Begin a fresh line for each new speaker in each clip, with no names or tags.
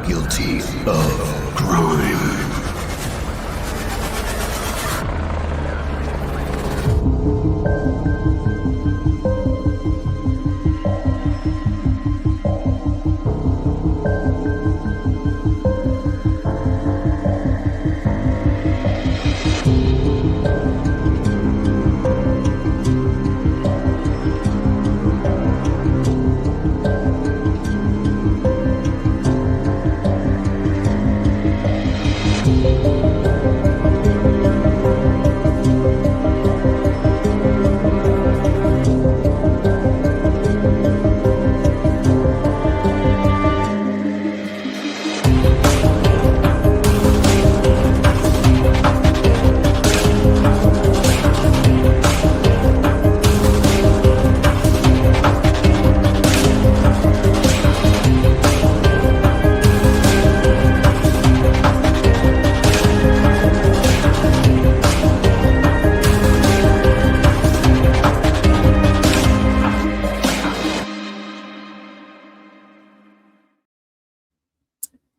guilty of crime.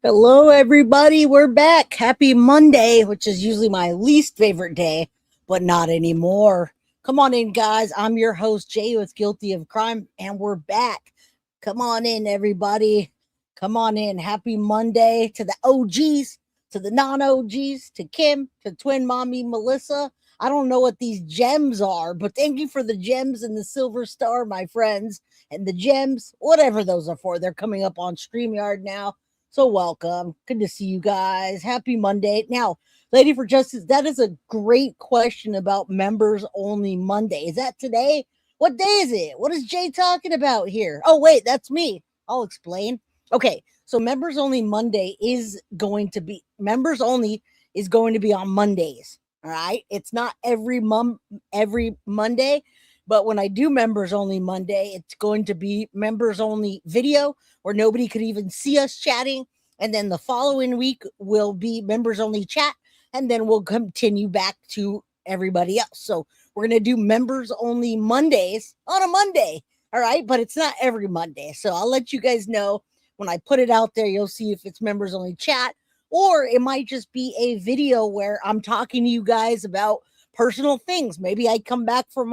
Hello, everybody. We're back. Happy Monday, which is usually my least favorite day, but not anymore. Come on in, guys. I'm your host, Jay, with Guilty of Crime, and we're back. Come on in, everybody. Come on in. Happy Monday to the OGs, to the non-OGs, to Kim, to twin mommy Melissa. I don't know what these gems are, but thank you for the gems and the silver star, my friends. And the gems, whatever those are for, they're coming up on StreamYard now. So welcome. Good to see you guys. Happy Monday. Now, Lady for Justice, that is a great question about members only Monday. Is that today? What day is it? What is Jay talking about here? Oh, wait, that's me. I'll explain. Okay, so members only Monday is going to be on Mondays. All right. It's not every Monday, but when I do members only Monday, it's going to be members only video where nobody could even see us chatting. And then the following week will be members only chat. And then we'll continue back to everybody else. So we're going to do members only Mondays on a Monday. All right. But it's not every Monday. So I'll let you guys know when I put it out there. You'll see if it's members only chat, or it might just be a video where I'm talking to you guys about personal things. Maybe I come back for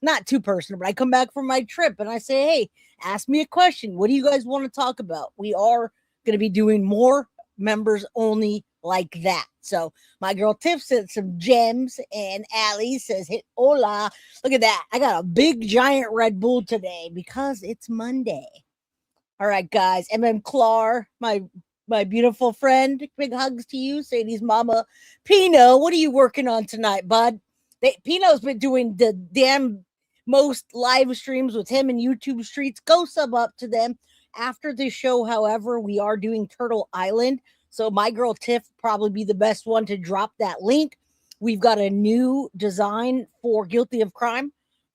not too personal, but I come back from my trip and I say, hey, ask me a question. What do you guys want to talk about? We are going to be doing more members only like that. So my girl Tiff said some gems, and Allie says, hey, hola. Look at that. I got a big giant Red Bull today because it's Monday. All right, guys. Clar, my beautiful friend, big hugs to you. Sadie's mama. Pino, what are you working on tonight, bud? Pino's been doing the damn most live streams with him and YouTube Streets. Go sub up to them. After this show, however, we are doing Turtle Island. So my girl Tiff probably be the best one to drop that link. We've got a new design for Guilty of Crime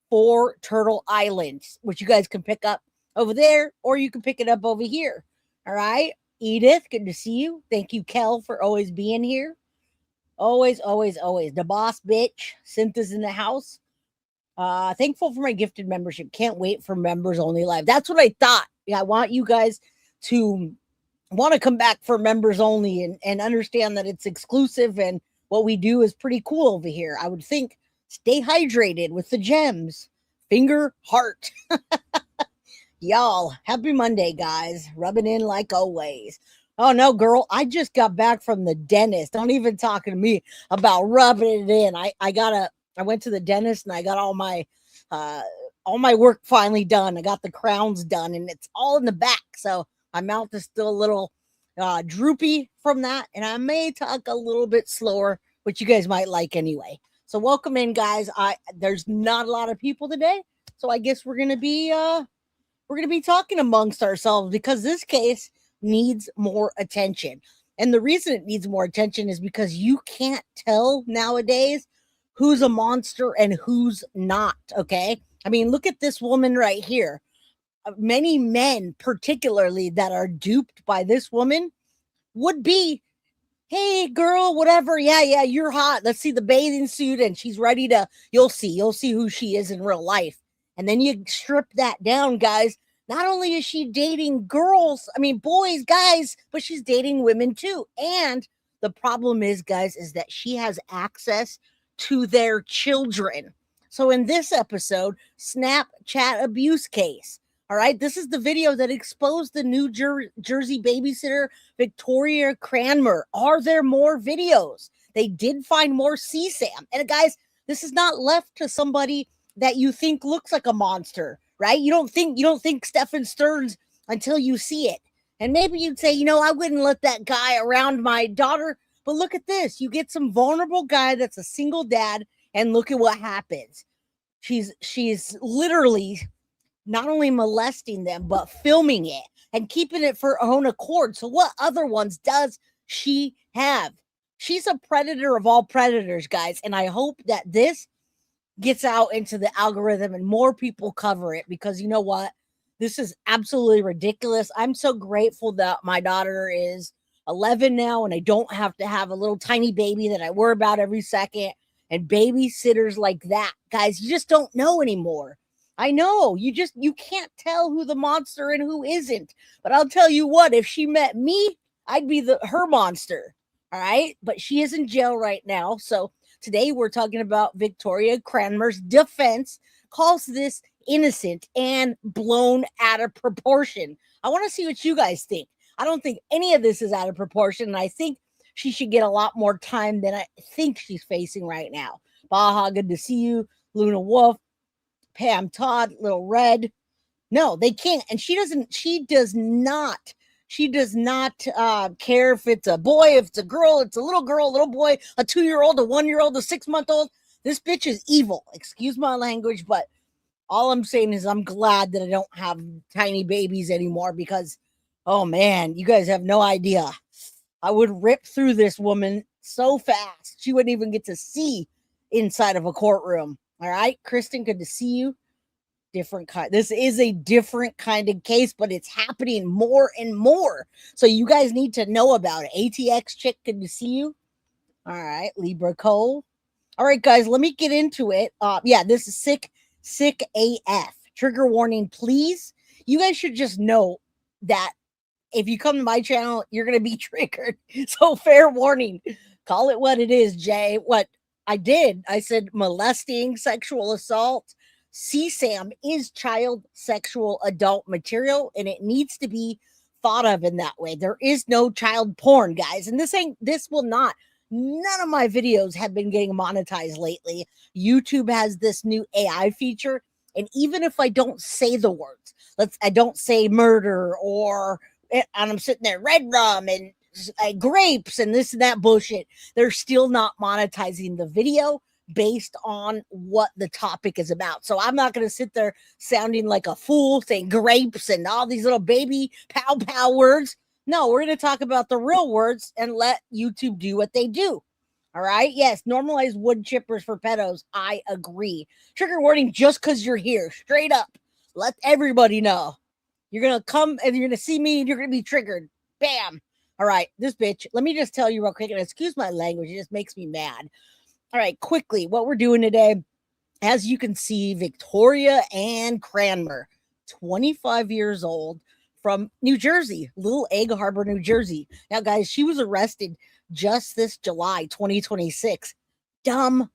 for Turtle Island, which you guys can pick up over there, or you can pick it up over here. All right. Edith, good to see you. Thank you, Kel, for always being here. Always, always, always. The boss bitch. Cynthia's in the house. Thankful for my gifted membership. Can't wait for members only live. That's what I thought. Yeah, I want you guys to want to come back for members only and understand that it's exclusive and what we do is pretty cool over here. I would think stay hydrated with the gems. Finger heart. Y'all, happy Monday, guys. Rubbing in like always. Oh, no, girl. I just got back from the dentist. Don't even talk to me about rubbing it in. I went to the dentist and I got all my work finally done. I got the crowns done and it's all in the back. So my mouth is still a little droopy from that. And I may talk a little bit slower, which you guys might like anyway. So welcome in, guys. There's not a lot of people today. So I guess we're going to be talking amongst ourselves because this case needs more attention. And the reason it needs more attention is because you can't tell nowadays who's a monster and who's not, okay? I mean, look at this woman right here. Many men, particularly, that are duped by this woman would be, hey, girl, whatever. Yeah, you're hot. Let's see the bathing suit. And she's ready to, you'll see who she is in real life. And then you strip that down, guys. Not only is she dating boys, guys, but she's dating women too. And the problem is, guys, is that she has access to their children. So in this episode, Snapchat abuse case. All right, this is the video that exposed the New Jersey babysitter Victoria Cranmer. Are there more videos? They did find more CSAM. And guys, this is not left to somebody that you think looks like a monster, right? You don't think Stephen Stearns until you see it. And maybe you'd say, I wouldn't let that guy around my daughter. But look at this. You get some vulnerable guy that's a single dad, and look at what happens. She's literally not only molesting them, but filming it and keeping it for her own accord. So what other ones does she have? She's a predator of all predators, guys. And I hope that this gets out into the algorithm and more people cover it, because you know what? This is absolutely ridiculous. I'm so grateful that my daughter is 11 now and I don't have to have a little tiny baby that I worry about every second. And babysitters like that, guys, you just don't know anymore. I know you can't tell who the monster and who isn't. But I'll tell you what, if she met me, I'd be her monster. All right. But she is in jail right now. So today we're talking about Victoria Cranmer's defense calls this innocent and blown out of proportion. I want to see what you guys think. I don't think any of this is out of proportion. And I think she should get a lot more time than I think she's facing right now. Baha, good to see you. Luna Wolf, Pam Todd, Little Red. No, they can't. And she does not care if it's a boy, if it's a girl, it's a little boy, a 2-year-old, a 1-year-old, a 6-month-old. This bitch is evil. Excuse my language, but all I'm saying is I'm glad that I don't have tiny babies anymore, because, oh man, you guys have no idea. I would rip through this woman so fast. She wouldn't even get to see inside of a courtroom. All right, Kristen, good to see you. Different kind. This is a different kind of case, but it's happening more and more. So you guys need to know about it. ATX chick, good to see you. All right, Libra Cole. All right, guys, let me get into it. This is sick AF. Trigger warning, please. You guys should just know that if you come to my channel, you're going to be triggered. So fair warning. Call it what it is, Jay. What I did, I said molesting, sexual assault. CSAM is child sexual adult material, and it needs to be thought of in that way. There is no child porn, guys. And none of my videos have been getting monetized lately. YouTube has this new AI feature. And even if I don't say the words, I don't say murder and I'm sitting there, red rum and grapes and this and that bullshit, they're still not monetizing the video based on what the topic is about. So I'm not going to sit there sounding like a fool saying grapes and all these little baby pow words. No, we're going to talk about the real words and let YouTube do what they do. All right. Yes. Normalize wood chippers for pedos. I agree. Trigger warning just because you're here. Straight up. Let everybody know. You're going to come and you're going to see me and you're going to be triggered. Bam. All right. This bitch. Let me just tell you real quick, and excuse my language. It just makes me mad. All right. Quickly, what we're doing today, as you can see, Victoria Ann Cranmer, 25 years old, from New Jersey, Little Egg Harbor, New Jersey. Now, guys, she was arrested just this July 2026. Dumb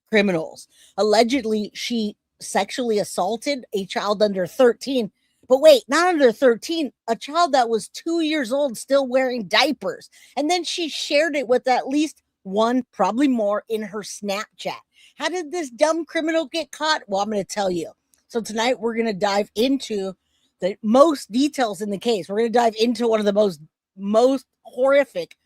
criminals. Allegedly, she sexually assaulted a child under 13. But wait, not under 13, a child that was 2 years old still wearing diapers. And then she shared it with at least one, probably more, in her Snapchat. How did this dumb criminal get caught? Well, I'm going to tell you. So tonight we're going to dive into the most details in the case. We're going to dive into one of the most horrific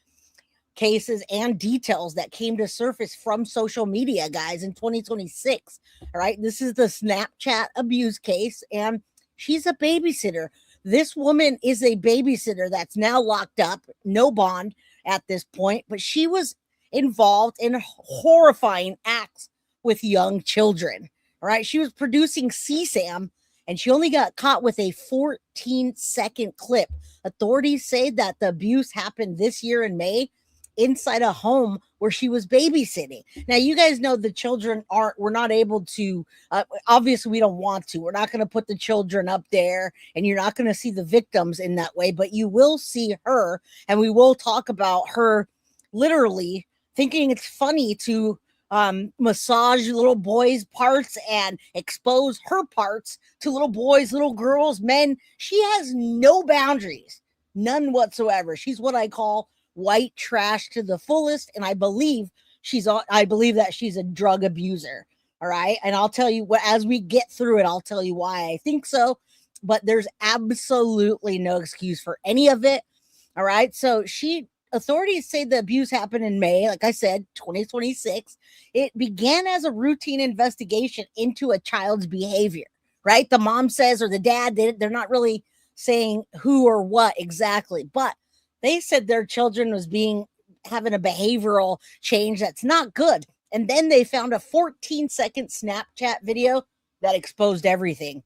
cases and details that came to surface from social media, guys, in 2026. All right. This is the Snapchat abuse case, and she's a babysitter. This woman is a babysitter that's now locked up, no bond at this point, but she was involved in horrifying acts with young children. All right. She was producing CSAM, and she only got caught with a 14-second clip. Authorities say that the abuse happened this year in May. inside a home where she was babysitting. Now, you guys know the children we're not able to, obviously, we don't want to. We're not going to put the children up there, and you're not going to see the victims in that way, but you will see her, and we will talk about her literally thinking it's funny to massage little boys' parts and expose her parts to little boys, little girls, men. She has no boundaries, none whatsoever. She's what I call white trash to the fullest, and I believe that she's a drug abuser. All right, and I'll tell you what, as we get through it, I'll tell you why I think so. But there's absolutely no excuse for any of it. All right, so authorities say the abuse happened in May, like I said, 2026. It began as a routine investigation into a child's behavior, right? The mom says, or the dad, they're not really saying who or what exactly, but they said their children was having a behavioral change that's not good. And then they found a 14-second Snapchat video that exposed everything.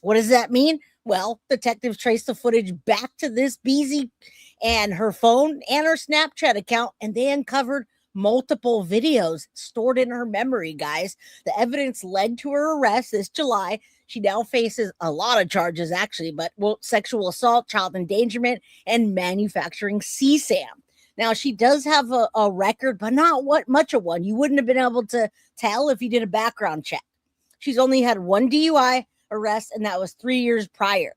What does that mean? Well, detectives traced the footage back to this Beezy and her phone and her Snapchat account, and they uncovered multiple videos stored in her memory, guys. The evidence led to her arrest this July. She now faces a lot of charges, actually, but sexual assault, child endangerment, and manufacturing CSAM. Now, she does have a record, but not much of one. You wouldn't have been able to tell if you did a background check. She's only had one DUI arrest, and that was 3 years prior.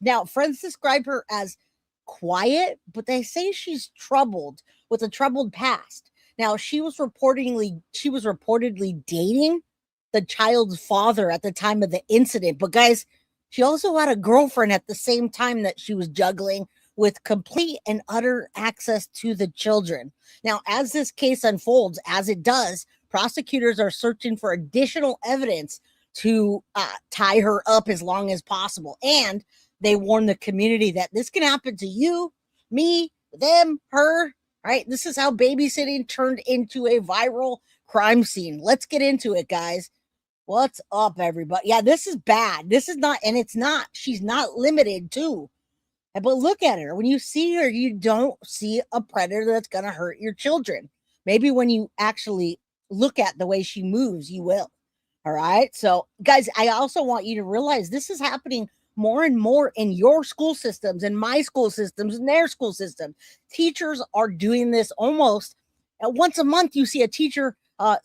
Now, friends describe her as quiet, but they say she's troubled, with a troubled past. Now, she was reportedly dating the child's father at the time of the incident. But guys, she also had a girlfriend at the same time that she was juggling with complete and utter access to the children. Now, as this case unfolds, as it does, prosecutors are searching for additional evidence to tie her up as long as possible. And they warn the community that this can happen to you, me, them, her, right? This is how babysitting turned into a viral crime scene. Let's get into it, guys. What's up, everybody? Yeah, this is bad. This is not, and it's not, she's not limited to. But look at her. When you see her, you don't see a predator that's going to hurt your children. Maybe when you actually look at the way she moves, you will. All right. So, guys, I also want you to realize this is happening more and more in your school systems, in my school systems, in their school system. Teachers are doing this almost once a month. You see a teacher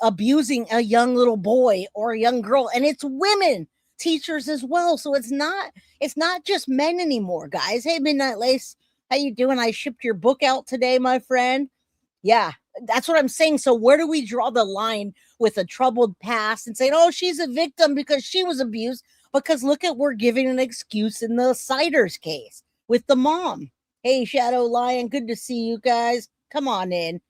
abusing a young little boy or a young girl, and it's women teachers as well. So it's not just men anymore, guys. Hey, Midnight Lace, how you doing? I shipped your book out today, my friend. Yeah, that's what I'm saying. So where do we draw the line with a troubled past and saying, oh, she's a victim because she was abused? Because look at, we're giving an excuse in the Siders case with the mom. Hey, Shadow Lion, good to see you guys. Come on in.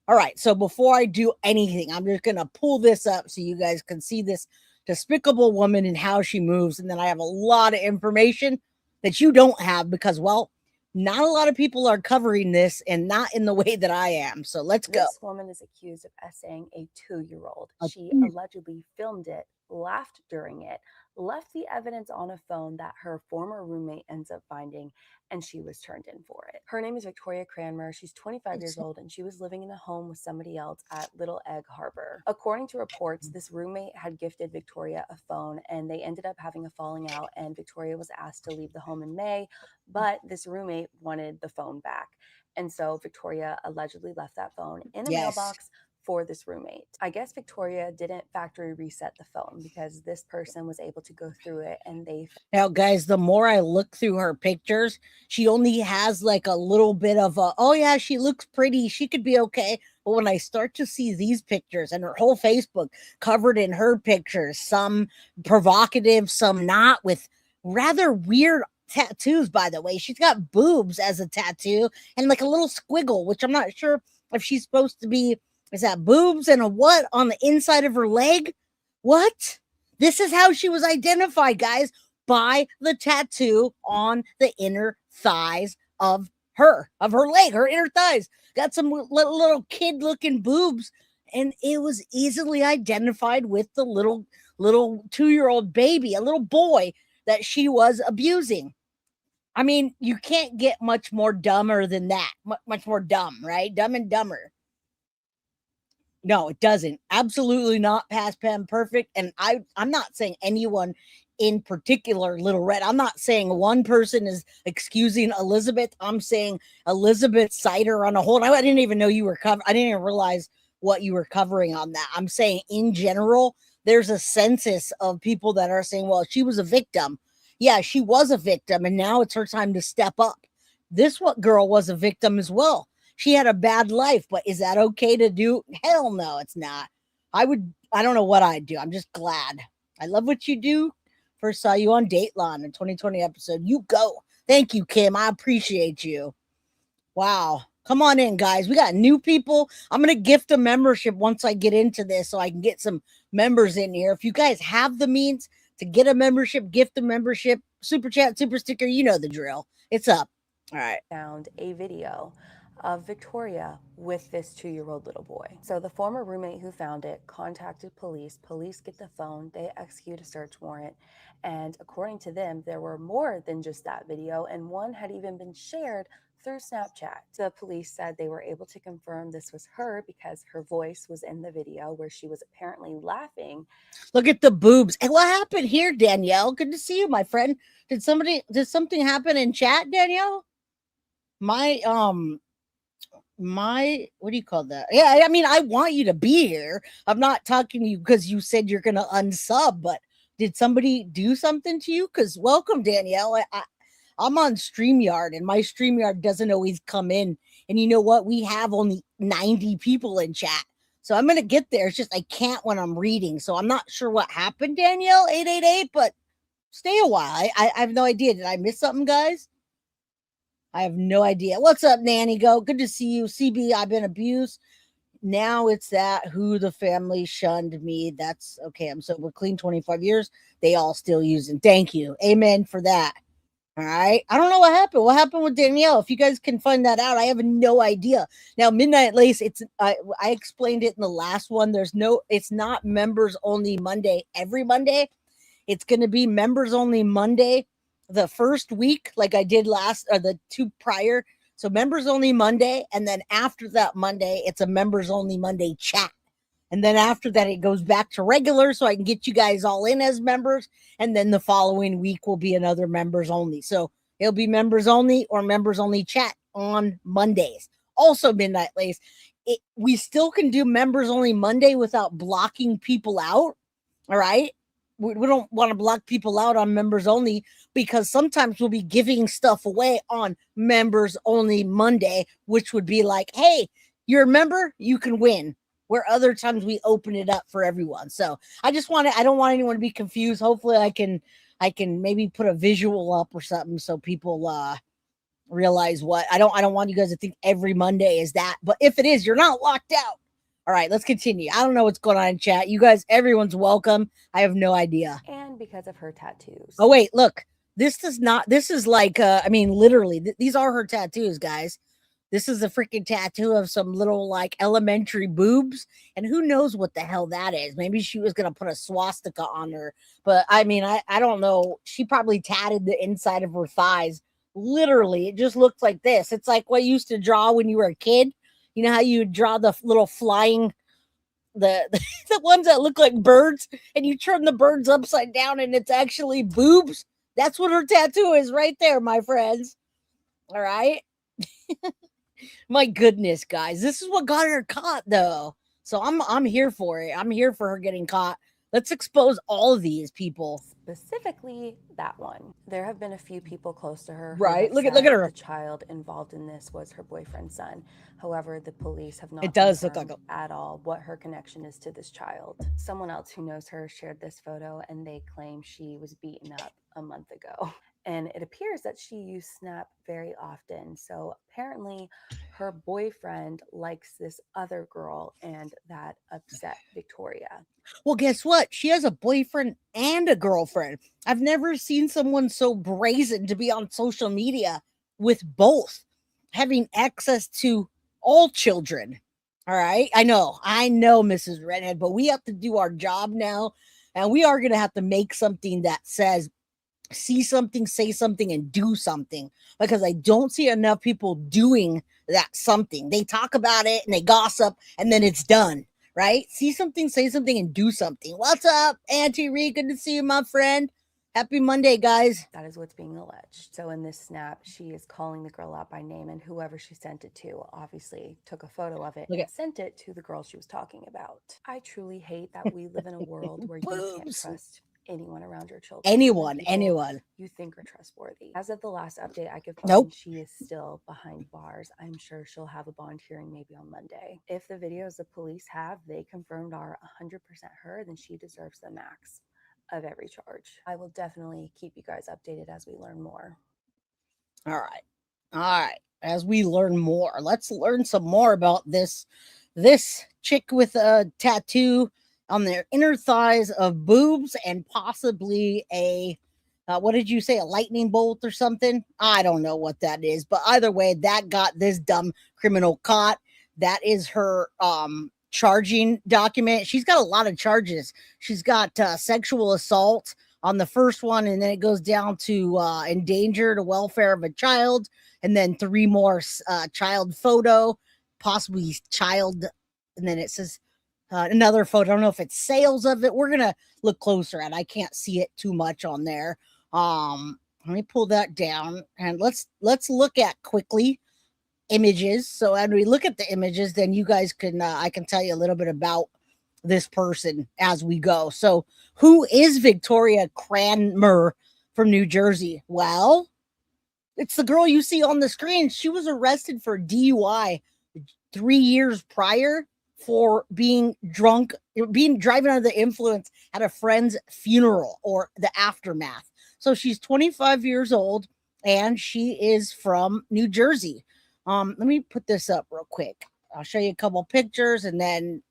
All right, so before I do anything, I'm just going to pull this up so you guys can see this despicable woman and how she moves. And then I have a lot of information that you don't have because, well, not a lot of people are covering this and not in the way that I am. So let's go.
This woman is accused of essaying a 2-year-old. She allegedly filmed it, laughed during it, left the evidence on a phone that her former roommate ends up finding, and she was turned in for it. Her name is Victoria Cranmer. She's 25 years old, and she was living in a home with somebody else at Little Egg Harbor. According to reports, this roommate had gifted Victoria a phone, and they ended up having a falling out, and Victoria was asked to leave the home in May, but this roommate wanted the phone back. And so Victoria allegedly left that phone in a mailbox for this roommate. I guess Victoria didn't factory reset the phone because this person was able to go through it, and they...
Now, guys, the more I look through her pictures, she only has like a little bit of a, oh yeah, she looks pretty, she could be okay. But when I start to see these pictures and her whole Facebook covered in her pictures, some provocative, some not, with rather weird tattoos, by the way. She's got boobs as a tattoo and like a little squiggle, which I'm not sure if she's supposed to be. Is that boobs and a what on the inside of her leg? What? This is how she was identified, guys, by the tattoo on the inner thighs of her leg, her inner thighs. Got some little kid-looking boobs, and it was easily identified with the little 2-year-old baby, a little boy that she was abusing. I mean, you can't get much more dumber than that. Much more dumb, right? Dumb and Dumber. No, it doesn't. Absolutely not past pen perfect. And I'm not saying anyone in particular, Little Red. I'm not saying one person is excusing Elizabeth. I'm saying Elizabeth Sider on a whole. I didn't even know you were covering. I didn't even realize what you were covering on that. I'm saying in general, there's a census of people that are saying, well, she was a victim. Yeah, she was a victim, and now it's her time to step up. This what girl was a victim as well. She had a bad life, but is that okay to do? Hell no, it's not. I don't know what I'd do. I'm just glad. I love what you do. First saw you on Dateline in 2020 episode. You go. Thank you, Kim. I appreciate you. Wow. Come on in, guys. We got new people. I'm going to gift a membership once I get into this so I can get some members in here. If you guys have the means to get a membership, gift a membership, super chat, super sticker, you know the drill. It's up. All right.
Found a video of Victoria with this 2-year-old little boy. So the former roommate who found it contacted police. Police get the phone, they execute a search warrant. And according to them, there were more than just that video, and one had even been shared through Snapchat. The police said they were able to confirm this was her because her voice was in the video where she was apparently laughing.
Look at the boobs. And what happened here, Danielle? Good to see you, my friend. Did something happen in chat, Danielle? My what do you call that? Yeah, I mean, I want you to be here. I'm not talking to you because you said you're gonna unsub, but did somebody do something to you? Because welcome, Danielle. I'm on StreamYard, and my StreamYard doesn't always come in. And you know what? We have only 90 people in chat. So I'm gonna get there. It's just I can't when I'm reading. So I'm not sure what happened, Danielle 888, but stay a while. I have no idea. Did I miss something, guys? I have no idea. What's up, Nanny Go? Good to see you. CB, I've been abused. Now it's that who the family shunned me. That's okay. I'm sober clean 25 years. They all still using. Thank you. Amen for that. All right. I don't know what happened. What happened with Danielle? If you guys can find that out, I have no idea. Now, Midnight Lace, I explained it in the last one. It's not members only Monday every Monday. It's going to be members only Monday the first week, like I did the two prior. So members only Monday. And then after that Monday, it's a members only Monday chat. And then after that, it goes back to regular so I can get you guys all in as members. And then the following week will be another members only. So it'll be members only or members only chat on Mondays. Also, Midnight Lace, we still can do members only Monday without blocking people out. All right. We don't want to block people out on members only because sometimes we'll be giving stuff away on members only Monday, which would be like, hey, you're a member, you can win. Where other times we open it up for everyone. So I don't want anyone to be confused. Hopefully I can maybe put a visual up or something so people realize what I don't want you guys to think every Monday is that. But if it is, you're not locked out. All right, let's continue. I don't know what's going on in chat. You guys, everyone's welcome. I have no idea.
And because of her tattoos.
Oh, wait, look. This is like, literally, these are her tattoos, guys. This is a freaking tattoo of some little, like, elementary boobs. And who knows what the hell that is. Maybe she was going to put a swastika on her. But, I don't know. She probably tatted the inside of her thighs. Literally, it just looks like this. It's like what you used to draw when you were a kid. You know how you draw the little flying, the ones that look like birds, and you turn the birds upside down and it's actually boobs? That's what her tattoo is right there, my friends. All right. My goodness, guys. This is what got her caught, though. So I'm here for it. I'm here for her getting caught. Let's expose all of these people.
Specifically that one. There have been a few people close to her.
Right. Look at her.
The child involved in this was her boyfriend's son. However, the police have not
It does look like
at all what her connection is to this child. Someone else who knows her shared this photo and they claim she was beaten up a month ago. And it appears that she used Snap very often. So apparently her boyfriend likes this other girl and that upset Victoria.
Well, guess what? She has a boyfriend and a girlfriend. I've never seen someone so brazen to be on social media with both, having access to all children. All right. I know, Mrs. Redhead, but we have to do our job now. And we are going to have to make something that says see something, say something, and do something, because I don't see enough people doing that something. They talk about it and they gossip and then it's done, right? See something, say something, and do something. What's up, Auntie Ree? Good to see you, my friend. Happy Monday, guys.
That is what's being alleged. So in this snap, she is calling the girl out by name, and whoever she sent it to obviously took a photo of it and sent it to the girl she was talking about. I truly hate that we live in a world where you can't trust anyone around your children.
Anyone
you think are trustworthy. As of the last update I could find, she is still behind bars. I'm sure she'll have a bond hearing maybe on Monday. If the videos the police have, they confirmed are 100% her, then she deserves the max of every charge. I will definitely keep you guys updated as we learn more.
All right. As we learn more, let's learn some more about this chick with a tattoo on their inner thighs of boobs and possibly a what did you say, a lightning bolt or something? I don't know what that is, but either way, that got this dumb criminal caught. That is her charging document. She's got a lot of charges. She's got sexual assault on the first one, and then it goes down to endanger the welfare of a child, and then 3 more child photo, possibly child, and then it says another photo. I don't know if it's sales of it. We're gonna look closer at. I can't see it too much on there. Let me pull that down and let's look at quickly images. So as we look at the images, then you guys can I can tell you a little bit about this person as we go. So who is Victoria Cranmer from New Jersey? Well, it's the girl you see on the screen. She was arrested for DUI 3 years prior for being drunk, driving under the influence at a friend's funeral or the aftermath. So she's 25 years old and she is from New Jersey. Let me put this up real quick. I'll show you a couple pictures, and then,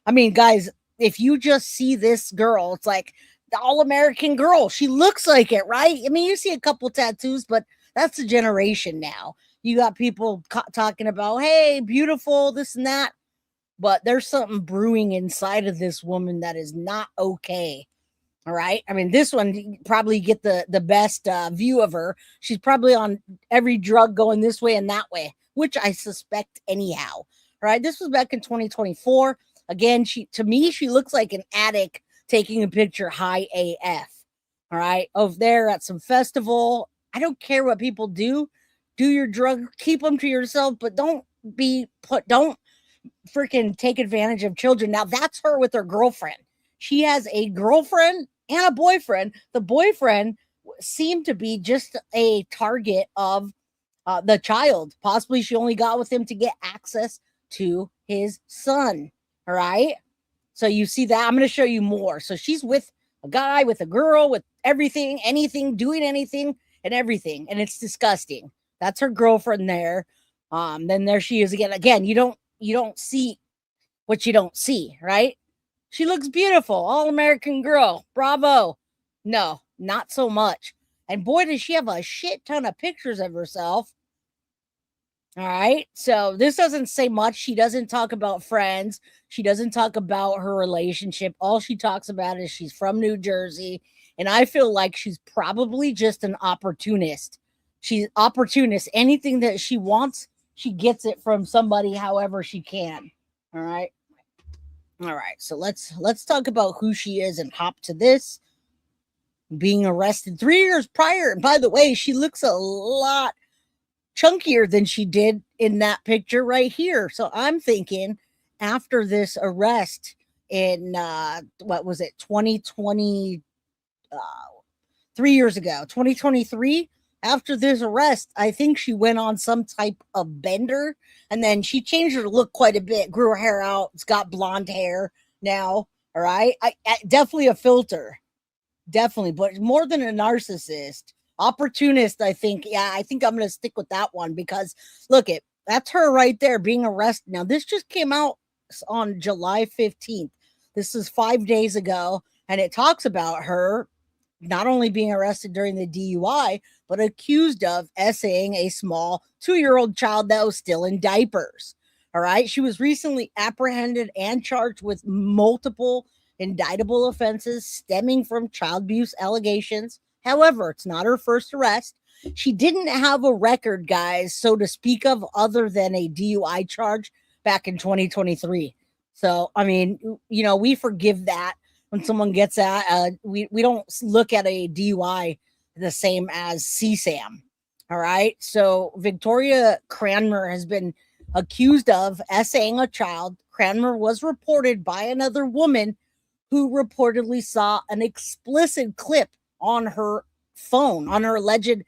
I mean, guys, if you just see this girl, it's like the all-American girl. She looks like it, right? I mean, you see a couple tattoos, but that's a generation now. You got people talking about, hey, beautiful, this and that. But there's something brewing inside of this woman that is not okay. All right. I mean, this one, you probably get the best view of her. She's probably on every drug going this way and that way, which I suspect anyhow. All right. This was back in 2024. Again, to me, she looks like an addict taking a picture high AF. All right. Over there at some festival. I don't care what people do. Do your drug, keep them to yourself, but don't freaking take advantage of children. Now that's her with her girlfriend. She has a girlfriend and a boyfriend. The boyfriend seemed to be just a target of the child. Possibly she only got with him to get access to his son. All right. So you see that. I'm going to show you more. So she's with a guy, with a girl, with everything, anything, doing anything and everything. And it's disgusting. That's her girlfriend there. Then there she is again. Again, you don't see what you don't see, right? She looks beautiful. All-American girl. Bravo. No, not so much. And boy, does she have a shit ton of pictures of herself. All right. So this doesn't say much. She doesn't talk about friends. She doesn't talk about her relationship. All she talks about is she's from New Jersey. And I feel like she's probably just an opportunist. She's opportunist. Anything that she wants, she gets it from somebody however she can. All right. All right, so let's talk about who she is and hop to this. Being arrested 3 years prior. And by the way, she looks a lot chunkier than she did in that picture right here. So I'm thinking after this arrest in, what was it, 2020, 3 years ago, 2023, after this arrest, I think she went on some type of bender, and then she changed her look quite a bit, grew her hair out. It's got blonde hair now. All right. I definitely a filter. Definitely, but more than a narcissist. Opportunist, I think. Yeah, I think I'm going to stick with that one because look, that's her right there being arrested. Now, this just came out on July 15th. This is 5 days ago, and it talks about her not only being arrested during the DUI, but accused of essaying a small 2-year-old child that was still in diapers. All right. She was recently apprehended and charged with multiple indictable offenses stemming from child abuse allegations However, it's not her first arrest. She didn't have a record, guys, so to speak of, other than a DUI charge back in 2023. So, I mean, we forgive that when someone gets that. We don't look at a DUI the same as CSAM. All right. So Victoria Cranmer has been accused of essaying a child. Cranmer was reported by another woman who reportedly saw an explicit clip on her phone, on her alleged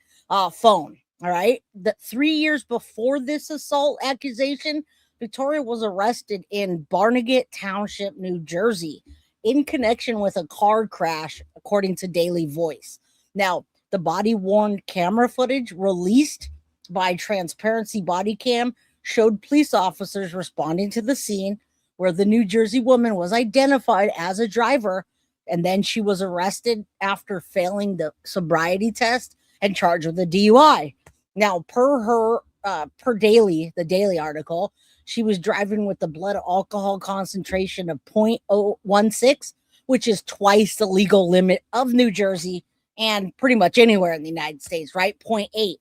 phone. All right. 3 years before this assault accusation, Victoria was arrested in Barnegat Township, New Jersey, in connection with a car crash, according to Daily Voice. Now, the body-worn camera footage released by Transparency Body Cam showed police officers responding to the scene where the New Jersey woman was identified as a driver, and then she was arrested after failing the sobriety test and charged with a DUI. Now, per the Daily article, she was driving with the blood alcohol concentration of 0.016, which is twice the legal limit of New Jersey and pretty much anywhere in the United States, right? 0.8.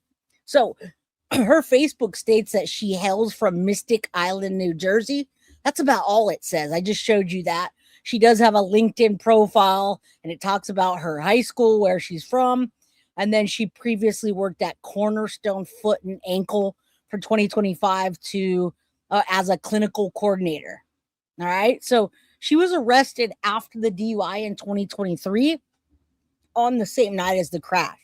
So her Facebook states that she hails from Mystic Island, New Jersey. That's about all it says. I just showed you that. She does have a LinkedIn profile, and it talks about her high school, where she's from. And then she previously worked at Cornerstone Foot and Ankle for 2025 as a clinical coordinator. All right. So she was arrested after the DUI in 2023 on the same night as the crash.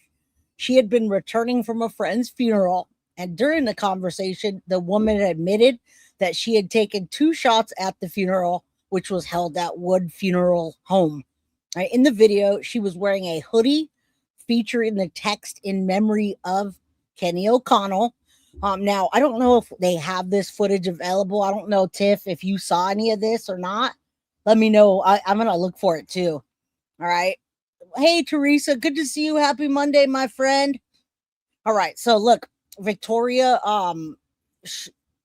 She had been returning from a friend's funeral, and during the conversation, the woman admitted that she had taken 2 shots at the funeral, which was held at Wood Funeral Home. Right. In the video, she was wearing a hoodie featuring the text "In memory of Kenny O'Connell." Now, I don't know if they have this footage available. I don't know, Tiff, if you saw any of this or not. Let me know. I'm going to look for it too. All right. Hey, Teresa, good to see you. Happy Monday, my friend. All right. So look, Victoria,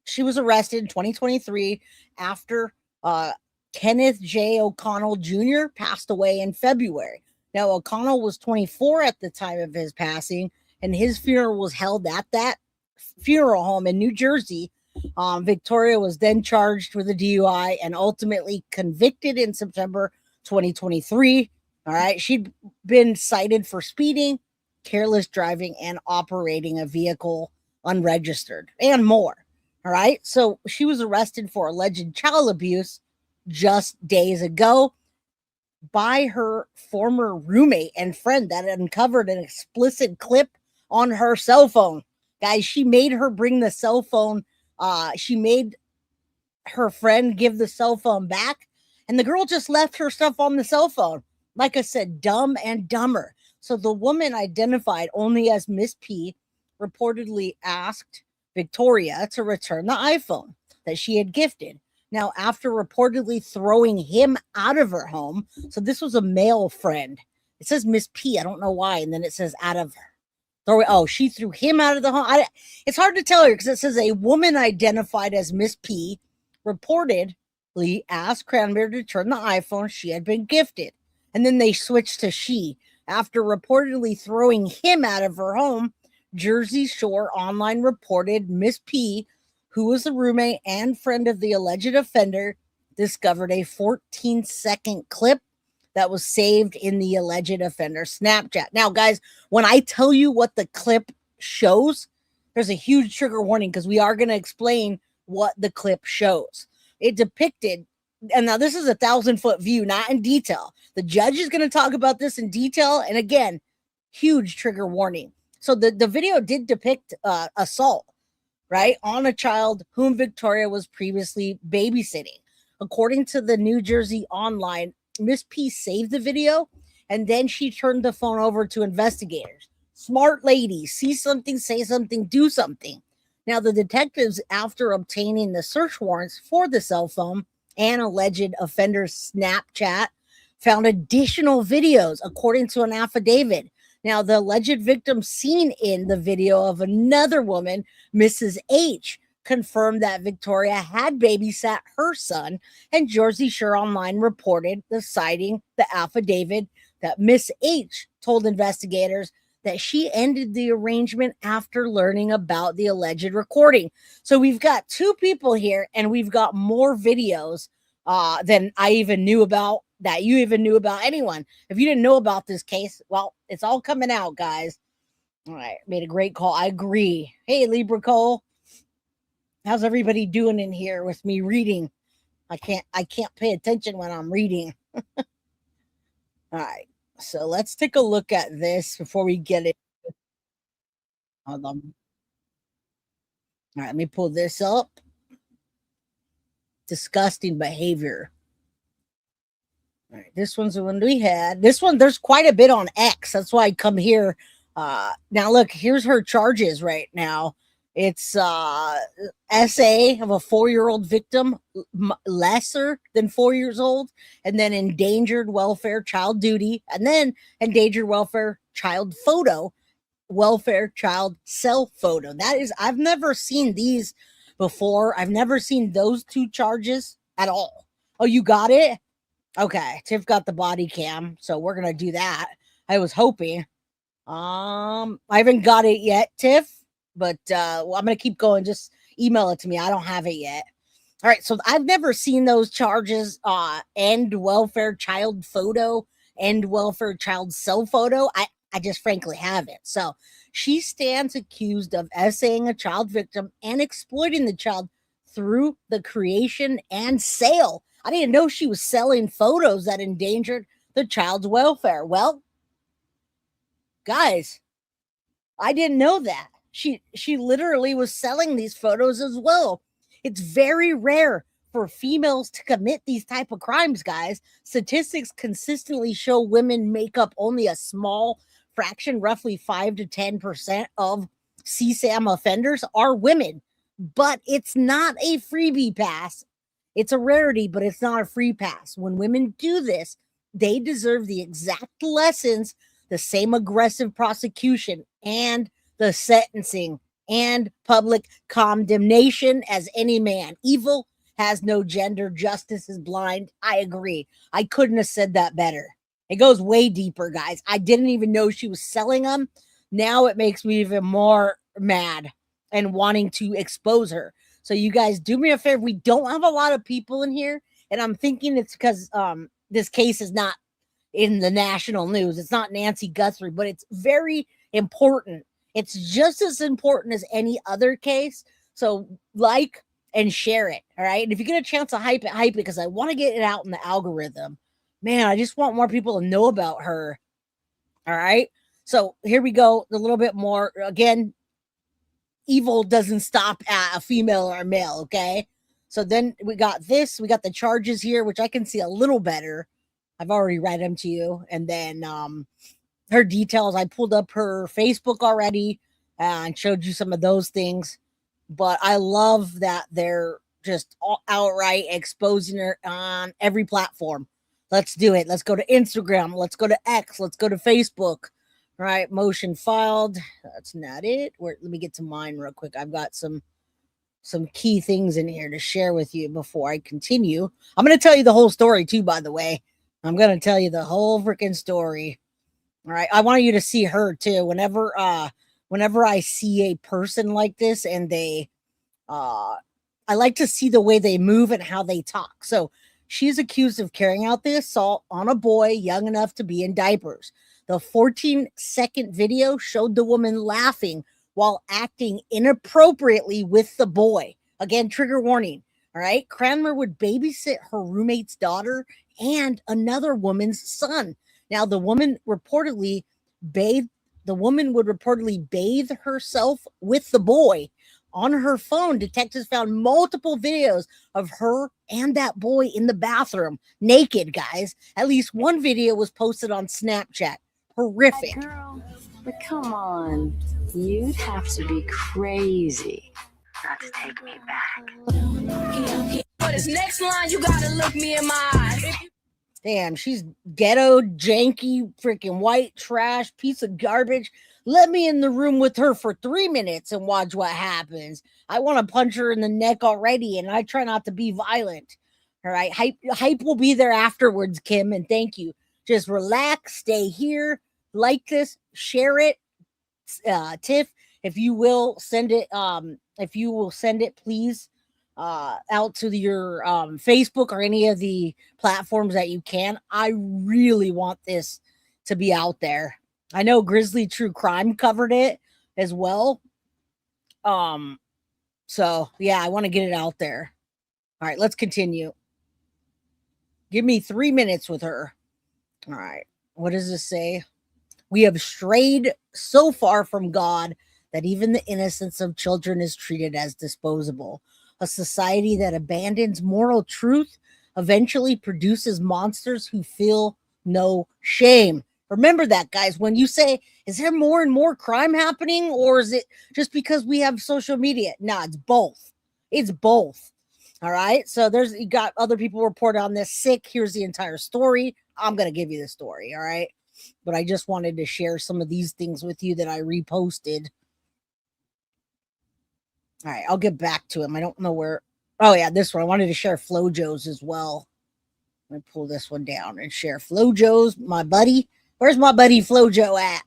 she was arrested in 2023 after Kenneth J. O'Connell Jr. passed away in February. Now, O'Connell was 24 at the time of his passing, and his funeral was held at that funeral home in New Jersey. Victoria was then charged with a DUI and ultimately convicted in September 2023. All right. She'd been cited for speeding, careless driving, and operating a vehicle unregistered, and more. All right. So she was arrested for alleged child abuse just days ago by her former roommate and friend that uncovered an explicit clip on her cell phone. Guys, she made her bring the cell phone. She made her friend give the cell phone back, and the girl just left her stuff on the cell phone. Like I said, dumb and dumber. So the woman, identified only as Miss P, reportedly asked Victoria to return the iPhone that she had gifted. Now, after reportedly throwing him out of her home, so this was a male friend. It says Miss P. I don't know why. And then it says out of her. Oh, she threw him out of the home. It's hard to tell here because it says a woman identified as Miss P reportedly asked Cranmer to return the iPhone she had been gifted. And then they switched to she. After reportedly throwing him out of her home, Jersey Shore Online reported Miss P, who was the roommate and friend of the alleged offender, discovered a 14-second clip that was saved in the alleged offender Snapchat. Now, guys, when I tell you what the clip shows, there's a huge trigger warning because we are going to explain what the clip shows. It depicted, and now this is 1,000-foot view, not in detail. The judge is going to talk about this in detail, and again, huge trigger warning. So the video did depict assault, right, on a child whom Victoria was previously babysitting. According to the New Jersey Online, Miss P saved the video, and then she turned the phone over to investigators. Smart lady, see something, say something, do something. Now, the detectives, after obtaining the search warrants for the cell phone and alleged offender's Snapchat, found additional videos, according to an affidavit. Now, the alleged victim seen in the video of another woman, Mrs. H, confirmed that Victoria had babysat her son, and Jersey Shore Online reported the citing the affidavit that Miss H told investigators that she ended the arrangement after learning about the alleged recording. So we've got two people here, and we've got more videos than I even knew about, that you even knew about. Anyone, if you didn't know about this case, well, it's all coming out, guys. All right, made a great call. I agree. Hey, Libra Cole, how's everybody doing in here with me reading? I can't pay attention when I'm reading. All right, so let's take a look at this before we get it. Hold on. All right, let me pull this up. Disgusting behavior. All right, this one's the one we had. This one, there's quite a bit on X. That's why I come here. Now look, here's her charges right now. It's SA of a 4-year-old victim, lesser than 4 years old, and then endangered welfare child duty, and then endangered welfare child photo, welfare child cell photo. That is, I've never seen these before. I've never seen those two charges at all. Oh, you got it? Okay, Tiff got the body cam, so we're gonna do that. I was hoping. I haven't got it yet, Tiff, but well, I'm gonna keep going. Just email it to me. I don't have it yet. All right, so I've never seen those charges. End welfare child photo, end welfare child cell photo. I just frankly haven't. So she stands accused of essaying a child victim and exploiting the child through the creation and sale. I didn't know she was selling photos that endangered the child's welfare. Well, guys, I didn't know that. She literally was selling these photos as well. It's very rare for females to commit these type of crimes, guys. Statistics consistently show women make up only a small fraction, roughly 5 to 10% of CSAM offenders are women. But it's not a freebie pass. It's a rarity, but it's not a free pass. When women do this, they deserve the exact lessons, the same aggressive prosecution, and the sentencing and public condemnation as any man. Evil has no gender. Justice is blind. I agree. I couldn't have said that better. It goes way deeper, guys. I didn't even know she was selling them. Now it makes me even more mad and wanting to expose her. So you guys do me a favor. We don't have a lot of people in here, and I'm thinking it's because this case is not in the national news. It's not Nancy Guthrie, but it's very important. It's just as important as any other case. So like and share it. All right. And if you get a chance to hype it because I want to get it out in the algorithm. Man, I just want more people to know about her. All right. So here we go. A little bit more. Again, evil doesn't stop at a female or a male. Okay. So then we got this. We got the charges here, which I can see a little better. I've already read them to you. And then her details. I pulled up her Facebook already and showed you some of those things. But I love that they're just outright exposing her on every platform. Let's do it. Let's go to Instagram. Let's go to X. Let's go to Facebook. All right. Motion filed. That's not it. Let me get to mine real quick. I've got some key things in here to share with you before I continue. I'm going to tell you the whole story too, by the way. I'm going to tell you the whole freaking story. All right. I want you to see her too. Whenever I see a person like this and they, I like to see the way they move and how they talk. So she's accused of carrying out the assault on a boy young enough to be in diapers. The 14-second video showed the woman laughing while acting inappropriately with the boy. Again, trigger warning. All right. Cranmer would babysit her roommate's daughter and another woman's son. Now, the woman would reportedly bathe herself with the boy. On her phone, detectives found multiple videos of her and that boy in the bathroom, naked, guys. At least one video was posted on Snapchat. Horrific.
Girl, but come on. You'd have to be crazy not to take me back.
For this next line, you gotta look me in my eyes.
Damn, she's ghetto, janky, freaking white trash, piece of garbage. Let me in the room with her for 3 minutes and watch what happens. I want to punch her in the neck already, and I try not to be violent. All right, hype will be there afterwards, Kim, and thank you. Just relax, stay here, like this, share it. Tiff, if you will send it, please, out to your Facebook or any of the platforms that you can. I really want this to be out there. I know Grizzly True Crime covered it as well. So yeah, I want to get it out there. All right, let's continue. Give me 3 minutes with her. All right. What does this say? We have strayed so far from God that even the innocence of children is treated as disposable. A society that abandons moral truth eventually produces monsters who feel no shame. Remember that, guys. When you say, is there more and more crime happening, or is it just because we have social media? No, it's both. It's both. All right. So you got other people report on this sick. Here's the entire story. I'm going to give you the story. All right. But I just wanted to share some of these things with you that I reposted. All right. I'll get back to him. I don't know where. Oh, yeah. This one. I wanted to share Flojo's as well. Let me pull this one down and share Flojo's, my buddy. Where's my buddy Flojo at?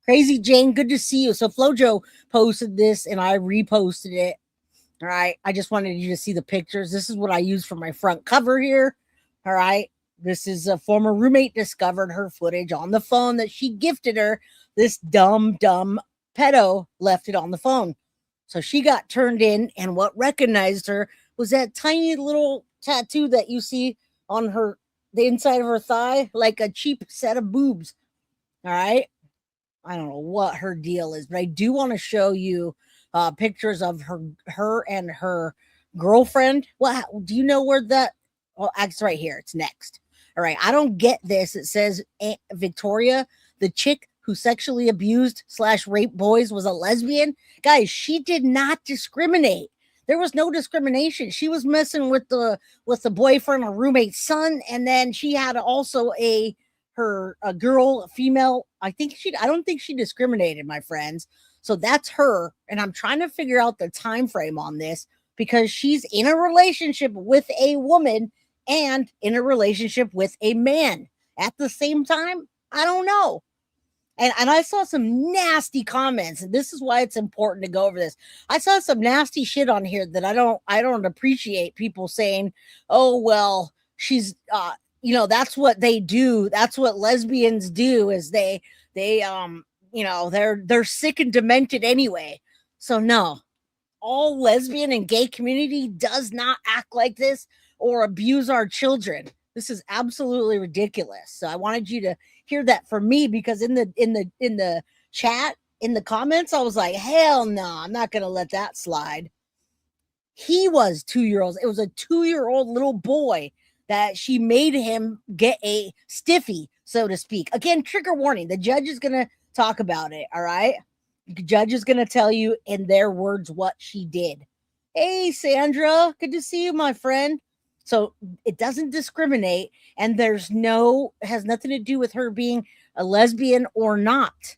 Crazy Jane, good to see you. So Flojo posted this and I reposted it. All right. I just wanted you to see the pictures. This is what I use for my front cover here. All right. This is a former roommate discovered her footage on the phone that she gifted her. This dumb pedo left it on the phone. So she got turned in, and what recognized her was that tiny little tattoo that you see on the inside of her thigh, like a cheap set of boobs. All right. I don't know what her deal is, but I do want to show you pictures of her and her girlfriend. What do you know where that? Well, it's right here. It's next. All right. I don't get this. It says Aunt Victoria, the chick who sexually abused / raped boys, was a lesbian. Guys, she did not discriminate. There was no discrimination. She was messing with the boyfriend or roommate's son, and then she had also a girl, female. I don't think she discriminated, my friends. So that's her, and I'm trying to figure out the time frame on this because she's in a relationship with a woman and in a relationship with a man at the same time. I don't know. And I saw some nasty comments, and this is why it's important to go over this. I saw some nasty shit on here that I don't appreciate. People saying, "Oh well, she's that's what they do. That's what lesbians do. Is they're sick and demented anyway." So no, all lesbian and gay community does not act like this or abuse our children. This is absolutely ridiculous. So I wanted you to hear that from me, because in the chat, in the comments, I was like, hell no, I'm not going to let that slide. He was 2 years old. It was a 2-year-old little boy that she made him get a stiffy, so to speak. Again, trigger warning. The judge is going to talk about it. All right. The judge is going to tell you in their words what she did. Hey, Sandra, good to see you, my friend. So it doesn't discriminate, and it has nothing to do with her being a lesbian or not.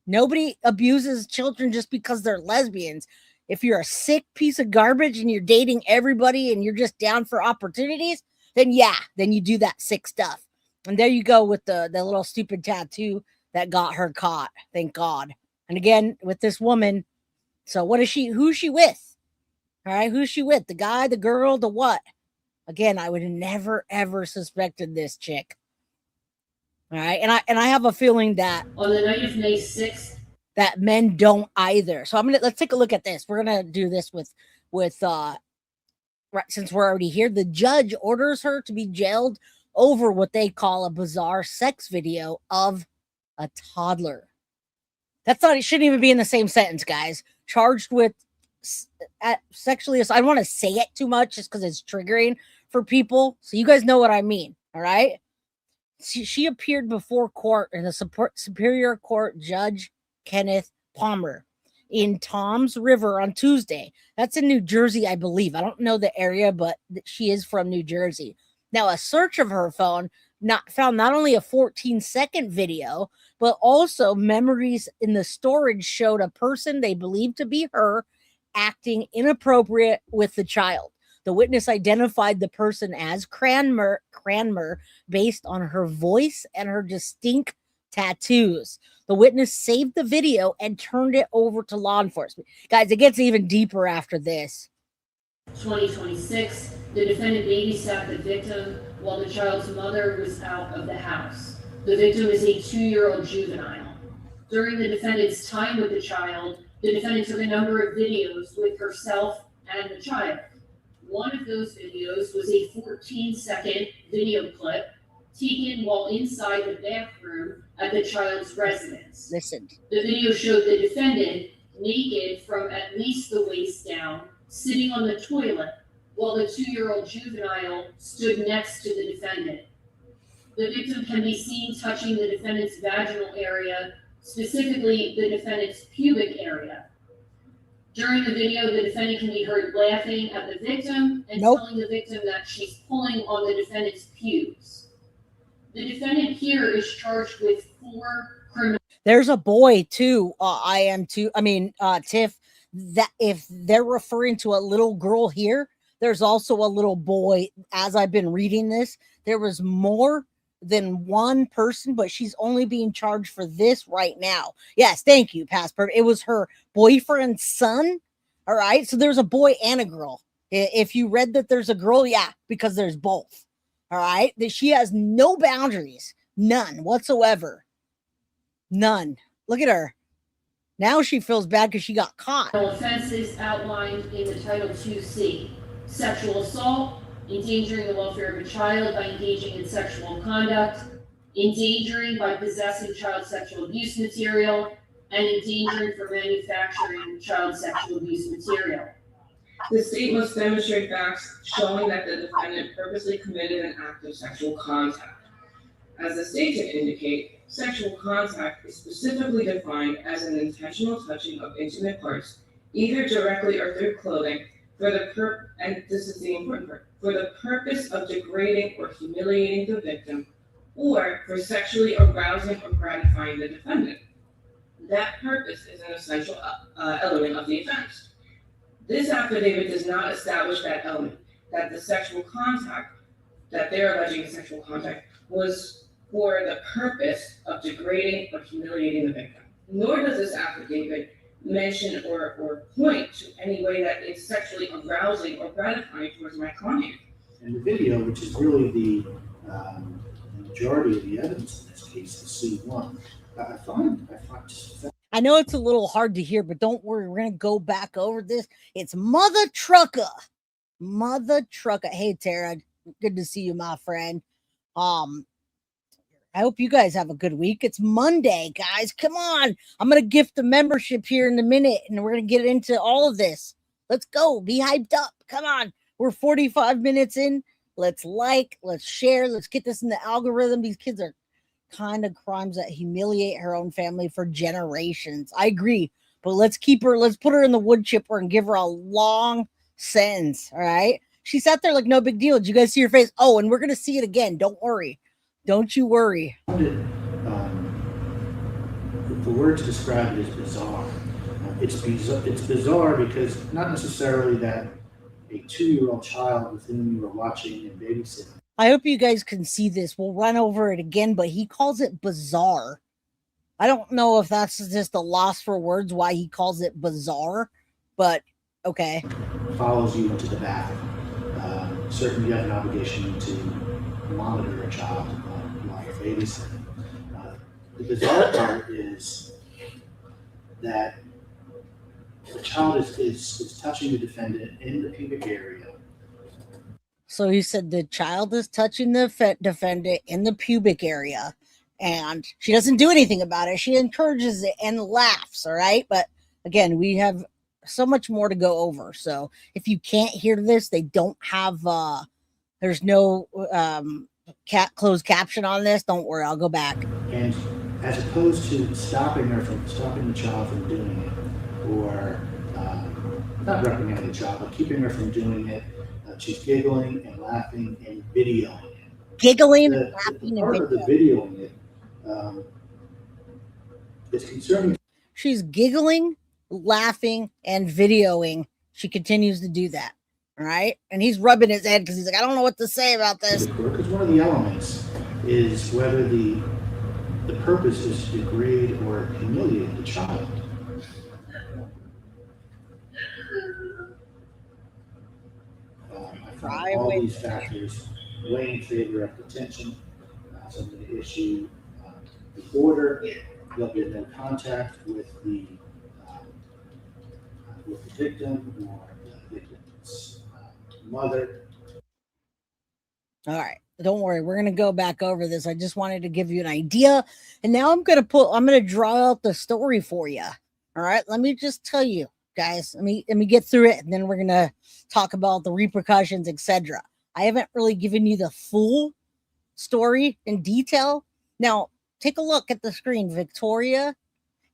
Nobody abuses children just because they're lesbians. If you're a sick piece of garbage and you're dating everybody and you're just down for opportunities, then you do that sick stuff. And there you go with the little stupid tattoo that got her caught. Thank God. And again, with this woman. So who's she with? All right. Who's she with? The guy, the girl, the what? Again, I would have never, ever suspected this chick. All right. And I have a feeling that
on the night of May 6th,
that men don't either. So let's take a look at this. We're going to do this with since we're already here. The judge orders her to be jailed over what they call a bizarre sex video of a toddler. It shouldn't even be in the same sentence, guys. Charged with sexually assault. I don't want to say it too much just because it's triggering for people. So you guys know what I mean. All right. She appeared before court in the Superior Court Judge Kenneth Palmer in Toms River on Tuesday. That's in New Jersey, I believe. I don't know the area, but she is from New Jersey. Now, a search of her phone found not only a 14-second video, but also memories in the storage showed a person they believed to be her acting inappropriate with the child. The witness identified the person as Cranmer based on her voice and her distinct tattoos. The witness saved the video and turned it over to law enforcement. Guys, it gets even deeper after this.
2026, the defendant babysat the victim while the child's mother was out of the house. The victim is a 2-year-old juvenile. During the defendant's time with the child, the defendant took a number of videos with herself and the child. One of those videos was a 14-second video clip taken while inside the bathroom at the child's residence.
Listen.
The video showed the defendant naked from at least the waist down, sitting on the toilet, while the 2-year-old juvenile stood next to the defendant. The victim can be seen touching the defendant's vaginal area, specifically the defendant's pubic area. During the video, the defendant can be heard laughing at the victim and telling the victim that she's pulling on the defendant's pubes. The defendant here is charged with 4 criminal.
There's a boy too. Tiff, that if they're referring to a little girl here, there's also a little boy. As I've been reading this, there was more than one person, but she's only being charged for this right now. Yes, thank you, Passport. It was her boyfriend's son. All right, so there's a boy and a girl. If you read that there's a girl, yeah, because there's both. All right, that she has no boundaries, none whatsoever. None. Look at her. Now she feels bad because she got caught.
Offenses outlined in the Title 2C: sexual assault, endangering the welfare of a child by engaging in sexual conduct, endangering by possessing child sexual abuse material, and endangering for manufacturing child sexual abuse material.
The state must demonstrate facts showing that the defendant purposely committed an act of sexual contact. As the state can indicate, sexual contact is specifically defined as an intentional touching of intimate parts, either directly or through clothing, and this is the important part, for the purpose of degrading or humiliating the victim, or for sexually arousing or gratifying the defendant. That purpose is an essential element of the offense. This affidavit does not establish that element, that the sexual contact, that they're alleging sexual contact, was for the purpose of degrading or humiliating the victim. Nor does this affidavit mention or point to any way that it's sexually arousing or gratifying towards my client.
And the video, which is really the majority of the evidence in this case, the C1, I find
I know it's a little hard to hear, but don't worry. We're going to go back over this. It's Mother Trucker. Hey, Tara. Good to see you, my friend. I hope you guys have a good week. It's Monday, guys. Come on. I'm going to gift the membership here in a minute, and we're going to get into all of this. Let's go. Be hyped up. Come on. We're 45 minutes in. Let's share. Let's get this in the algorithm. These kids are kind of crimes that humiliate her own family for generations. I agree, but let's put her in the wood chipper and give her a long sentence. All right. She sat there like no big deal. Did you guys see her face? Oh, and we're going to see it again. Don't worry. Don't you worry.
The word to describe it is bizarre. It's bizarre because not necessarily that a 2-year-old child with whom you were watching and babysitting.
I hope you guys can see this. We'll run over it again, but he calls it bizarre. I don't know if that's just a loss for words why he calls it bizarre, but okay.
Follows you into the bathroom. Certainly you have an obligation to monitor a child while you're babysitting. The bizarre part is that the child is touching the defendant in the pubic area.
So he said the child is touching the defendant in the pubic area, and she doesn't do anything about it. She encourages it and laughs, all right? But again, we have so much more to go over. So if you can't hear this, they don't have, there's no closed caption on this. Don't worry, I'll go back.
And as opposed to stopping the child from doing it, or not reprimanding the child, but keeping her from doing it, she's giggling and laughing and videoing it.
Giggling,
laughing, and part of the videoing it is concerning.
She's giggling, laughing, and videoing. She continues to do that. All right. And he's rubbing his head because he's like, I don't know what to say about this.
Because one of the elements is whether the purpose is to degrade or humiliate the child. I find all these factors weigh in favor of detention. So I'm going to issue the order. There'll be no contact with the victim or the victim's mother.
All right. Don't worry. We're going to go back over this. I just wanted to give you an idea. And now I'm going to draw out the story for you. All right. Let me just tell you guys, let me get through it. And then we're going to talk about the repercussions, etc. I haven't really given you the full story in detail. Now take a look at the screen. Victoria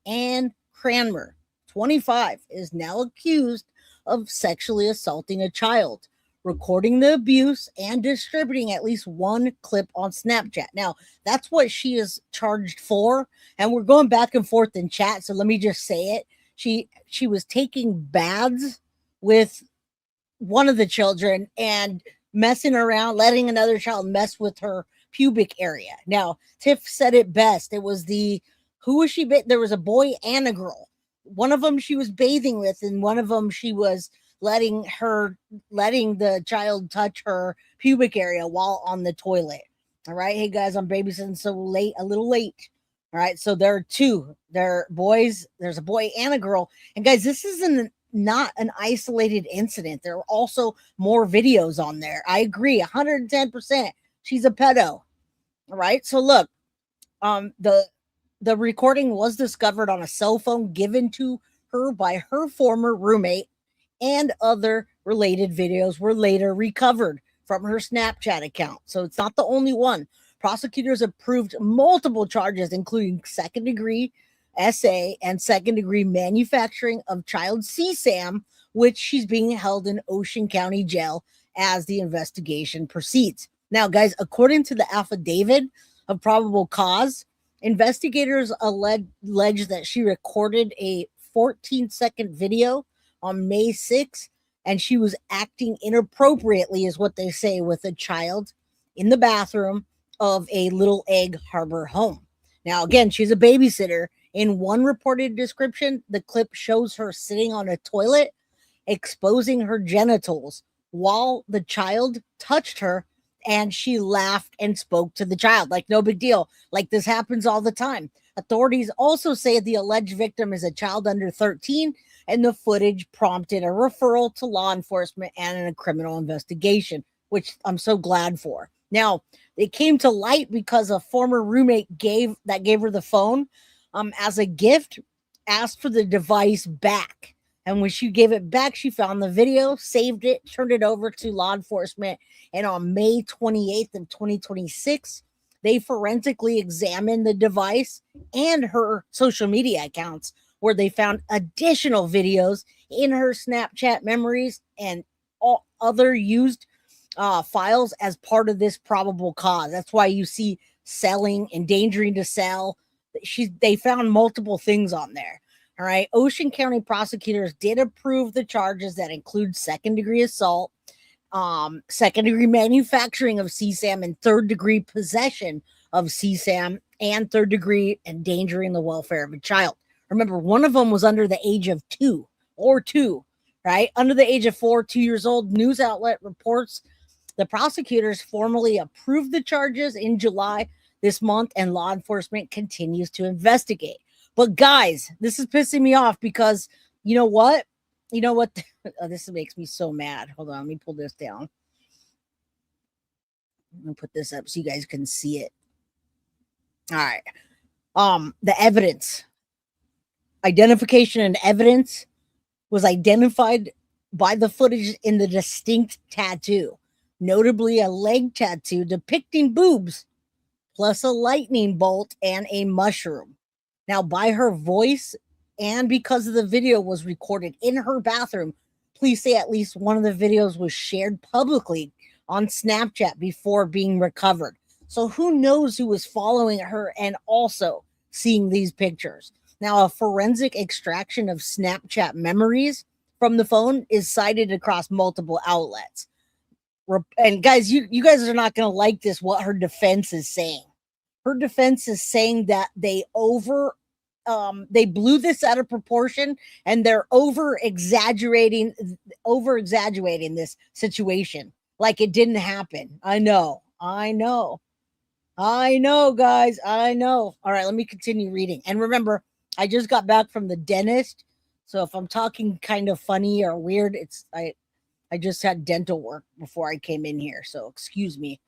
Ann Cranmer, 25, is now accused of sexually assaulting a child, recording the abuse, and distributing at least one clip on Snapchat. Now, that's what she is charged for, and we're going back and forth in chat, so let me just say it. She was taking baths with one of the children and messing around, letting another child mess with her pubic area. Now, Tiff said it best. It was who was she? There was a boy and a girl. One of them she was bathing with, and one of them she was letting the child touch her pubic area while on the toilet. All right. Hey guys, I'm babysitting a little late. All right. So there are two. They're boys. There's a boy and a girl. And guys, this isn't not an isolated incident. There are also more videos on there. I agree. 110%. She's a pedo. All right. So look, the recording was discovered on a cell phone given to her by her former roommate, and other related videos were later recovered from her Snapchat account. So it's not the only one. Prosecutors approved multiple charges, including second-degree SA and second-degree manufacturing of child CSAM, which she's being held in Ocean County Jail as the investigation proceeds. Now, guys, according to the affidavit of probable cause, investigators allege that she recorded a 14-second video on May 6th, and she was acting inappropriately, is what they say, with a child in the bathroom of a Little Egg Harbor home. Now, again, she's a babysitter. In one reported description, the clip shows her sitting on a toilet, exposing her genitals while the child touched her, and she laughed and spoke to the child. Like, no big deal. Like, this happens all the time. Authorities also say the alleged victim is a child under 13, and the footage prompted a referral to law enforcement and a criminal investigation, which I'm so glad for. Now, it came to light because a former roommate gave her the phone as a gift, asked for the device back. And when she gave it back, she found the video, saved it, turned it over to law enforcement. And on May 28th of 2026, they forensically examined the device and her social media accounts, where they found additional videos in her Snapchat memories and all other used files as part of this probable cause. That's why you see selling, endangering to sell. They found multiple things on there. All right. Ocean County prosecutors did approve the charges that include second-degree assault, second-degree manufacturing of CSAM, and third-degree possession of CSAM, and third-degree endangering the welfare of a child. Remember, one of them was under the age of 2, right? Under the age of 4, 2 years old. News outlet reports the prosecutors formally approved the charges in July this month, and law enforcement continues to investigate. But guys, this is pissing me off because you know what? Oh, this makes me so mad. Hold on, let me pull this down. I'm gonna put this up so you guys can see it. All right. The evidence. Identification and evidence was identified by the footage in the distinct tattoo, notably a leg tattoo depicting boobs, plus a lightning bolt and a mushroom. Now, by her voice and because of the video was recorded in her bathroom, police say at least one of the videos was shared publicly on Snapchat before being recovered. So who knows who was following her and also seeing these pictures. Now, a forensic extraction of Snapchat memories from the phone is cited across multiple outlets. And guys, you guys are not going to like this, what her defense is saying. Her defense is saying that they blew this out of proportion and they're over exaggerating this situation like it didn't happen. I know, guys. I know. All right, let me continue reading. And remember, I just got back from the dentist, so if I'm talking kind of funny or weird, I just had dental work before I came in here, so excuse me.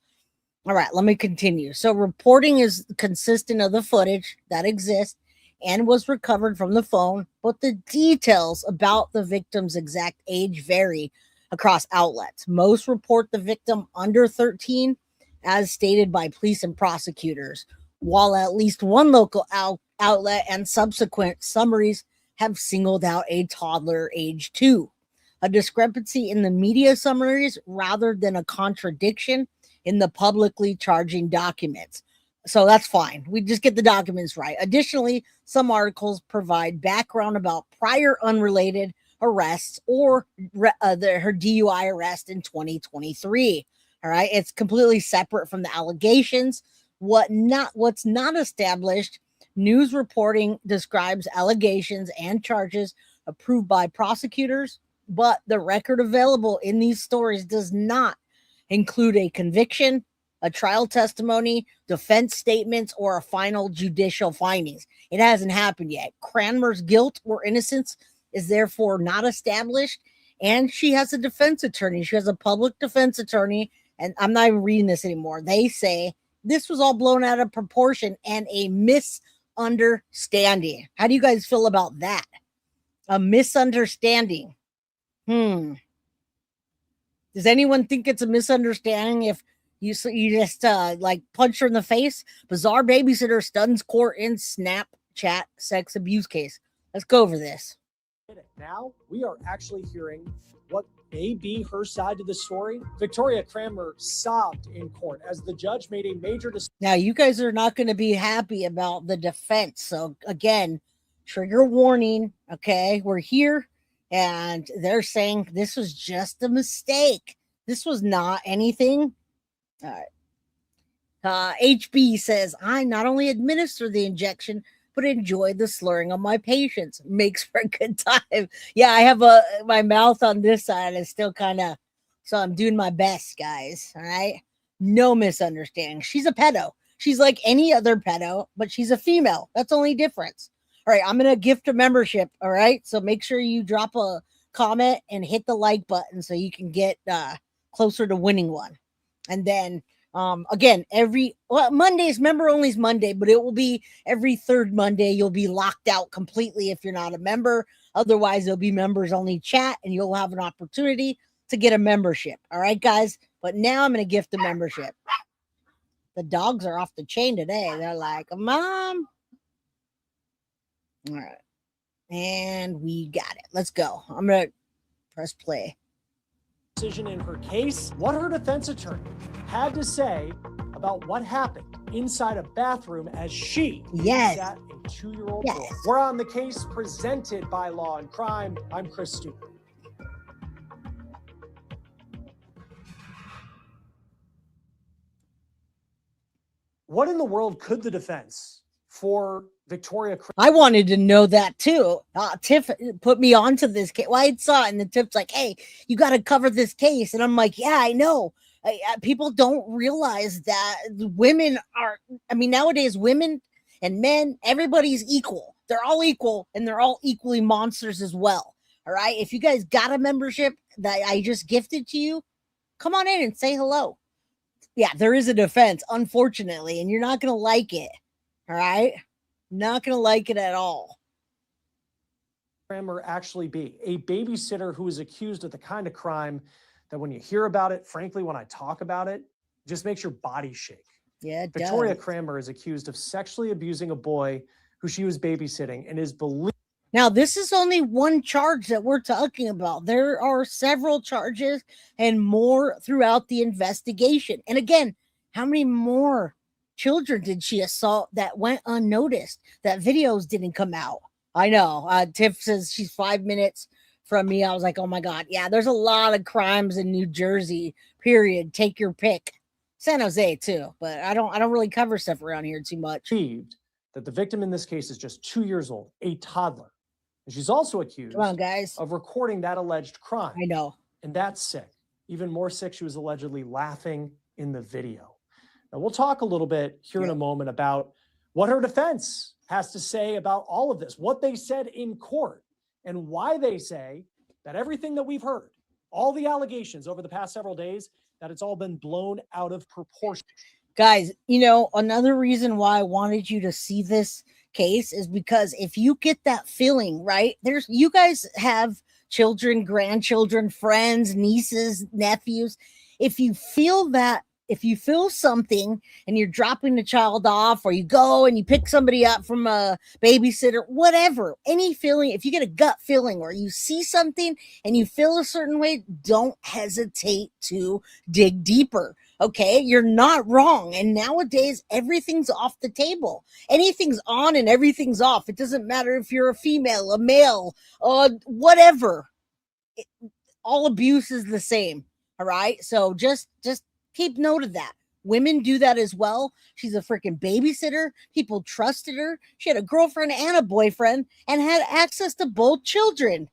All right, let me continue. So reporting is consistent of the footage that exists and was recovered from the phone, but the details about the victim's exact age vary across outlets. Most report the victim under 13, as stated by police and prosecutors, while at least one local outlet and subsequent summaries have singled out a toddler age 2. A discrepancy in the media summaries rather than a contradiction in the publicly charging documents. So that's fine. We just get the documents right. Additionally, some articles provide background about prior unrelated arrests or her DUI arrest in 2023. All right. It's completely separate from the allegations. What's not established, news reporting describes allegations and charges approved by prosecutors, but the record available in these stories does not include a conviction, a trial testimony, defense statements, or a final judicial findings. It hasn't happened yet. Cranmer's guilt or innocence is therefore not established, and she has a defense attorney. She has a public defense attorney, and I'm not even reading this anymore. They say this was all blown out of proportion and a misunderstanding. How do you guys feel about that? A misunderstanding. Does anyone think it's a misunderstanding if you just like punch her in the face? Bizarre babysitter stuns court in Snapchat sex abuse case. Let's go over this.
Now we are actually hearing what may be her side to the story. Victoria Cranmer sobbed in court as the judge made a major decision.
Now you guys are not going to be happy about the defense. So again, trigger warning. Okay, we're here. And they're saying this was just a mistake. This was not anything. All right. HB says, I not only administer the injection, but enjoy the slurring of my patients. Makes for a good time. Yeah, I have my mouth on this side is still kind of, so I'm doing my best, guys. All right. No misunderstanding. She's a pedo. She's like any other pedo, but she's a female. That's the only difference. All right, I'm going to gift a membership, all right? So make sure you drop a comment and hit the like button so you can get closer to winning one. And then, again, Monday's member only is Monday, but it will be every third Monday. You'll be locked out completely if you're not a member. Otherwise, there'll be members only chat, and you'll have an opportunity to get a membership, all right, guys? But now I'm going to gift a membership. The dogs are off the chain today. They're like, Mom. All right. And we got it. Let's go. I'm going to press play.
Decision in her case, what her defense attorney had to say about what happened inside a bathroom as she sat a 2-year-old boy. We're on the case presented by Law and Crime. I'm Chris Stewart. What in the world could the defense for Victoria?
I wanted to know that too. Tiff put me onto this case. Well, I saw it, and the Tiff's like, "Hey, you got to cover this case," and I'm like, "Yeah, I know." People don't realize that women are. I mean, nowadays, women and men, everybody's equal. They're all equal, and they're all equally monsters as well. All right. If you guys got a membership that I just gifted to you, come on in and say hello. Yeah, there is a defense, unfortunately, and you're not gonna like it. All right. Not going to like it at all.
Cranmer actually be a babysitter who is accused of the kind of crime that when you hear about it, frankly, when I talk about it, just makes your body shake.
Yeah, it
Victoria
does.
Cranmer is accused of sexually abusing a boy who she was babysitting and is believed.
Now, this is only one charge that we're talking about. There are several charges and more throughout the investigation. And again, how many more children did she assault that went unnoticed, that videos didn't come out? I know. Tiff says she's 5 minutes from me. I was like, oh my God. Yeah, there's a lot of crimes in New Jersey, period. Take your pick. San Jose too, but I don't really cover stuff around here too much.
That the victim in this case is just 2 years old, a toddler. And she's also accused of recording that alleged crime.
I know.
And that's sick. Even more sick, she was allegedly laughing in the video. Now, we'll talk a little bit here in a moment about what her defense has to say about all of this, what they said in court, and why they say that everything that we've heard, all the allegations over the past several days, that it's all been blown out of proportion.
Guys, you know, another reason why I wanted you to see this case is because if you get that feeling, right? You guys have children, grandchildren, friends, nieces, nephews. If you feel something and you're dropping the child off, or you go and you pick somebody up from a babysitter, whatever, any feeling, if you get a gut feeling or you see something and you feel a certain way, don't hesitate to dig deeper. Okay, you're not wrong. And nowadays, everything's off the table. Anything's on and everything's off. It doesn't matter if you're a female, a male, whatever. All abuse is the same. All right. So just keep note of that. Women do that as well. She's a freaking babysitter. People trusted her. She had a girlfriend and a boyfriend and had access to both children.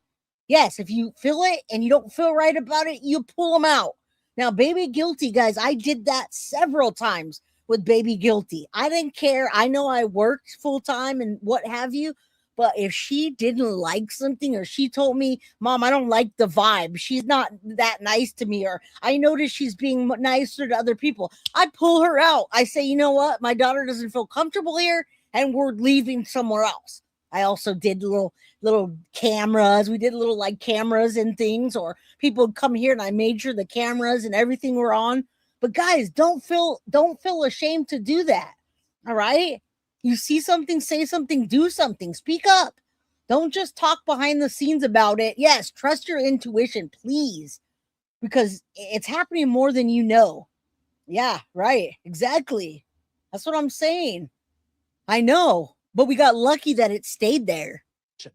Yes, if you feel it and you don't feel right about it, you pull them out. Now, Baby Guilty, guys, I did that several times with Baby Guilty. I didn't care. I know I worked full time and what have you. But if she didn't like something, or she told me, Mom, I don't like the vibe, she's not that nice to me, or I notice she's being nicer to other people, I pull her out. I say, you know what? My daughter doesn't feel comfortable here and we're leaving somewhere else. I also did little cameras. We did little like cameras and things, or people would come here and I made sure the cameras and everything were on. But guys, don't feel ashamed to do that. All right? You see something, say something, do something, speak up. Don't just talk behind the scenes about it. Yes, trust your intuition, please, because it's happening more than you know. Yeah, right. Exactly. That's what I'm saying. I know, but we got lucky that it stayed there.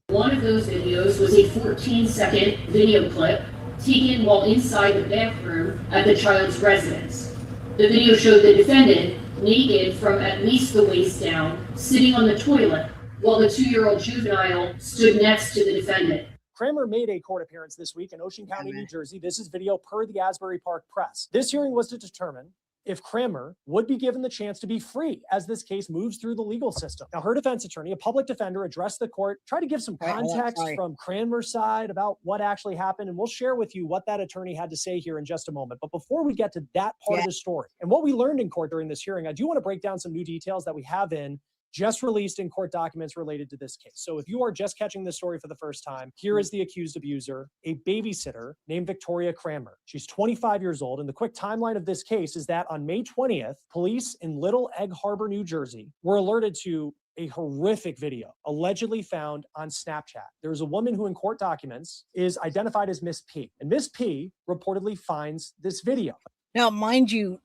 One of those videos was a 14-second video clip taken while inside the bathroom at the child's residence. The video showed the defendant naked from at least the waist down, sitting on the toilet, while the 2-year-old juvenile stood next to the defendant.
Kramer made a court appearance this week in Ocean County, New Jersey. This is video per the Asbury Park Press. This hearing was to determine if Kramer would be given the chance to be free as this case moves through the legal system. Now, her defense attorney, a public defender, addressed the court, tried to give some context from Kramer's side about what actually happened, and we'll share with you what that attorney had to say here in just a moment. But before we get to that part of the story and what we learned in court during this hearing, I do want to break down some new details that we have just released in court documents related to this case. So if you are just catching this story for the first time, here is the accused abuser, a babysitter named Victoria Kramer. She's 25 years old, and the quick timeline of this case is that on May 20th, police in Little Egg Harbor, New Jersey, were alerted to a horrific video allegedly found on Snapchat. There's a woman who in court documents is identified as Miss P, and Miss P reportedly finds this video.
Now, mind you,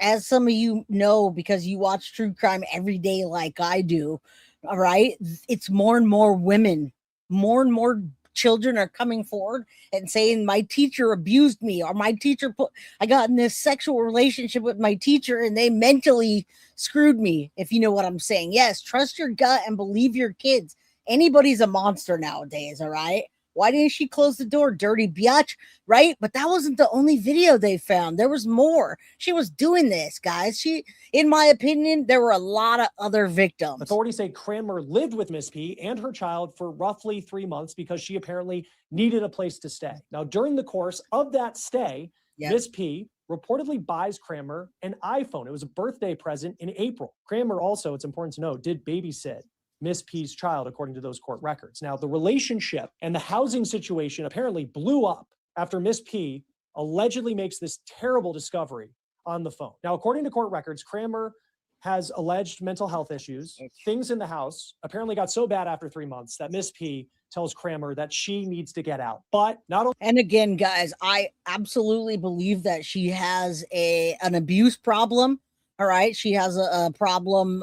as some of you know, because you watch true crime every day like I do, all right, it's more and more women, more and more children are coming forward and saying my teacher abused me, or my teacher I got in this sexual relationship with my teacher and they mentally screwed me, if you know what I'm saying. Yes, trust your gut and believe your kids. Anybody's a monster nowadays, all right? Why didn't she close the door? Dirty biatch, right? But that wasn't the only video they found. There was more. She was doing this, guys. In my opinion, there were a lot of other victims.
Authorities say Kramer lived with Miss P and her child for roughly 3 months because she apparently needed a place to stay. Now, during the course of that stay, Miss P reportedly buys Kramer an iPhone. It was a birthday present in April. Kramer also, it's important to note, did babysit Miss P's child, according to those court records. Now, the relationship and the housing situation apparently blew up after Miss P allegedly makes this terrible discovery on the phone. Now, according to court records, Kramer has alleged mental health issues. Things in the house apparently got so bad after 3 months that Miss P tells Kramer that she needs to get out. But not only—
And again, guys, I absolutely believe that she has an abuse problem. All right. She has a problem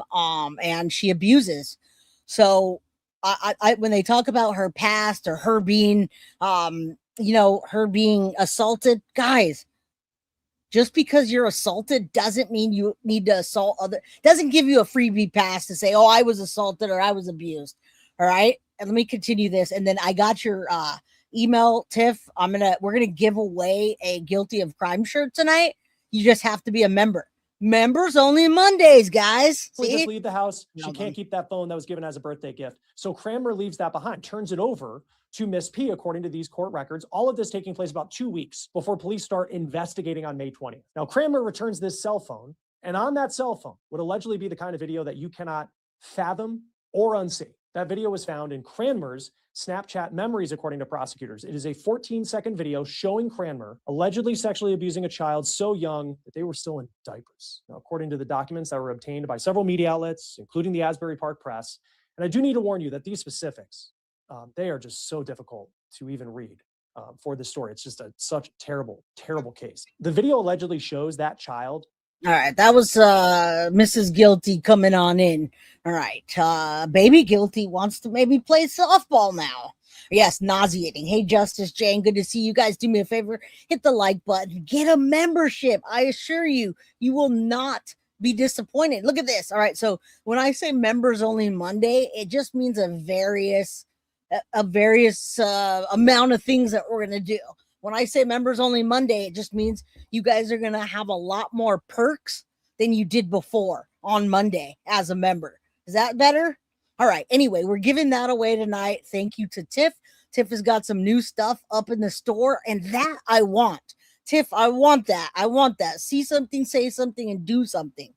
and she abuses. So when they talk about her past or her being, her being assaulted, guys, just because you're assaulted doesn't mean you need to assault doesn't give you a freebie pass to say, oh, I was assaulted or I was abused. All right. And let me continue this. And then I got your email, Tiff. We're gonna give away a Guilty of Crime shirt tonight. You just have to be a member. Members only Mondays, guys.
Just leave the house. She can't keep that phone that was given as a birthday gift. So Cranmer leaves that behind, turns it over to Miss P, according to these court records. All of this taking place about 2 weeks before police start investigating on May 20th. Now, Cranmer returns this cell phone, and on that cell phone would allegedly be the kind of video that you cannot fathom or unsee. That video was found in Cranmer's Snapchat memories, according to prosecutors. It is a 14-second video showing Cranmer allegedly sexually abusing a child so young that they were still in diapers. Now, according to the documents that were obtained by several media outlets, including the Asbury Park Press, and I do need to warn you that these specifics, they are just so difficult to even read for this story. It's just such a terrible, terrible case. The video allegedly shows that child.
All right, that was Mrs. Guilty coming on in. All right, Baby Guilty wants to maybe play softball now. Yes, nauseating. Hey, Justice Jane, good to see you guys. Do me a favor, hit the like button, get a membership. I assure you, you will not be disappointed. Look at this. All right, so when I say members only Monday, it just means a various amount of things that we're gonna do. When I say members only Monday, it just means you guys are going to have a lot more perks than you did before on Monday as a member. Is that better? All right. Anyway, we're giving that away tonight. Thank you to Tiff. Tiff has got some new stuff up in the store, and that I want. Tiff, I want that. I want that. See something, say something, and do something.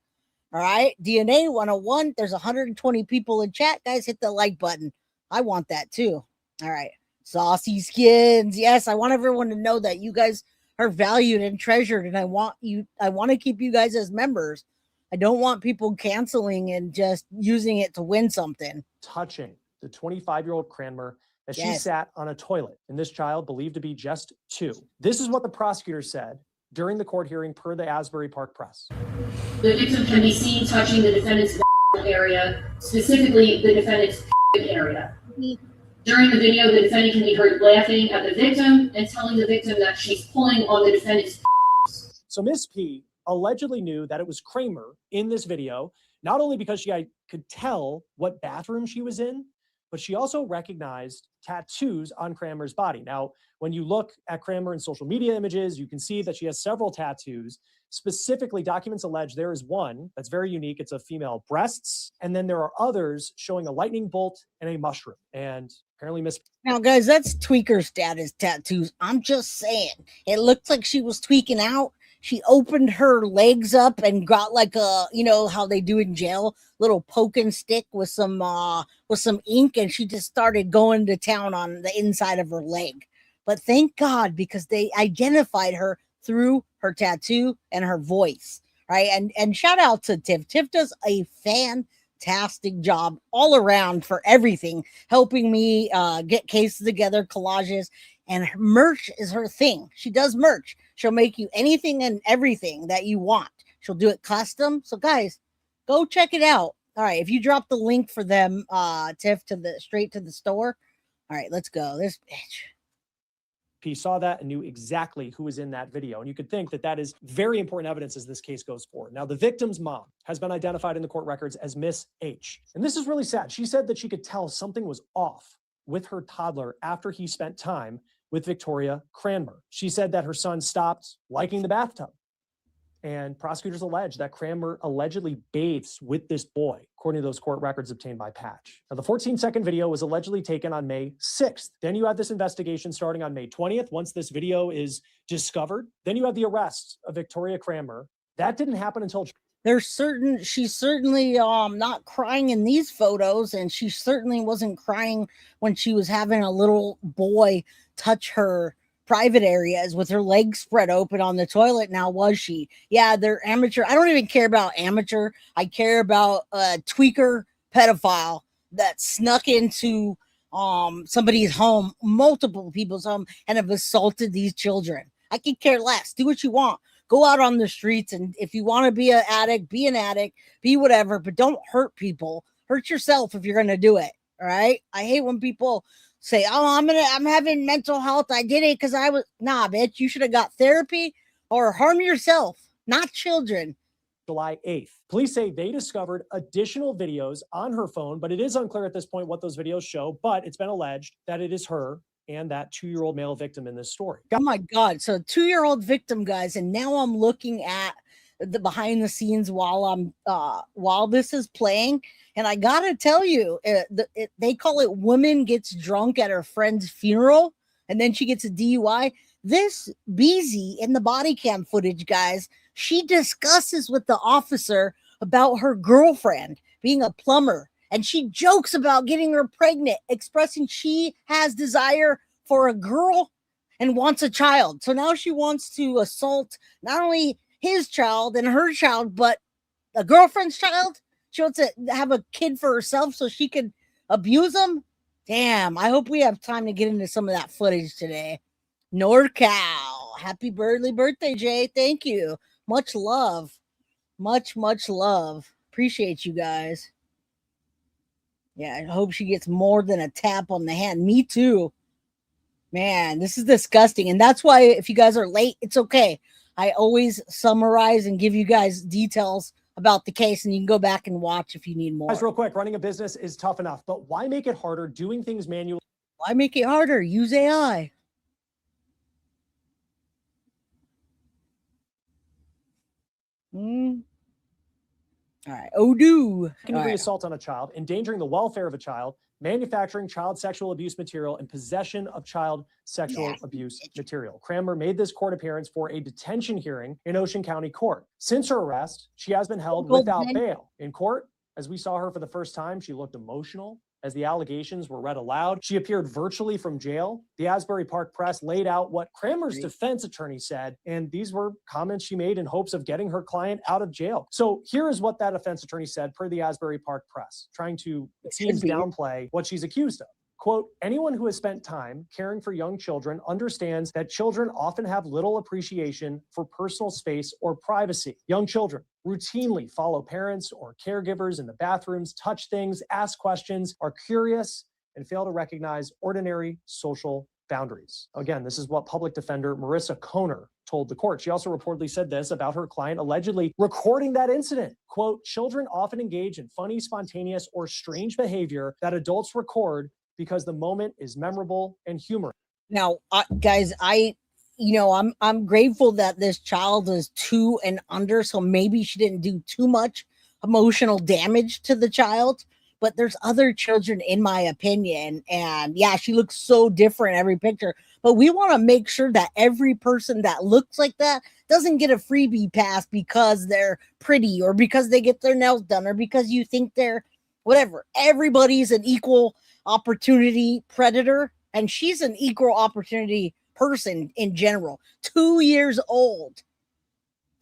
All right. DNA 101. There's 120 people in chat. Guys, hit the like button. I want that too. All right. Saucy Skins. Yes, I want everyone to know that you guys are valued and treasured, and I want to keep you guys as members. I don't want people canceling and just using it to win something.
Touching the 25-year-old Cranmer as she sat on a toilet, and this child believed to be just 2. This is what the prosecutor said during the court hearing per the Asbury Park Press.
The victim can be seen touching the defendant's area, specifically the defendant's area. During the video, the defendant can be heard laughing at the victim and telling the victim that she's pulling on the defendant's.
So Miss P allegedly knew that it was Cranmer in this video, not only because she could tell what bathroom she was in, but she also recognized tattoos on Cranmer's body. Now, when you look at Cranmer in social media images, you can see that she has several tattoos. Specifically, documents allege there is one that's very unique. It's of female breasts. And then there are others showing a lightning bolt and a mushroom. And apparently
Now, guys, that's tweaker status tattoos. I'm just saying. It looked like she was tweaking out. She opened her legs up and got like a, how they do in jail, little poking stick with some ink, and she just started going to town on the inside of her leg. But thank God, because they identified her through her tattoo and her voice, right? And shout out to Tiff. Tiff does a fantastic job all around for everything, helping me get cases together, collages, and merch is her thing. She does merch. She'll make you anything and everything that you want. She'll do it custom. So guys, go check it out. All right, if you drop the link for them, Tiff, straight to the store. All right, let's go. This bitch.
P saw that and knew exactly who was in that video. And you could think that that is very important evidence as this case goes forward. Now, the victim's mom has been identified in the court records as Miss H. And this is really sad. She said that she could tell something was off with her toddler after he spent time with Victoria Cranmer. She said that her son stopped liking the bathtub. And prosecutors allege that Cranmer allegedly bathes with this boy, according to those court records obtained by Patch. Now, the 14-second video was allegedly taken on May 6th. Then you have this investigation starting on May 20th. Once this video is discovered, then you have the arrest of Victoria Cranmer. That didn't happen until...
She's certainly not crying in these photos, and she certainly wasn't crying when she was having a little boy touch her private areas with her legs spread open on the toilet. Now, was she? Yeah, they're amateur. I don't even care about amateur. I care about a tweaker pedophile that snuck into somebody's home, multiple people's home, and have assaulted these children. I could care less. Do what you want. Go out on the streets, and if you want to be an addict, be whatever, but don't hurt people. Hurt yourself if you're going to do it. All right. I hate when people say, "Oh, I'm having mental health. I did it because I was." Nah, bitch. You should have got therapy or harm yourself, not children.
July 8th. Police say they discovered additional videos on her phone, but it is unclear at this point what those videos show. But it's been alleged that it is her and that 2-year-old male victim in this story.
Oh my God. So 2-year-old victim, guys. And now I'm looking at the behind the scenes while this is playing. And I got to tell you, they call it woman gets drunk at her friend's funeral and then she gets a DUI. This Beezy in the body cam footage, guys, she discusses with the officer about her girlfriend being a plumber. And she jokes about getting her pregnant, expressing she has desire for a girl and wants a child. So now she wants to assault not only his child and her child, but a girlfriend's child. She wants to have a kid for herself so she can abuse him. Damn, I hope we have time to get into some of that footage today. NorCal. Happy early birthday, Jay. Thank you. Much love. Much love. Appreciate you guys. Yeah, I hope she gets more than a tap on the hand. Me too. Man, this is disgusting. And that's why if you guys are late, it's okay. I always summarize and give you guys details about the case, and you can go back and watch if you need more.
Guys, real quick, running a business is tough enough, but why make it harder doing things manually?
Why make it harder? Use AI. All right. Odoo.
Second-degree assault on a child, endangering the welfare of a child, manufacturing child sexual abuse material, and possession of child sexual abuse material. Cranmer made this court appearance for a detention hearing in Ocean County Court. Since her arrest, she has been held without bail. In court, as we saw her for the first time, she looked emotional as the allegations were read aloud. She appeared virtually from jail. The Asbury Park Press laid out what Cranmer's defense attorney said, and these were comments she made in hopes of getting her client out of jail. So here is what that defense attorney said per the Asbury Park Press, trying to, it seems, downplay what she's accused of. Quote, anyone who has spent time caring for young children understands that children often have little appreciation for personal space or privacy. Young children routinely follow parents or caregivers in the bathrooms, touch things, ask questions, are curious, and fail to recognize ordinary social boundaries. Again, this is what public defender Marissa Kohner told the court. She also reportedly said this about her client allegedly recording that incident. Quote, children often engage in funny, spontaneous, or strange behavior that adults record because the moment is memorable and humorous.
Now, guys, I'm grateful that this child is 2 and under, so maybe she didn't do too much emotional damage to the child. But there's other children, in my opinion, and yeah, she looks so different every picture. But we want to make sure that every person that looks like that doesn't get a freebie pass because they're pretty or because they get their nails done or because you think they're whatever. Everybody's an equal opportunity predator, and she's an equal opportunity person in general. 2 years old.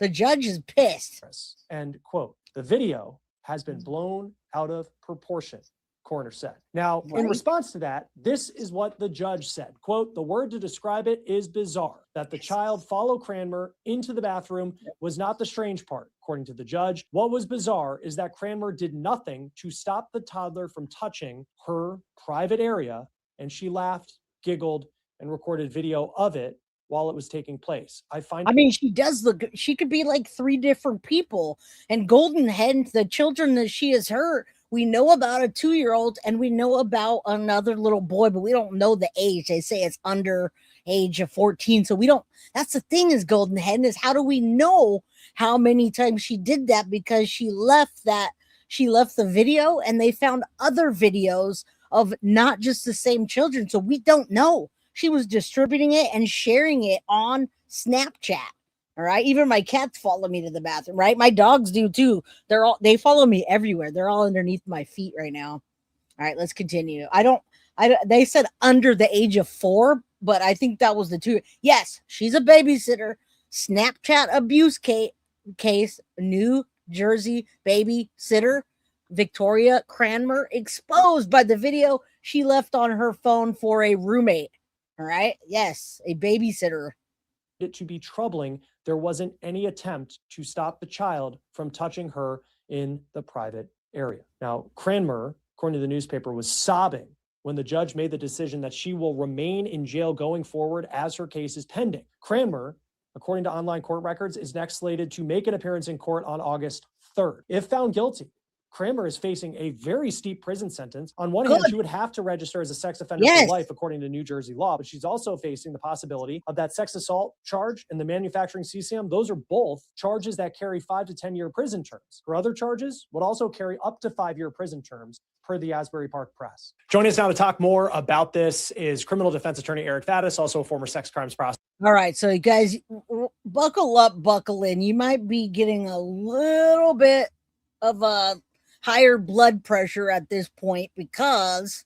The judge is pissed.
And quote, the video has been blown out of proportion, coroner said. Now, in response to that, this is what the judge said. Quote, the word to describe it is bizarre. That the child follow Cranmer into the bathroom was not the strange part, according to the judge. What was bizarre is that Cranmer did nothing to stop the toddler from touching her private area, and she laughed, giggled, and recorded video of it while it was taking place.
She does look, she could be like 3 different people. And Golden Hen, the children that she has hurt, we know about a 2-year-old and we know about another little boy, but we don't know the age. They say it's under age of 14. So we don't, that's the thing is Golden Hen is how do we know how many times she did that? Because she left the video and they found other videos of not just the same children. So we don't know. She was distributing it and sharing it on Snapchat. All right. Even my cats follow me to the bathroom, right? My dogs do too. They follow me everywhere. They're all underneath my feet right now. All right, let's continue. They said under the age of 4, but I think that was the 2. Yes, she's a babysitter. Snapchat abuse case, New Jersey babysitter, Victoria Cranmer, exposed by the video she left on her phone for a roommate. All right. Yes, a babysitter.
It to be troubling, there wasn't any attempt to stop the child from touching her in the private area. Now, Cranmer according to the newspaper, was sobbing when the judge made the decision that she will remain in jail going forward as her case is pending. Cranmer, according to online court records, is next slated to make an appearance in court on August 3rd. If found guilty, Cranmer is facing a very steep prison sentence. On one hand, she would have to register as a sex offender for life, according to New Jersey law, but she's also facing the possibility of that sex assault charge and the manufacturing CSAM. Those are both charges that carry 5 to 10-year prison terms. Her other charges would also carry up to 5-year prison terms, per the Asbury Park Press. Joining us now to talk more about this is criminal defense attorney Eric Faddis, also a former sex crimes prosecutor.
All right, so you guys, buckle up, buckle in. You might be getting a little bit of a higher blood pressure at this point because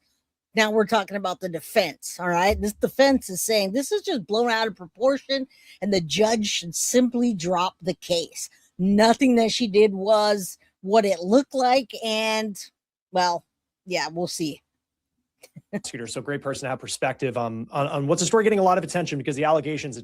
now we're talking about the defense. All right, this defense is saying this is just blown out of proportion and the judge should simply drop the case. Nothing that she did was what it looked like, and well, yeah, we'll see.
So great person to have perspective on what's the story getting a lot of attention, because the allegations,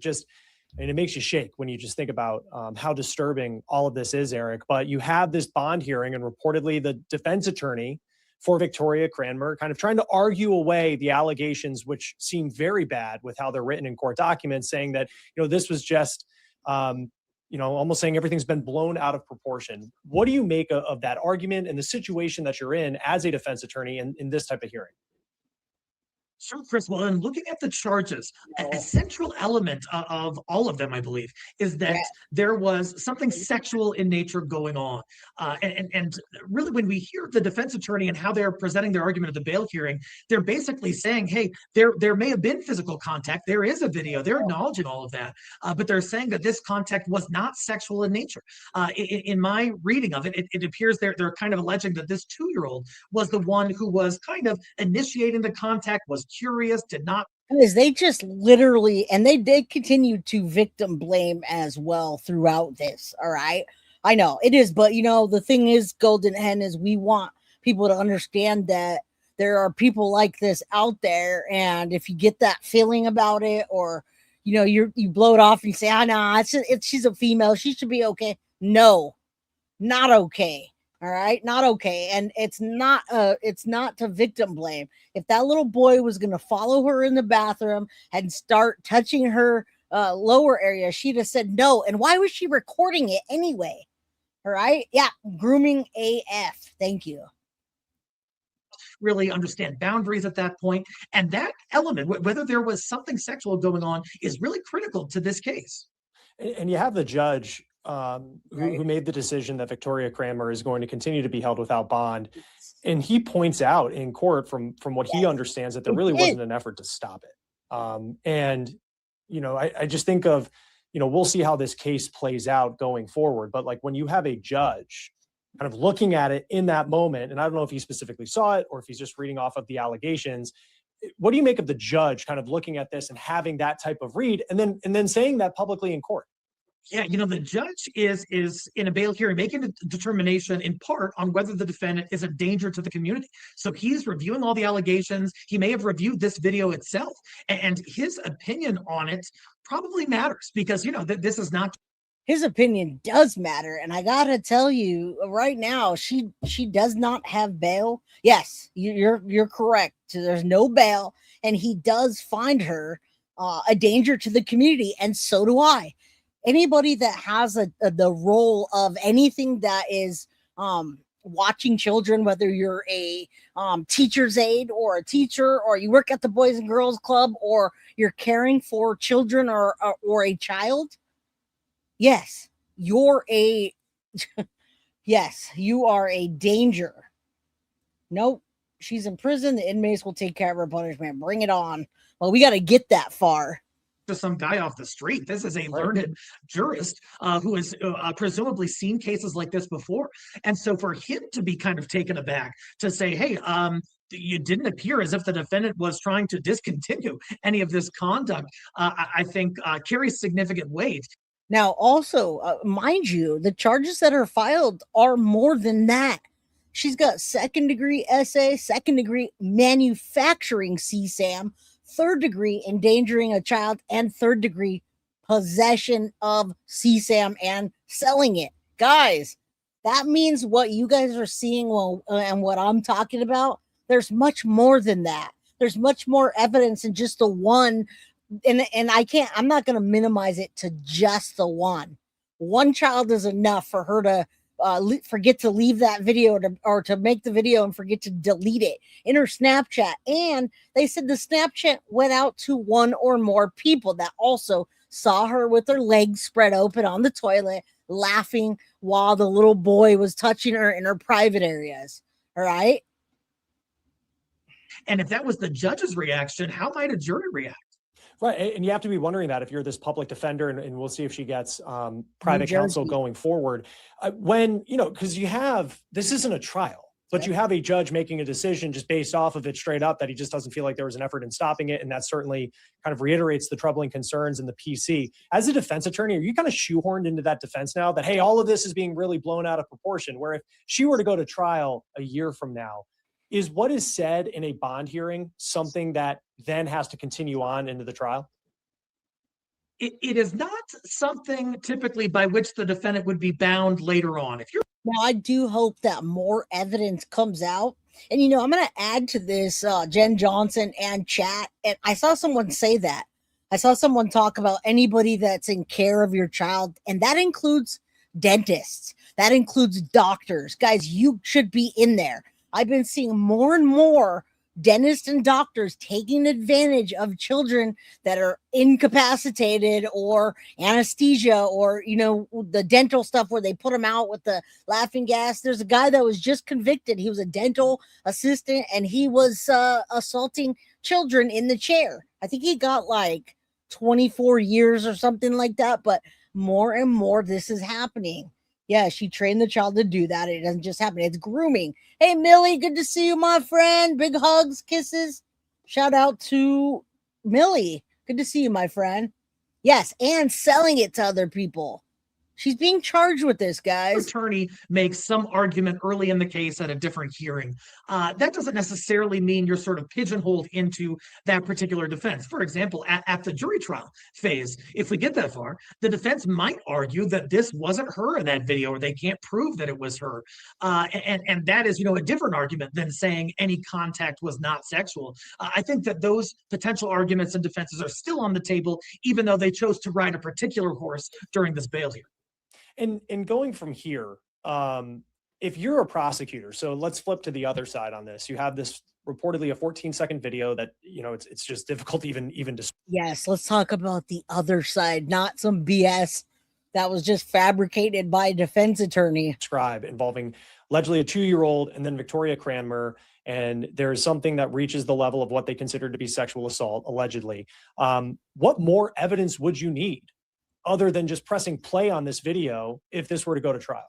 it makes you shake when you just think about how disturbing all of this is, Eric. But you have this bond hearing, and reportedly the defense attorney for Victoria Cranmer kind of trying to argue away the allegations, which seem very bad with how they're written in court documents, saying that, this was just, almost saying everything's been blown out of proportion. What do you make of that argument and the situation that you're in as a defense attorney in this type of hearing?
Sure, Chris. Well, in looking at the charges, a central element of all of them, I believe, is that there was something sexual in nature going on. And really, when we hear the defense attorney and how they're presenting their argument at the bail hearing, they're basically saying, hey, there may have been physical contact. There is a video. They're acknowledging all of that. But they're saying that this contact was not sexual in nature. In my reading of it, it appears they're kind of alleging that this 2-year-old was the one who was kind of initiating the contact, was curious, did not.
Because they just literally, and they did continue to victim blame as well throughout this. All right. I know it is, but the thing is, Golden Hen, is we want people to understand that there are people like this out there. And if you get that feeling about it, or, you blow it off and you say, no, she's a female, she should be okay. No, not okay. All right, not okay. And it's not to victim blame. If that little boy was going to follow her in the bathroom and start touching her lower area, she'd have said no. And why was she recording it anyway? All right. Yeah. Grooming AF. Thank you.
Really understand boundaries at that point. And that element, whether there was something sexual going on, is really critical to this case.
And you have the judge who made the decision that Victoria Cranmer is going to continue to be held without bond. And he points out in court from what he understands that there really wasn't an effort to stop it. I just think of, we'll see how this case plays out going forward. But like when you have a judge kind of looking at it in that moment, and I don't know if he specifically saw it or if he's just reading off of the allegations, what do you make of the judge kind of looking at this and having that type of read and then saying that publicly in court?
Yeah, the judge is in a bail hearing making a determination in part on whether the defendant is a danger to the community. So he's reviewing all the allegations. He may have reviewed this video itself, and his opinion on it probably matters because, this is not.
His opinion does matter. And I got to tell you right now, she does not have bail. Yes, you're correct. So there's no bail. And he does find her a danger to the community. And so do I. Anybody that has the role of anything that is watching children, whether you're a teacher's aide or a teacher, or you work at the Boys and Girls Club, or you're caring for children or a child, yes, you are a danger. Nope, she's in prison. The inmates will take care of her punishment. Bring it on. Well, we got to get that far.
Just some guy off the street. This is a learned jurist who has presumably seen cases like this before. And so for him to be kind of taken aback to say, hey, you didn't appear as if the defendant was trying to discontinue any of this conduct, I think carries significant weight.
Now, also, mind you, the charges that are filed are more than that. She's got second-degree SA, second-degree manufacturing CSAM, third-degree endangering a child, and third-degree possession of CSAM and selling it. Guys, That means what you guys are seeing, and what I'm talking about, there's much more than that. There's much more evidence than just the one. And I'm not going to minimize it to just the one. One child is enough for her to forget to leave that video, or to make the video and forget to delete it in her Snapchat. And they said the Snapchat went out to one or more people that also saw her with her legs spread open on the toilet, laughing while the little boy was touching her in her private areas. All right.
And if that was the judge's reaction, how might a jury react?
Right. And you have to be wondering that if you're this public defender, and we'll see if she gets private counsel going forward. When, because this isn't a trial, but you have a judge making a decision just based off of it straight up that he just doesn't feel like there was an effort in stopping it. And that certainly kind of reiterates the troubling concerns in the PC. As a defense attorney, are you kind of shoehorned into that defense now that, hey, all of this is being really blown out of proportion, where if she were to go to trial a year from now, is what is said in a bond hearing something that then has to continue on into the trial?
It is not something typically by which the defendant would be bound later on.
Now, I do hope that more evidence comes out. And, I'm going to add to this, Jen Johnson and chat. And I saw someone say that. I saw someone talk about anybody that's in care of your child. And that includes dentists. That includes doctors. Guys, you should be in there. I've been seeing more and more dentists and doctors taking advantage of children that are incapacitated, or anesthesia, or, the dental stuff where they put them out with the laughing gas. There's a guy that was just convicted. He was a dental assistant, and he was assaulting children in the chair. I think he got like 24 years or something like that, but more and more this is happening. Yeah, she trained the child to do that. It doesn't just happen. It's grooming. Hey, Millie, good to see you, my friend. Big hugs, kisses. Shout out to Millie. Good to see you, my friend. Yes, and selling it to other people. She's being charged with this, guys.
Attorney makes some argument early in the case at a different hearing. That doesn't necessarily mean you're sort of pigeonholed into that particular defense. For example, at the jury trial phase, if we get that far, the defense might argue that this wasn't her in that video, or they can't prove that it was her. And that is, a different argument than saying any contact was not sexual. I think that those potential arguments and defenses are still on the table, even though they chose to ride a particular horse during this bail hearing.
And going from here, if you're a prosecutor, so let's flip to the other side on this. You have this reportedly a 14-second video that, it's just difficult even to.
Yes, let's talk about the other side, not some BS that was just fabricated by a defense attorney.
Describe involving allegedly a 2-year-old and then Victoria Cranmer. And there's something that reaches the level of what they consider to be sexual assault, allegedly. What more evidence would you need other than just pressing play on this video if this were to go to trial?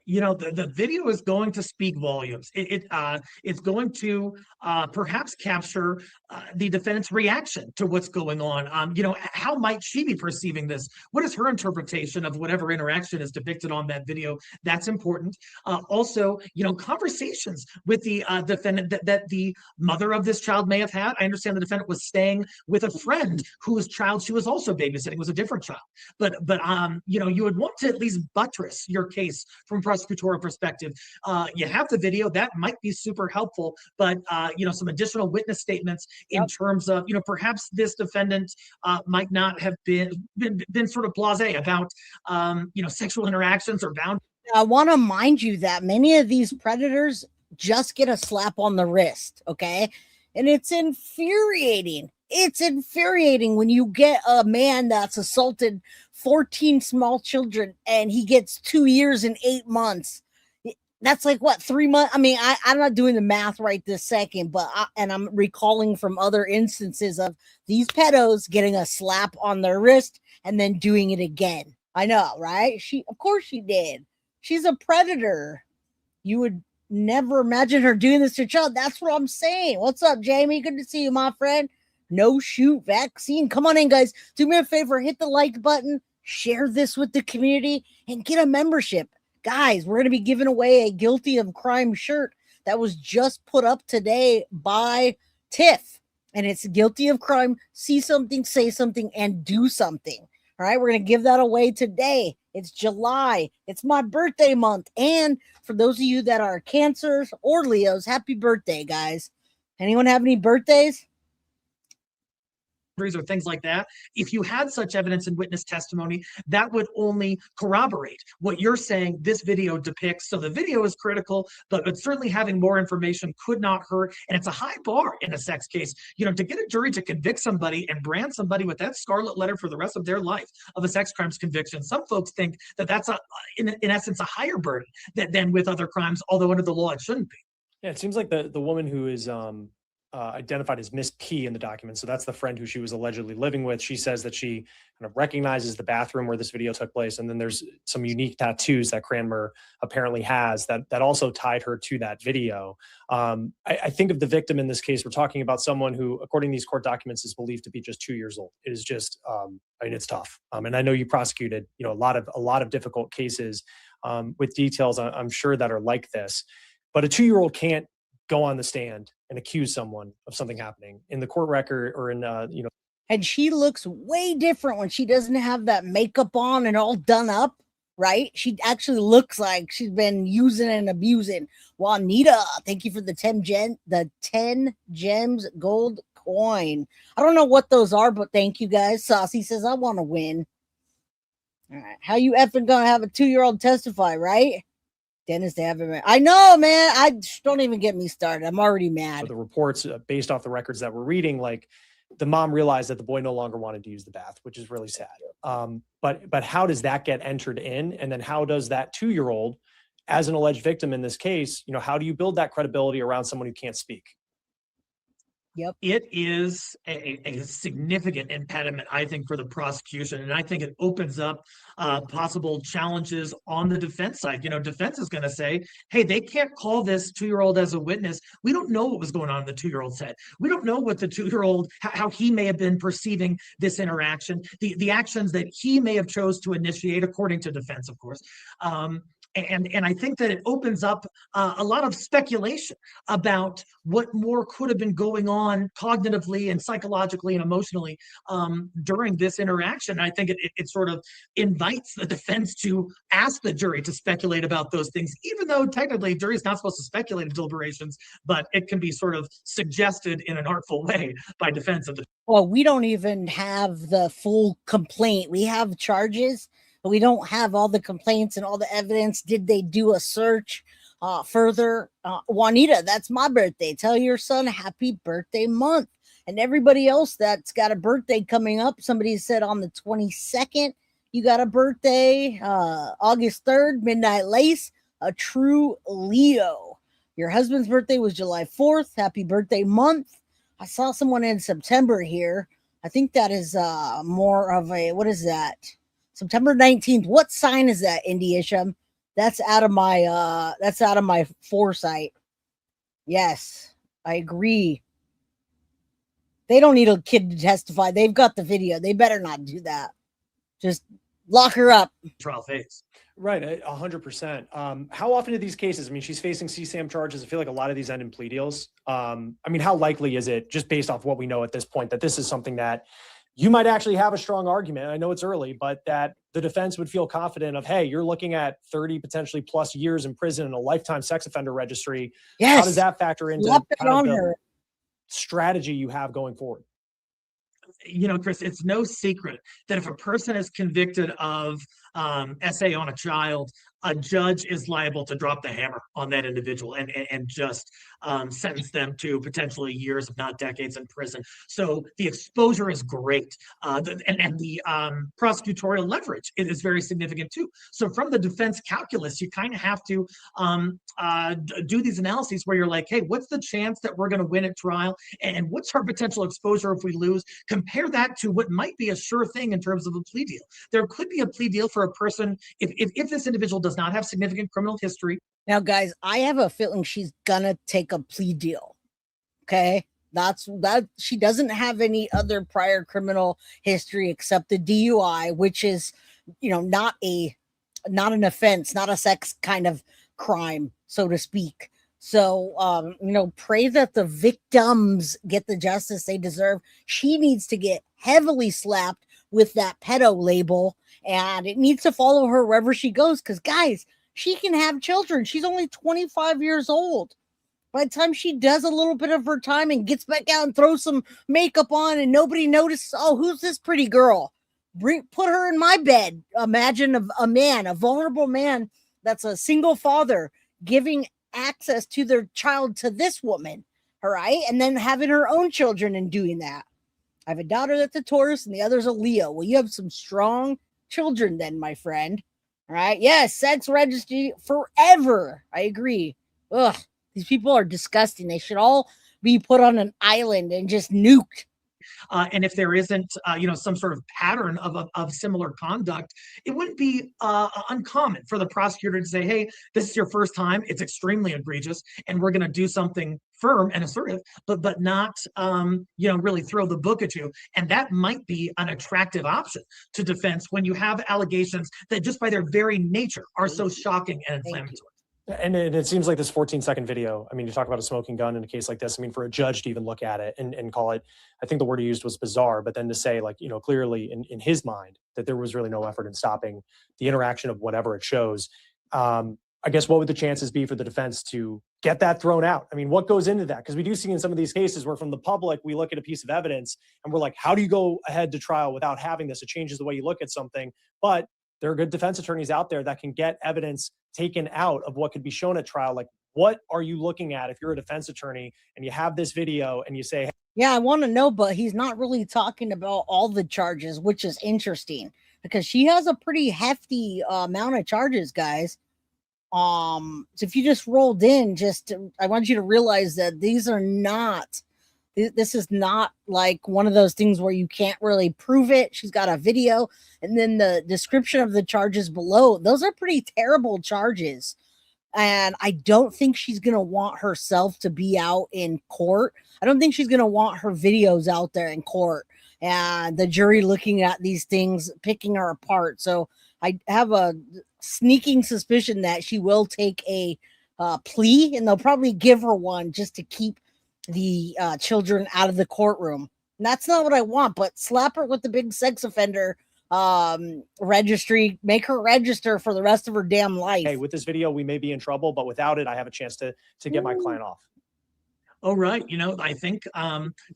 The video is going to speak volumes. It's going to perhaps capture the defendant's reaction to what's going on. How might she be perceiving this? What is her interpretation of whatever interaction is depicted on that video? That's important. Also, conversations with the defendant that the mother of this child may have had. I understand the defendant was staying with a friend whose child she was also babysitting, was a different child. But you would want to at least buttress your case from prosecutorial perspective. You have the video that might be super helpful, but some additional witness statements in terms of perhaps this defendant might not have been sort of blasé about sexual interactions or boundaries.
I want to mind you that many of these predators just get a slap on the wrist, okay? And it's infuriating. It's infuriating when you get a man that's assaulted 14 small children and he gets 2 years and 8 months. That's like what, 3 months? I mean, I'm not doing the math right this second, but I'm recalling from other instances of these pedos getting a slap on their wrist and then doing it again. I know, right? Of course she did. She's a predator. You would never imagine her doing this to a child. That's what I'm saying. What's up, Jamie? Good to see you, my friend. No shoot vaccine. Come on in, guys. Do me a favor. Hit the like button. Share this with the community and get a membership. Guys, we're going to be giving away a Guilty of Crime shirt that was just put up today by Tiff. And it's Guilty of Crime. See something, say something, and do something. All right, we're going to give that away today. It's July. It's my birthday month. And for those of you that are Cancers or Leos, happy birthday, guys. Anyone have any birthdays?
Or things like that. If you had such evidence in witness testimony, that would only corroborate what you're saying this video depicts. So the video is critical, but certainly having more information could not hurt. And it's a high bar in a sex case, you know, to get a jury to convict somebody and brand somebody with that scarlet letter for the rest of their life of a sex crimes conviction. Some folks think that that's in essence a higher burden than with other crimes, although under the law it shouldn't be.
Yeah, it seems like the woman who is identified as Miss P in the document. So that's the friend who she was allegedly living with. She says that she kind of recognizes the bathroom where this video took place. And then there's some unique tattoos that Cranmer apparently has that also tied her to that video. I think of the victim in this case, we're talking about someone who, according to these court documents, is believed to be just 2 years old. It is just, I mean, it's tough. And I know you prosecuted, you know, a lot of difficult cases with details, I'm sure, that are like this. But a 2-year-old can't go on the stand and accuse someone of something happening in the court record or in, you know.
And she looks way different when she doesn't have that makeup on and all done up, right? She actually looks like she's been using and abusing. Juanita, thank you for the 10 gems gold coin. I don't know what those are, but thank you guys. Saucy says, I want to win. All right. How you effing gonna have a 2-year-old testify, right? Dennis, they haven't. I know, man. I don't even get me started. I'm already mad.
The reports, based off the records that we're reading, like the mom realized that the boy no longer wanted to use the bath, which is really sad. But how does that get entered in? And then how does that 2-year-old, as an alleged victim in this case, you know, how do you build that credibility around someone who can't speak?
Yep.
It is a significant impediment, I think, for the prosecution. And I think it opens up possible challenges on the defense side. You know, defense is going to say, hey, they can't call this 2-year-old as a witness. We don't know what was going on in the 2-year-old's head. We don't know what the 2-year-old, how he may have been perceiving this interaction, the actions that he may have chose to initiate, according to defense, of course. And I think that it opens up a lot of speculation about what more could have been going on cognitively and psychologically and emotionally during this interaction. I think it sort of invites the defense to ask the jury to speculate about those things, even though technically jury is not supposed to speculate in deliberations, but it can be sort of suggested in an artful way by defense of the.
Well, we don't even have the full complaint. We have charges, but we don't have all the complaints and all the evidence. Did they do a search further? Juanita, that's my birthday. Tell your son happy birthday month. And everybody else that's got a birthday coming up. Somebody said on the 22nd, you got a birthday. August 3rd, Midnight Lace, a true Leo. Your husband's birthday was July 4th. Happy birthday month. I saw someone in September here. I think that is more of a, what is that? September 19th. What sign is that, Indy Isham? That's out of my foresight. Yes, I agree. They don't need a kid to testify. They've got the video. They better not do that. Just lock her up.
Trial phase.
Right, 100%. How often do these cases, I mean, she's facing CSAM charges. I feel like a lot of these end in plea deals. I mean, how likely is it, just based off what we know at this point, that this is something that you might actually have a strong argument? I know it's early, but that the defense would feel confident of, hey, you're looking at 30 potentially plus years in prison and a lifetime sex offender registry.
Yes.
How does that factor into kind of the strategy you have going forward?
You know, Chris, it's no secret that if a person is convicted of SA on a child, a judge is liable to drop the hammer on that individual and just sentence them to potentially years, if not decades, in prison. So the exposure is great, and the prosecutorial leverage is very significant too. So from the defense calculus, you kind of have to do these analyses where you're like, hey, what's the chance that we're going to win at trial, and what's our potential exposure if we lose? Compare that to what might be a sure thing in terms of a plea deal. There could be a plea deal for a person if this individual does not have significant criminal history.
Now, guys, I have a feeling she's gonna take a plea deal. Okay, that's that. She doesn't have any other prior criminal history except the DUI, which is, you know, not an offense, not a sex kind of crime, so to speak. So, you know, pray that the victims get the justice they deserve. She needs to get heavily slapped with that pedo label, and it needs to follow her wherever she goes. Because, guys, she can have children. She's only 25 years old. By the time she does a little bit of her time and gets back out and throws some makeup on and nobody notices, oh, who's this pretty girl? Put her in my bed. Imagine a vulnerable man that's a single father giving access to their child to this woman, all right? And then having her own children and doing that. I have a daughter that's a Taurus and the other's a Leo. Well, you have some strong children then, my friend. All right? Yes, sex registry forever. I agree. Ugh. These people are disgusting. They should all be put on an island and just nuked.
And if there isn't, some sort of pattern of similar conduct, it wouldn't be uncommon for the prosecutor to say, hey, this is your first time. It's extremely egregious, and we're going to do something firm and assertive, but not, really throw the book at you. And that might be an attractive option to defense when you have allegations that just by their very nature are so shocking and inflammatory.
And it seems like this 14-second video, I mean, you talk about a smoking gun in a case like this. I mean, for a judge to even look at it and call it, I think the word he used was bizarre, but then to say, like, clearly in his mind that there was really no effort in stopping the interaction of whatever it shows. I guess what would the chances be for the defense to get that thrown out? I mean, what goes into that? Because we do see in some of these cases where from the public, we look at a piece of evidence and we're like, how do you go ahead to trial without having this? It changes the way you look at something. But there are good defense attorneys out there that can get evidence taken out of what could be shown at trial. Like, what are you looking at if you're a defense attorney and you have this video and you say, hey,
yeah, I want to know, but he's not really talking about all the charges, which is interesting because she has a pretty hefty amount of charges, guys. So if you just rolled in, I want you to realize that this is not like one of those things where you can't really prove it. She's got a video, and then the description of the charges below, those are pretty terrible charges. And I don't think she's going to want herself to be out in court. I don't think she's going to want her videos out there in court and the jury looking at these things, picking her apart. So I have a sneaking suspicion that she will take a plea, and they'll probably give her one just to keep the children out of the courtroom. And that's not what I want, but slap her with the big sex offender registry, make her register for the rest of her damn life.
Hey, with this video, we may be in trouble, but without it, I have a chance to get my client off.
Oh, right. I think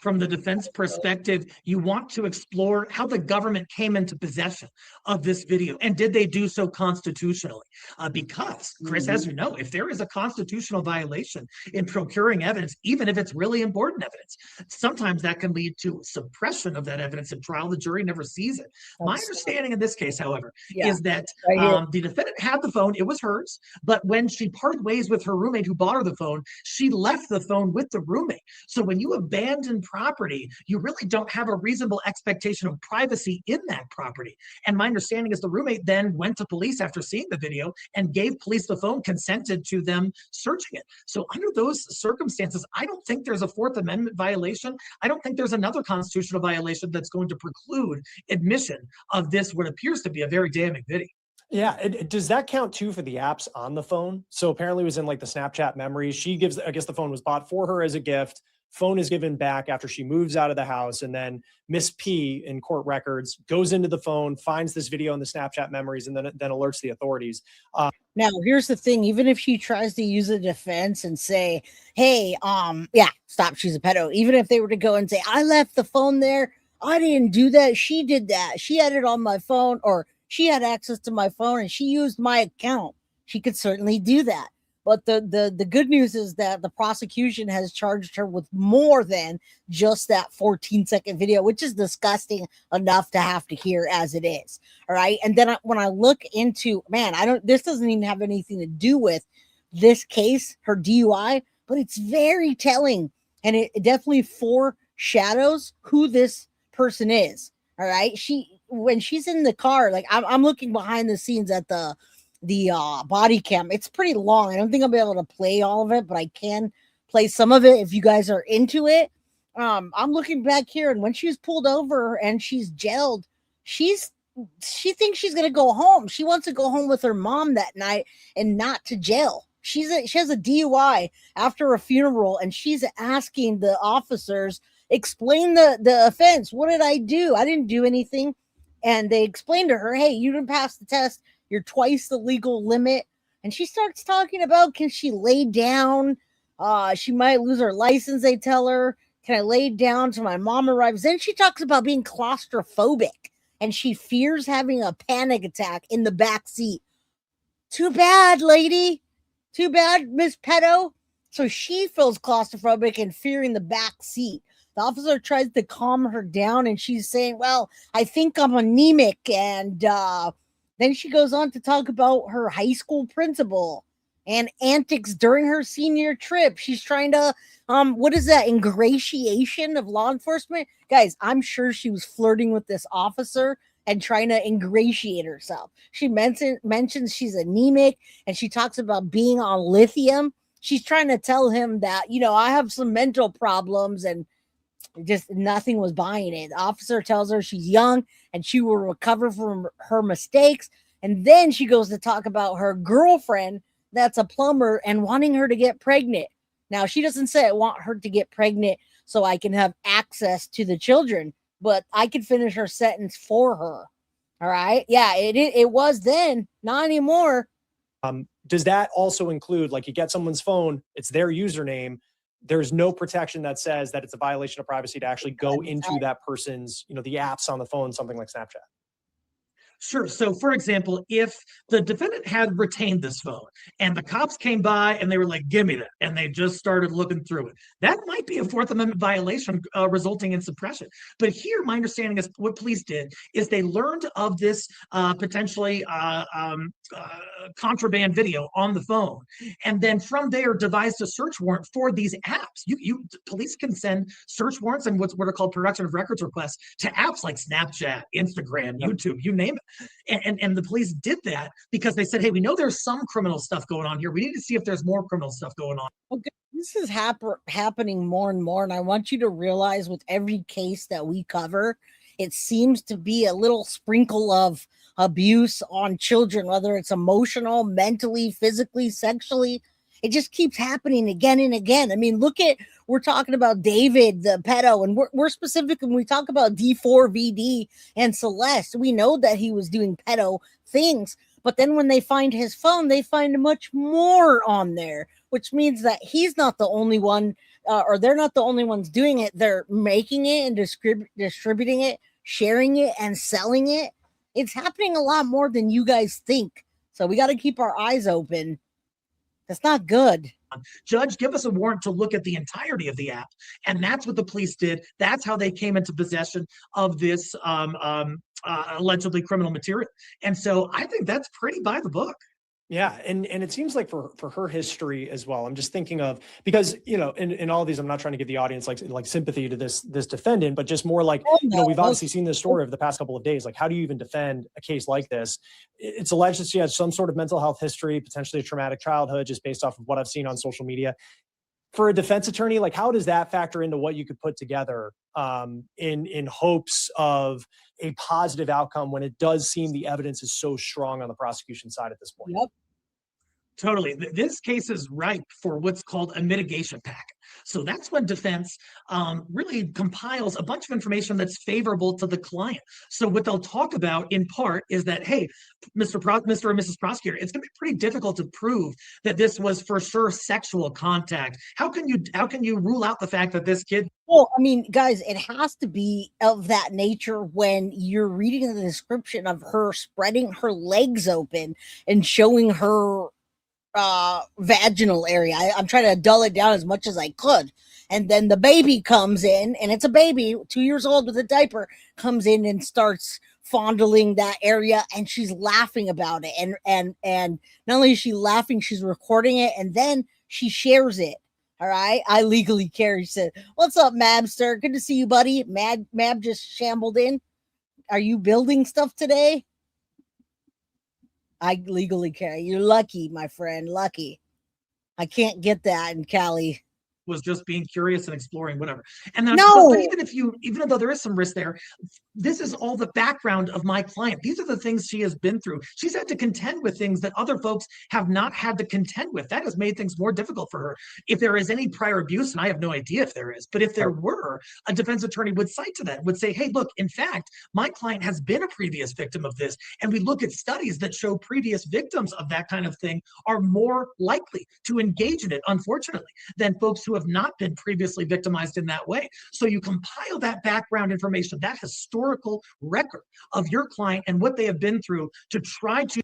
from the defense perspective, you want to explore how the government came into possession of this video. And did they do so constitutionally? Because, Chris, as you know, if there is a constitutional violation in procuring evidence, even if it's really important evidence, sometimes that can lead to suppression of that evidence at trial. The jury never sees it. My understanding in this case, however, is that the defendant had the phone. It was hers. But when she parted ways with her roommate who bought her the phone, she left the phone with the roommate. So when you abandon property, you really don't have a reasonable expectation of privacy in that property. And my understanding is the roommate then went to police after seeing the video and gave police the phone, consented to them searching it. So under those circumstances, I don't think there's a Fourth Amendment violation. I don't think there's another constitutional violation that's going to preclude admission of this, what appears to be a very damning video.
Yeah. Does that count too for the apps on the phone? So apparently it was in like the Snapchat memories. She gives, I guess the phone was bought for her as a gift. Phone is given back after she moves out of the house. And then Miss P in court records goes into the phone, finds this video in the Snapchat memories, and then alerts the authorities.
Now, here's the thing. Even if she tries to use a defense and say, hey, stop, she's a pedo. Even if they were to go and say, I left the phone there, I didn't do that. She did that. She had it on my phone, or she had access to my phone and she used my account. She could certainly do that. But the good news is that the prosecution has charged her with more than just that 14-second video, which is disgusting enough to have to hear as it is. All right. And then when I look into, this doesn't even have anything to do with this case, her DUI, but it's very telling. And it definitely foreshadows who this person is. All right. When she's in the car, like I'm looking behind the scenes at the body cam. It's pretty long. I don't think I'll be able to play all of it, but I can play some of it if you guys are into it. I'm looking back here, and when she's pulled over and she's jailed, she thinks she's gonna go home. She wants to go home with her mom that night and not to jail. She has a DUI after a funeral, and she's asking the officers, explain the offense. What did I do? I didn't do anything. And they explain to her, hey, you didn't pass the test. You're twice the legal limit. And she starts talking about, can she lay down? She might lose her license, they tell her. Can I lay down till my mom arrives? Then she talks about being claustrophobic and she fears having a panic attack in the back seat. Too bad, lady. Too bad, Miss Pedo. So she feels claustrophobic and fearing the back seat. The officer tries to calm her down and she's saying, well, I think I'm anemic. And then she goes on to talk about her high school principal and antics during her senior trip. She's trying to, what is that, ingratiation of law enforcement? Guys, I'm sure she was flirting with this officer and trying to ingratiate herself. She mentions she's anemic and she talks about being on lithium. She's trying to tell him that, I have some mental problems and just nothing was buying it. The officer tells her she's young and she will recover from her mistakes. And then she goes to talk about her girlfriend that's a plumber and wanting her to get pregnant. Now, she doesn't say I want her to get pregnant so I can have access to the children, but I could finish her sentence for her. All right. Yeah, it was then, not anymore.
Does that also include, like, you get someone's phone, it's their username, there's no protection that says that it's a violation of privacy to actually go into that person's, the apps on the phone, something like Snapchat?
Sure. So, for example, if the defendant had retained this phone and the cops came by and they were like, give me that, and they just started looking through it, that might be a Fourth Amendment violation resulting in suppression. But here, my understanding is what police did is they learned of this potentially contraband video on the phone, and then from there devised a search warrant for these apps. Police can send search warrants and what are called production of records requests to apps like Snapchat, Instagram, YouTube, you name it. And the police did that because they said, hey, we know there's some criminal stuff going on here. We need to see if there's more criminal stuff going on.
Okay, this is happening more and more. And I want you to realize with every case that we cover, it seems to be a little sprinkle of abuse on children, whether it's emotional, mentally, physically, sexually. It just keeps happening again and again. I mean, we're talking about David, the pedo, and we're specific when we talk about D4VD and Celeste. We know that he was doing pedo things, but then when they find his phone, they find much more on there, which means that he's not the only one, or they're not the only ones doing it. They're making it and distributing it, sharing it, and selling it. It's happening a lot more than you guys think. So we got to keep our eyes open. That's not good.
Judge, give us a warrant to look at the entirety of the app. And that's what the police did. That's how they came into possession of this allegedly criminal material. And so I think that's pretty by the book.
Yeah. And it seems like for her history as well, I'm just thinking of, because, in all of these, I'm not trying to give the audience like sympathy to this defendant, but just more like, we've obviously seen this story of the past couple of days. Like, how do you even defend a case like this? It's alleged that she has some sort of mental health history, potentially a traumatic childhood, just based off of what I've seen on social media. For a defense attorney, like, how does that factor into what you could put together in hopes of a positive outcome when it does seem the evidence is so strong on the prosecution side at this point?
Yep.
Totally. This case is ripe for what's called a mitigation pack. So that's when defense really compiles a bunch of information that's favorable to the client. So what they'll talk about in part is that, hey, Mr. or Mrs. Prosecutor, it's going to be pretty difficult to prove that this was for sure sexual contact. How can you rule out the fact that this kid?
Well, I mean, guys, it has to be of that nature when you're reading the description of her spreading her legs open and showing her vaginal area. I'm trying to dull it down as much as I could. And then the baby comes in, and it's a baby, 2 years old with a diaper, comes in and starts fondling that area, and she's laughing about it. And not only is she laughing, she's recording it, and then she shares it. All right. I legally carry. Said, "What's up, Mabster? Good to see you, buddy." Mab just shambled in. Are you building stuff today? I legally carry. You're lucky, my friend. Lucky. I can't get that in Cali.
was just being curious and exploring whatever. And then,
No.
but even though there is some risk there, this is all the background of my client. These are the things she has been through. She's had to contend with things that other folks have not had to contend with. That has made things more difficult for her. If there is any prior abuse, and I have no idea if there is, but if there were, a defense attorney would cite to that, would say, hey, look, in fact, my client has been a previous victim of this. And we look at studies that show previous victims of that kind of thing are more likely to engage in it, unfortunately, than folks who have not been previously victimized in that way. So you compile that background information, that historical record of your client and what they have been through to try to.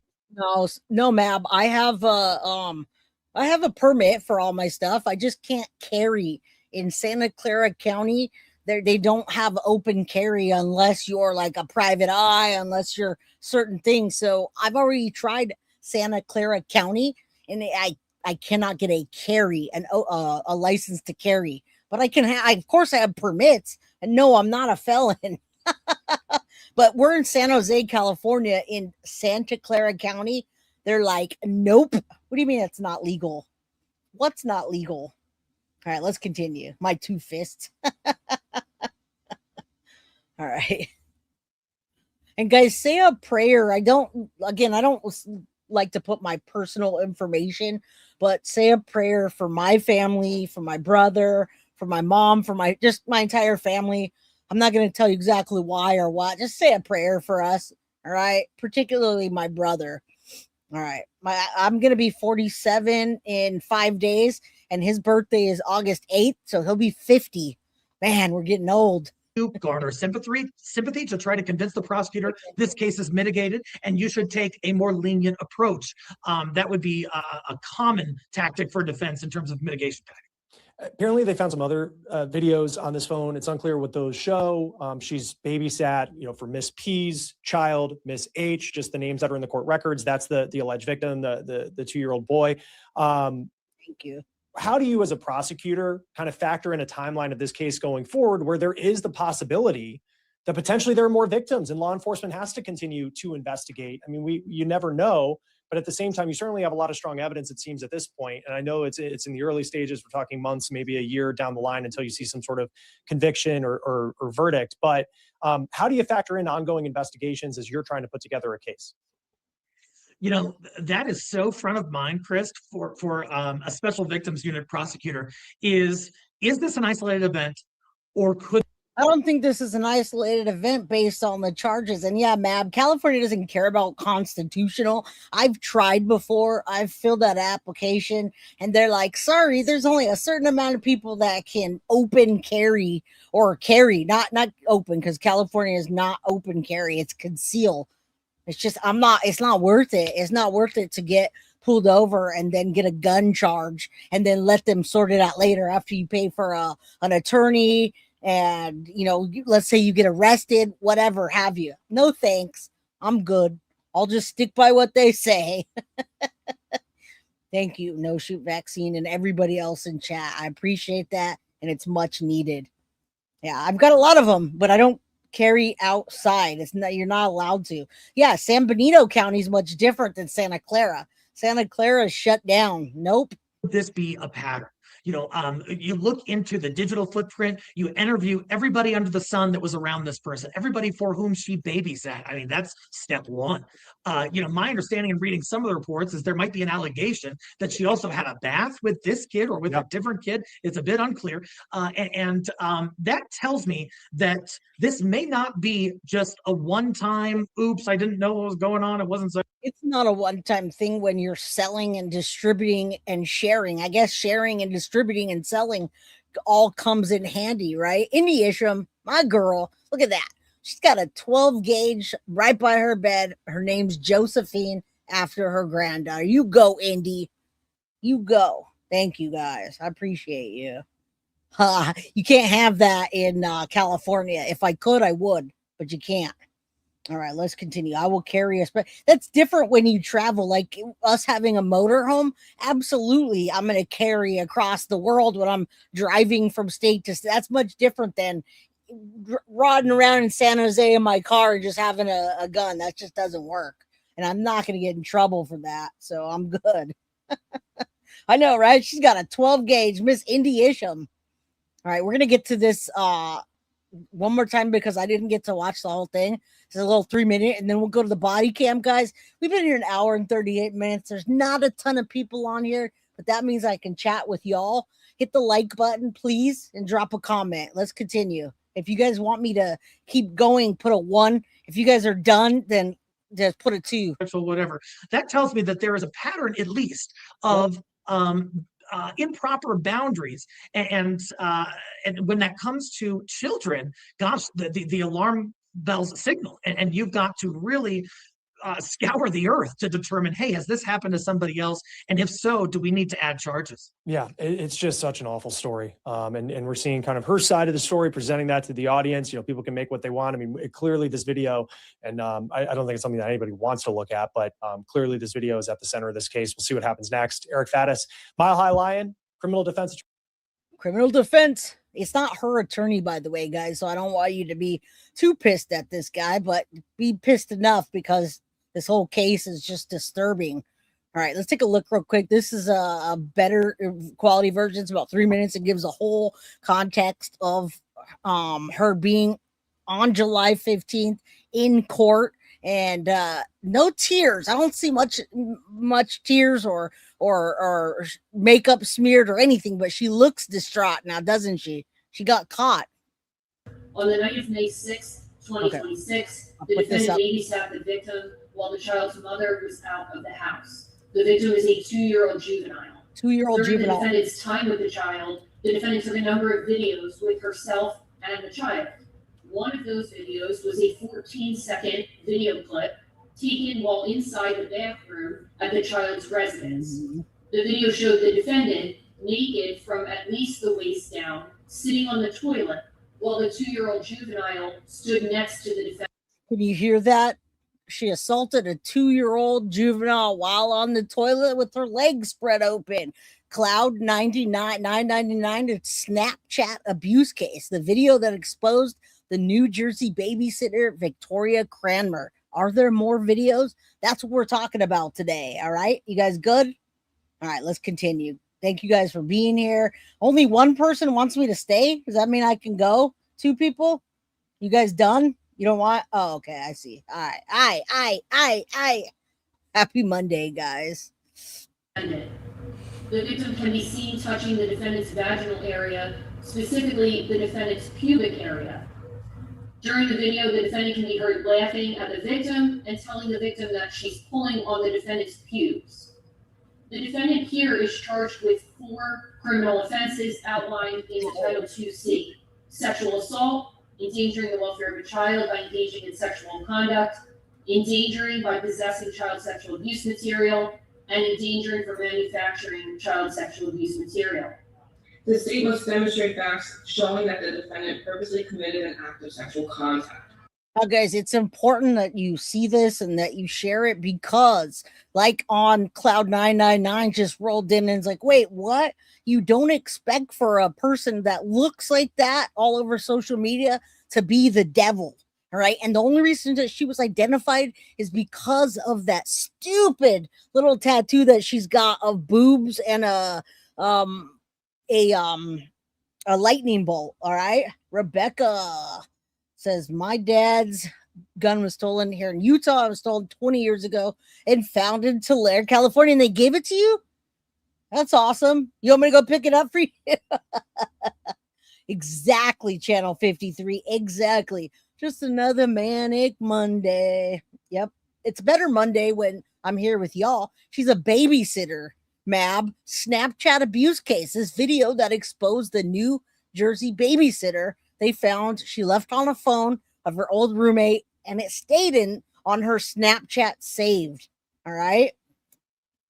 No, ma'am. I have a permit for all my stuff. I just can't carry in Santa Clara County. They don't have open carry unless you're like a private eye, unless you're certain things. So I've already tried Santa Clara County, and I cannot get a carry, a license to carry, but of course I have permits, and no, I'm not a felon. But we're in San Jose, California, in Santa Clara County. They're like, nope. What do you mean it's not legal? What's not legal? All right, let's continue. My two fists. All right. And guys, say a prayer. I don't like to put my personal information, but say a prayer for my family, for my brother, for my mom, for my entire family. I'm not going to tell you exactly why or what. Just say a prayer for us. All right. Particularly my brother. All right. I'm going to be 47 in 5 days, and his birthday is August 8th. So he'll be 50. Man, we're getting old.
Garner sympathy to try to convince the prosecutor this case is mitigated and you should take a more lenient approach. That would be a common tactic for defense in terms of mitigation tactics.
Apparently, they found some other videos on this phone. It's unclear what those show. She's babysat, for Miss P's child, Miss H, just the names that are in the court records. That's the alleged victim, the 2-year-old boy.
Thank you.
How do you, as a prosecutor, kind of factor in a timeline of this case going forward, where there is the possibility that potentially there are more victims and law enforcement has to continue to investigate? I mean, you never know. But at the same time, you certainly have a lot of strong evidence, it seems, at this point. And I know it's in the early stages. We're talking months, maybe a year down the line until you see some sort of conviction or verdict. But how do you factor in ongoing investigations as you're trying to put together a case?
That is so front of mind, Chris, for a special victims unit prosecutor. Is this an isolated event, or could...
I don't think this is an isolated event based on the charges. And yeah, Mab, California doesn't care about constitutional. I've tried before. I've filled that application, and they're like, sorry, there's only a certain amount of people that can open carry or carry, not open, because California is not open carry. It's conceal. It's just, it's not worth it. It's not worth it to get pulled over and then get a gun charge and then let them sort it out later after you pay for an attorney. And, let's say you get arrested, whatever have you. No, thanks. I'm good. I'll just stick by what they say. Thank you, No Shoot Vaccine, and everybody else in chat. I appreciate that, and it's much needed. Yeah, I've got a lot of them, but I don't carry outside. You're not allowed to. Yeah, San Benito County is much different than Santa Clara. Santa Clara is shut down. Nope.
Would this be a pattern? You look into the digital footprint, you interview everybody under the sun that was around this person, everybody for whom she babysat. I mean, that's step one. My understanding in reading some of the reports is there might be an allegation that she also had a bath with this kid or with a different kid. It's a bit unclear. And that tells me that this may not be just a one-time, oops, I didn't know what was going on. It wasn't so.
It's not a one-time thing when you're selling and distributing and sharing. I guess sharing and distributing and selling all comes in handy, right? Indy Isham, my girl, look at that. She's got a 12 gauge right by her bed. Her name's Josephine, after her granddaughter. You go, Indy. You go. Thank you, guys. I appreciate you. You can't have that in California. If I could, I would, but you can't. All right, let's continue. I will carry us, but that's different when you travel, like us having a motorhome. Absolutely. I'm going to carry across the world when I'm driving from state to state. That's much different than riding around in San Jose in my car and just having a gun. That just doesn't work. And I'm not going to get in trouble for that. So I'm good. I know, right? She's got a 12 gauge, Miss Indy Isham. All right, we're gonna get to this one more time because I didn't get to watch the whole thing. It's a little 3-minute, and then we'll go to the body cam, guys. We've been here an hour and 38 minutes. There's not a ton of people on here, but that means I can chat with y'all. Hit the like button, please, and drop a comment. Let's continue. If you guys want me to keep going, put a 1. If you guys are done, then just put a 2.
So whatever. That tells me that there is a pattern, at least, of improper boundaries, and when that comes to children, gosh, the alarm bells signal, and you've got to really scour the earth to determine, hey, has this happened to somebody else? And if so, do we need to add charges?
Yeah, it's just such an awful story. And we're seeing kind of her side of the story, presenting that to the audience. You know, people can make what they want. I mean, clearly this video, and I don't think it's something that anybody wants to look at, but clearly this video is at the center of this case. We'll see what happens next. Eric Faddis, Mile High Lion, criminal defense.
Criminal defense. It's not her attorney, by the way, guys, so I don't want you to be too pissed at this guy, but be pissed enough because this whole case is just disturbing. All right, let's take a look real quick. This is a better quality version. It's about 3 minutes. It gives a whole context of her being on July 15th in court, and no tears. I don't see much tears or makeup smeared or anything, but she looks distraught now, doesn't she? She got caught.
On the night of May 6th, 2026, the defendant babysat the victim while the child's mother was out of the house. The victim is a 2-year-old juvenile. During the defendant's time with the child, the defendant took a number of videos with herself and the child. One of those videos was a 14-second video clip taken while inside the bathroom at the child's residence. The video showed the defendant naked from at least the waist down, sitting on the toilet, while the 2-year-old juvenile stood next to the defendant.
Can you hear that? She assaulted a 2-year-old juvenile while on the toilet with her legs spread open. Cloud 999 to Snapchat abuse case. The video that exposed the New Jersey babysitter Victoria Cranmer. Are there more videos? That's what we're talking about today. All right, you guys good? All right, let's continue. Thank you guys for being here. Only one person wants me to stay. Does that mean I can go? 2 people? You guys done? You don't want? Oh, okay. I see. All right. Happy Monday, guys.
The victim can be seen touching the defendant's vaginal area, specifically the defendant's pubic area. During the video, the defendant can be heard laughing at the victim and telling the victim that she's pulling on the defendant's pubes. The defendant here is charged with 4 criminal offenses outlined in Title 2C: sexual assault, endangering the welfare of a child by engaging in sexual conduct, endangering by possessing child sexual abuse material, and endangering for manufacturing child sexual abuse material.
The state must demonstrate facts showing that the defendant purposely committed an act of sexual contact.
Now, guys, it's important that you see this and that you share it because, like on Cloud 999 just rolled in and it's like, wait, what? You don't expect for a person that looks like that all over social media to be the devil, all right? And the only reason that she was identified is because of that stupid little tattoo that she's got of boobs and a lightning bolt, all right? Rebecca says, my dad's gun was stolen here in Utah. It was stolen 20 years ago and found in Tulare, California, and they gave it to you? That's awesome. You want me to go pick it up for you? Exactly, Channel 53. Exactly. Just another manic Monday. Yep. It's better Monday when I'm here with y'all. She's a babysitter. Mab, Snapchat abuse case. This video that exposed the New Jersey babysitter they found, she left on a phone of her old roommate, and it stayed in on her Snapchat saved. All right.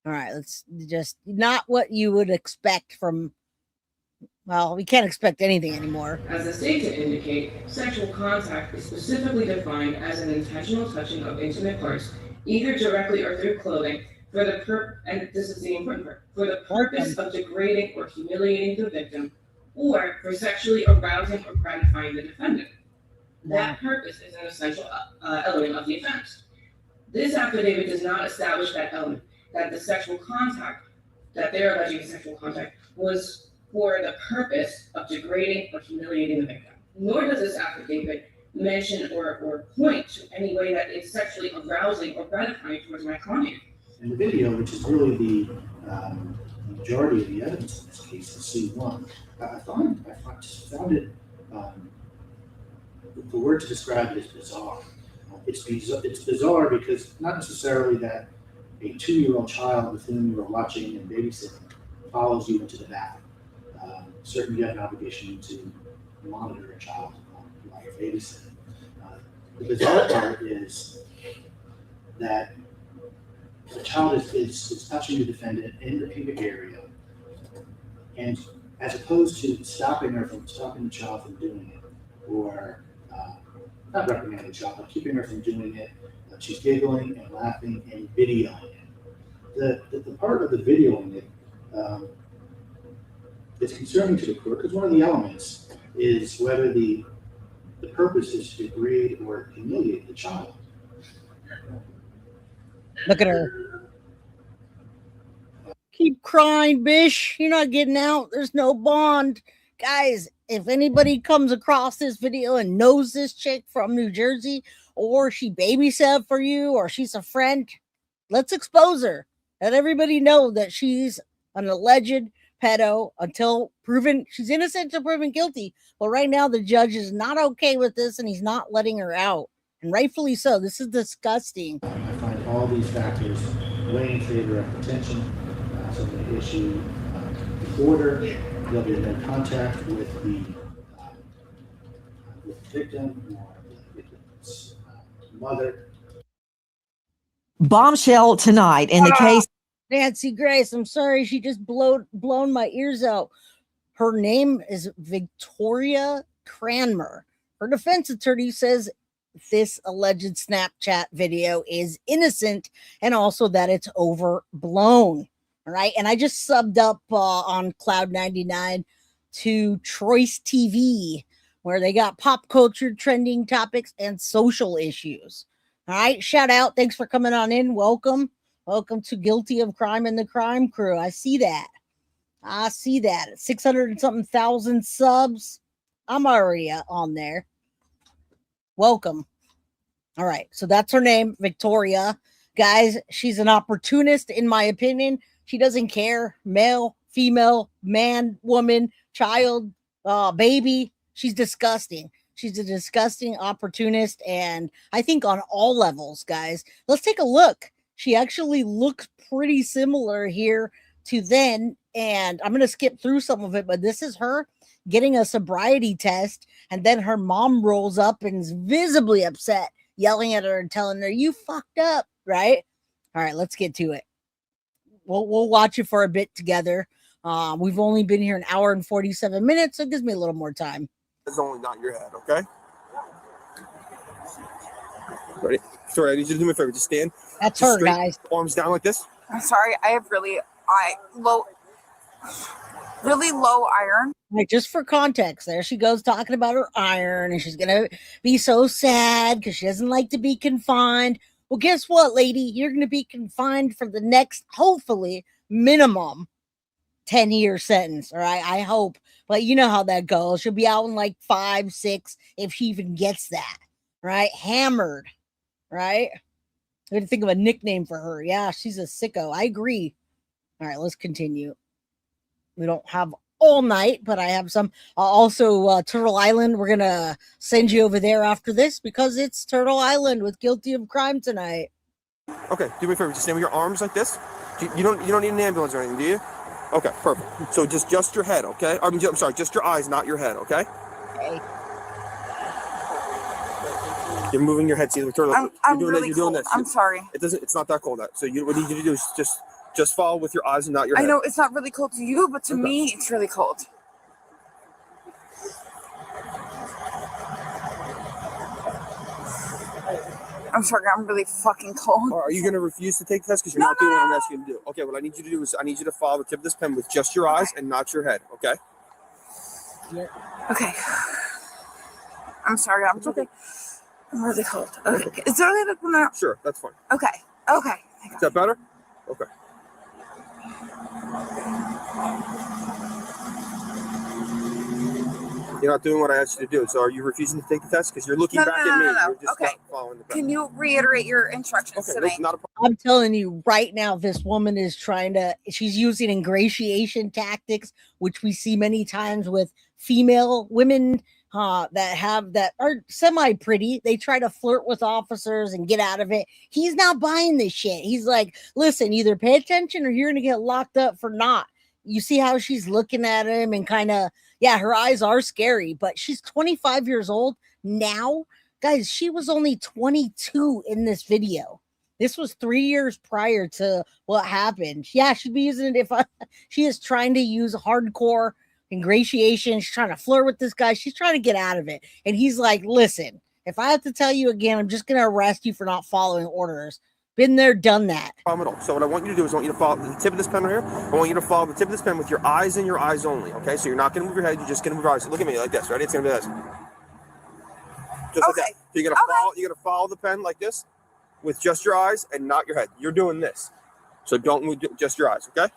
Let's just not what you would expect from. Well, we can't expect anything anymore.
As the state to indicate, sexual contact is specifically defined as an intentional touching of intimate parts, either directly or through clothing, for the and this is the important part, for the purpose of degrading or humiliating the victim, or for sexually arousing or gratifying the defendant. That purpose is an essential element of the offense. This affidavit does not establish that element, that the sexual contact that they're alleging sexual contact was for the purpose of degrading or humiliating the victim. Nor does this affidavit mention or point to any way that it's sexually arousing or gratifying towards my client.
And the video, which is really the majority of the evidence in this case, is C1. I just found it, the word to describe it is bizarre. It's bizarre because not necessarily that a 2-year-old child with whom you are watching and babysitting follows you into the bathroom. Certainly you have an obligation to monitor a child while you're babysitting. The bizarre part is that the child is touching the defendant in the pubic area, and as opposed to stopping the child from doing it, or not reprimanding the child, but keeping her from doing it, she's giggling and laughing and videoing it. The part of the videoing it is concerning to the court because one of the elements is whether the purpose is to degrade or humiliate the child.
Look at her. Keep crying, bish. You're not getting out. There's no bond. Guys, if anybody comes across this video and knows this chick from New Jersey, or she babysat for you, or she's a friend, let's expose her. Let everybody know that she's an alleged pedo until proven she's innocent until proven guilty. But right now the judge is not okay with this and he's not letting her out. And rightfully so. This is disgusting.
I find all these factors weigh in favor of detention. So I'm going to issue the order. There'll be no contact with the victim or the victim's mother.
Bombshell tonight in the case.
Nancy Grace, I'm sorry, she just blown my ears out. Her name is Victoria Cranmer. Her defense attorney says this alleged Snapchat video is innocent and also that it's overblown. All right. And I just subbed up on Cloud 99 to Troy's TV, where they got pop culture, trending topics, and social issues. All right. Shout out. Thanks for coming on in. Welcome. Welcome to Guilty of Crime and the Crime Crew. I see that. 600 and something thousand subs. I'm already on there. Welcome. All right. So that's her name, Victoria. Guys, she's an opportunist, in my opinion. She doesn't care. Male, female, man, woman, child, baby. She's disgusting. She's a disgusting opportunist. And I think on all levels, guys, let's take a look. She actually looks pretty similar here to then. And I'm going to skip through some of it, but this is her getting a sobriety test. And then her mom rolls up and is visibly upset, yelling at her and telling her, "You fucked up," right? All right, let's get to it. We'll watch it for a bit together. We've only been here an hour and 47 minutes, so it gives me a little more time.
It's only not your head, okay? Ready? Sorry, I need you to do me a favor. Just stand.
That's
just
her,
straight,
guys.
Arms down like this.
I'm sorry. I have really low iron.
Right, just for context, there she goes talking about her iron, and she's gonna be so sad because she doesn't like to be confined. Well, guess what, lady? You're gonna be confined for the next, hopefully, minimum 10-year sentence. All right, I hope. But you know how that goes. She'll be out in like 5, 6, if she even gets that. Right, hammered. Right. I had to think of a nickname for her. Yeah, she's a sicko. I agree. All right, let's continue. We don't have all night, but I have some. Also, Turtle Island, we're going to send you over there after this because it's Turtle Island with Guilty of Crime tonight.
Okay, do me a favor. Just stand with your arms like this. You don't need an ambulance or anything, do you? Okay, perfect. So just your head, okay? I'm sorry, just your eyes, not your head, okay?
Okay.
You're moving your head. See,
I'm
you're
really
doing
cold.
this.
I'm sorry.
It's not that cold. So what you need to do is just follow with your eyes and not your head.
I know it's not really cold to you, but to me, it's really cold. I'm sorry, I'm really fucking cold.
Are you going to refuse to take the test because you're not doing what I'm asking you to do? Okay, what I need you to do is I need you to follow the tip of this pen with just your eyes and not your head, okay?
Yep.
Okay. I'm sorry, I'm really cold. Okay. Is there okay to come out?
Sure, that's fine.
Okay.
Is that better? Okay. You're not doing what I asked you to do. So are you refusing to take the test? Because you're looking back at me. You're just
Okay.
not following the
Can you reiterate your instructions to me?
Not a problem.
I'm telling you right now, this woman is she's using ingratiation tactics, which we see many times with female women that are semi pretty. They try to flirt with officers and get out of it. He's not buying this shit. He's like, listen, either pay attention or you're going to get locked up for not. You see how she's looking at him and kind of, yeah, her eyes are scary, but she's 25 years old now. Guys, she was only 22 in this video. This was 3 years prior to what happened. Yeah, she'd be using it she is trying to use hardcore ingratiation. She's trying to flirt with this guy. She's trying to get out of it. And he's like, listen, if I have to tell you again, I'm just going to arrest you for not following orders. Been there, done that.
So what I want you to do is I want you to follow the tip of this pen right here. I want you to follow the tip of this pen with your eyes and your eyes only. Okay, so you're not going to move your head. You're just going to move your eyes. So look at me like this. Ready? It's going to be this. Just like that. So you're going to follow. You're going to follow the pen like this with just your eyes and not your head. You're doing this. So don't move. Just your eyes. Okay.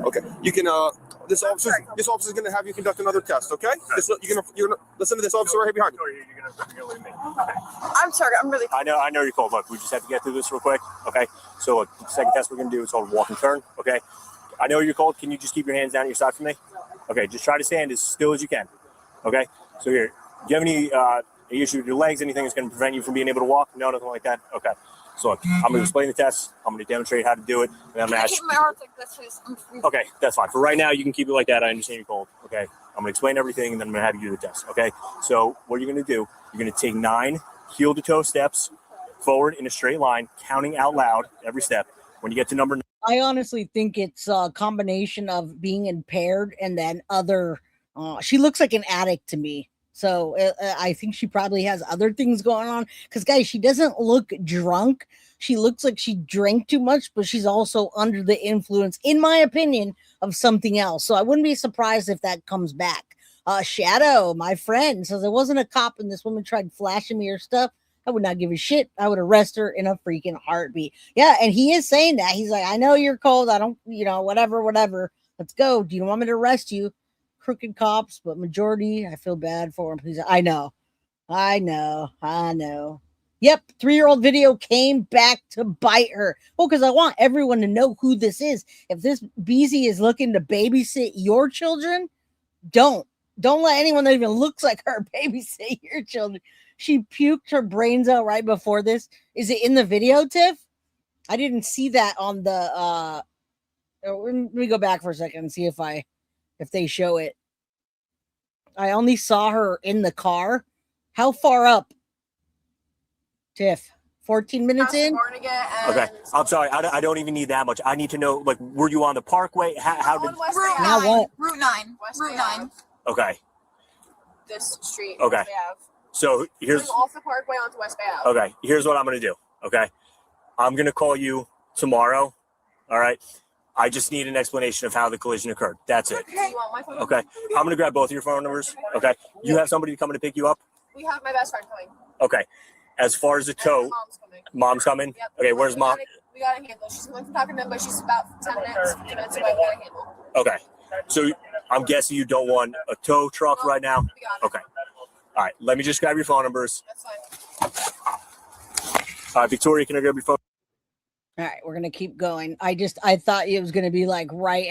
Okay, you can. This officer's going to have you conduct another test. Okay, you're gonna listen to this officer right here behind you.
You're gonna leave me.
I'm sorry. I'm really.
I know you're cold. Look, we just have to get through this real quick. Okay, so look, the second test we're gonna do is called walk and turn. Okay, I know you're cold. Can you just keep your hands down at your side for me? Okay, just try to stand as still as you can. Okay, so here, do you have any issue with your legs? Anything that's going to prevent you from being able to walk? No, nothing like that. Okay. So look, I'm going to explain the test. I'm going to demonstrate how to do it. And I'm going to ask
keep my arms like this, please.
Okay, that's fine. For right now, you can keep it like that. I understand you're cold. Okay. I'm going to explain everything, and then I'm going to have you do the test. Okay. So what you're going to do, you're going to take 9 heel-to-toe steps forward in a straight line, counting out loud every step. When you get to number 9.
I honestly think it's a combination of being impaired and then other. She looks like an addict to me. So I think she probably has other things going on because, guys, she doesn't look drunk. She looks like she drank too much, but she's also under the influence, in my opinion, of something else. So I wouldn't be surprised if that comes back. Shadow, my friend, says, I wasn't a cop and this woman tried flashing me her stuff. I would not give a shit. I would arrest her in a freaking heartbeat. Yeah, and he is saying that. He's like, I know you're cold. I don't, whatever. Let's go. Do you want me to arrest you? Crooked cops, but majority, I feel bad for him. Please, I know. Yep, 3-year-old video came back to bite her. Well, because I want everyone to know who this is. If this Beezy is looking to babysit your children, don't let anyone that even looks like her babysit your children. She puked her brains out right before this. Is it in the video, Tiff? I didn't see that on the let me go back for a second and see if they show it. I only saw her in the car. How far up? Tiff, 14 minutes in?
Okay, I'm sorry. I don't even need that much. I need to know, like, were you on the Parkway? How did...
Route 9. Route 9.
Okay.
This street.
Okay.
West Bay Ave.
So here's...
off the Parkway onto West Bay Ave.
Okay, here's what I'm going to do, okay? I'm going to call you tomorrow, all right? I just need an explanation of how the collision occurred. That's it.
Do you want my phone?
Okay. I'm going to grab both of your phone numbers. Okay. You have somebody coming to pick you up?
We have my best friend coming.
Okay. As far as the tow, mom's coming?
Yep.
Okay. Where's mom?
We got a handle. She's going from talking to him, but she's about 10 minutes, 15 minutes away. We got a handle.
Okay. So I'm guessing you don't want a tow truck right now? Okay. All right. Let me just grab your phone numbers.
That's fine.
Victoria, can I grab your phone?
All right, we're gonna keep going. I thought it was gonna be like right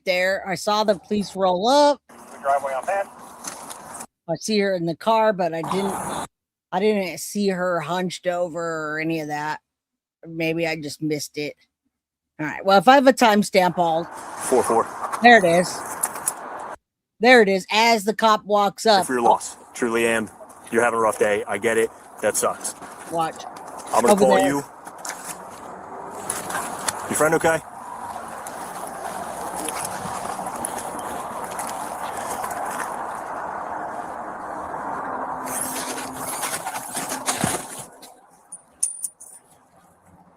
there. I saw the police roll up.
The driveway on that.
I see her in the car, but I didn't see her hunched over or any of that. Maybe I just missed it. All right. Well, if I have a timestamp, I'll
4-4.
There it is. There it is. As the cop walks up.
If you're lost, truly am. You're having a rough day. I get it. That sucks.
Watch.
I'm gonna call you. Your friend okay?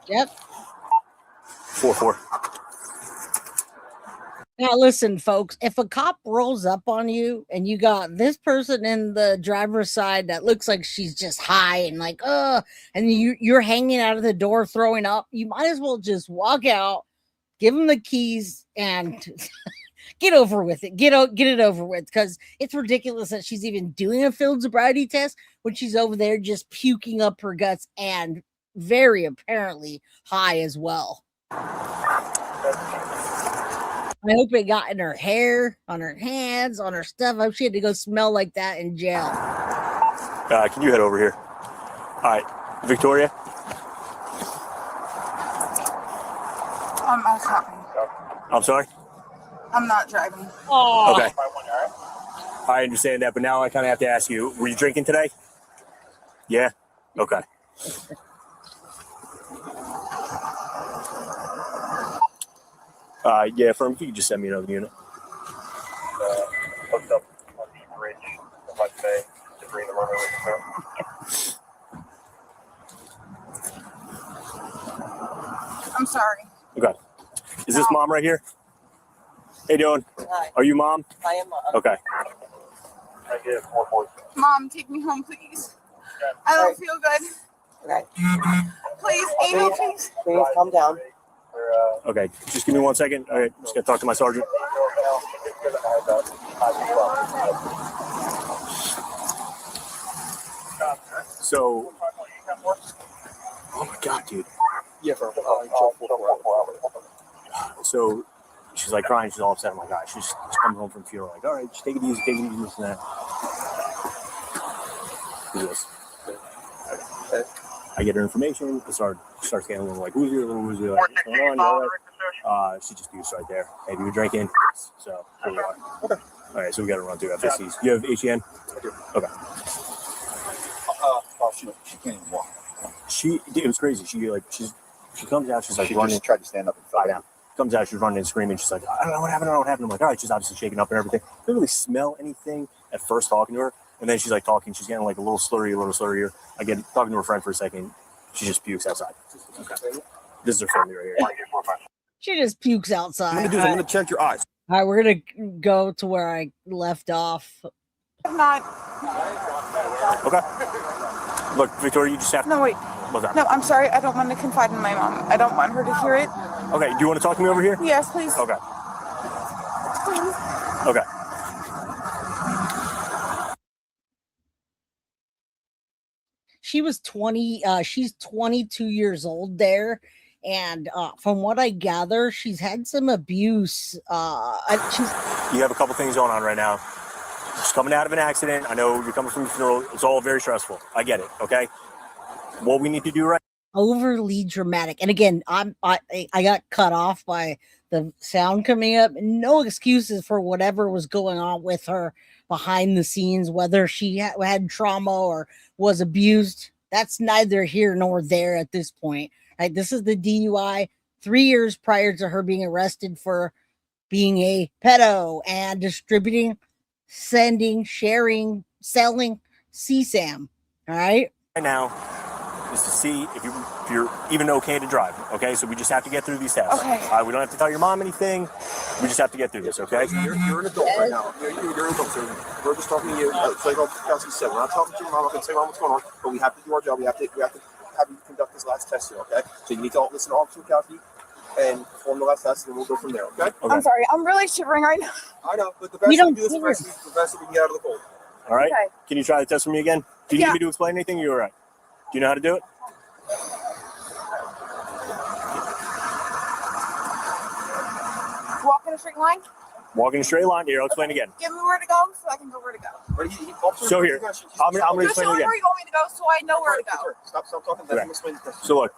Yep.
4-4.
Now, listen, folks, if a cop rolls up on you and you got this person in the driver's side that looks like she's just high and like, and you're hanging out of the door throwing up, you might as well just walk out, give them the keys, and get over with it. Get it over with, because it's ridiculous that she's even doing a field sobriety test when she's over there just puking up her guts and very apparently high as well. I hope it got in her hair, on her hands, on her stuff. I hope she had to go smell like that in jail.
Can you head over here? All right, Victoria.
I'm not driving.
I'm sorry.
I'm not driving.
Oh.
Okay. I understand that, but now I kind of have to ask you: were you drinking today? Yeah. Okay. Yeah, firm, if you could just send me another unit. Hooked up on the bridge of West Bay to bring the runway with
I'm sorry.
Okay. Is this mom right here? Hey, doing?
Hi.
Are you mom?
I am mom.
Okay.
Mom, take me home, please. I don't feel good.
Okay.
Please, Angel, please.
Please calm down.
Okay, just give me 1 second. All right, just gotta talk to my sergeant. So, oh my God, dude. Yeah, for so she's like crying. She's all upset. I'm like, God, she's coming home from funeral. Like, all right, just take it easy, this and that. Do this. Okay. I get her information. I starts getting a little like woozy, like, what's going on? She just used right there. Maybe you're drinking. So here we are. Okay. All right, so we got to run through FSCs. You have HEN? I do. Okay.
She can't even walk.
It was crazy. She comes out. She's like running.
Just tried to stand up and fall
down. Comes out. She's running and screaming. She's like, I don't know what happened. I'm like, all right. She's obviously shaking up and everything. Didn't really smell anything at first talking to her. And then she's like talking. She's getting like a little slurrier. I get talking to her friend for a second. She just pukes outside. Okay. This is her family right here.
She just pukes outside.
I'm gonna check your eyes.
All right, we're gonna go to where I left off.
I'm not.
Okay. Look, Victoria, you just have to.
No, wait.
What's that?
No, I'm sorry. I don't want to confide in my mom. I don't want her to hear it.
Okay. Do you want to talk to me over here?
Yes, please.
Okay.
Please.
Okay.
She was 20. She's 22 years old there. And from what I gather, she's had some abuse.
You have a couple things going on right now. Just coming out of an accident. I know you're coming from the funeral. It's all very stressful. I get it. Okay. What we need to do right.
Overly dramatic. And again, I got cut off by the sound coming up. No excuses for whatever was going on with her behind the scenes, whether she had trauma or was abused. That's neither here nor there at this point. Right? This is the DUI 3 years prior to her being arrested for being a pedo and distributing, sending, sharing, selling CSAM. All right.
Right now is to see if you're even okay to drive. Okay, so we just have to get through these tests.
Okay.
We don't have to tell your mom anything. We just have to get through this. Okay.
You're an adult right now. You're an adult. So we're just talking to you. It's like Kelsey said. We're not talking to your mom. I'm not going to say what's going on, but we have to do our job. We have to have you conduct this last test here. Okay. So you need to listen to Officer Kelsey and perform the last test, and then we'll go from there. Okay.
I'm sorry. I'm really shivering right now.
I know, but the best we can do is the best that we can get out of the cold.
All right.
Okay.
Can you try the test for me again? Do you need me to explain anything? You're all right. Do you know how to do it?
Walk in a straight line.
Walk in a straight line. Here, I'll explain again.
Give me where to go so I can go where to go.
So here, I'm gonna
Just
explain
show
it
me
again.
where you want me to go so I know where to go.
Stop talking. Let him explain the test.
So look,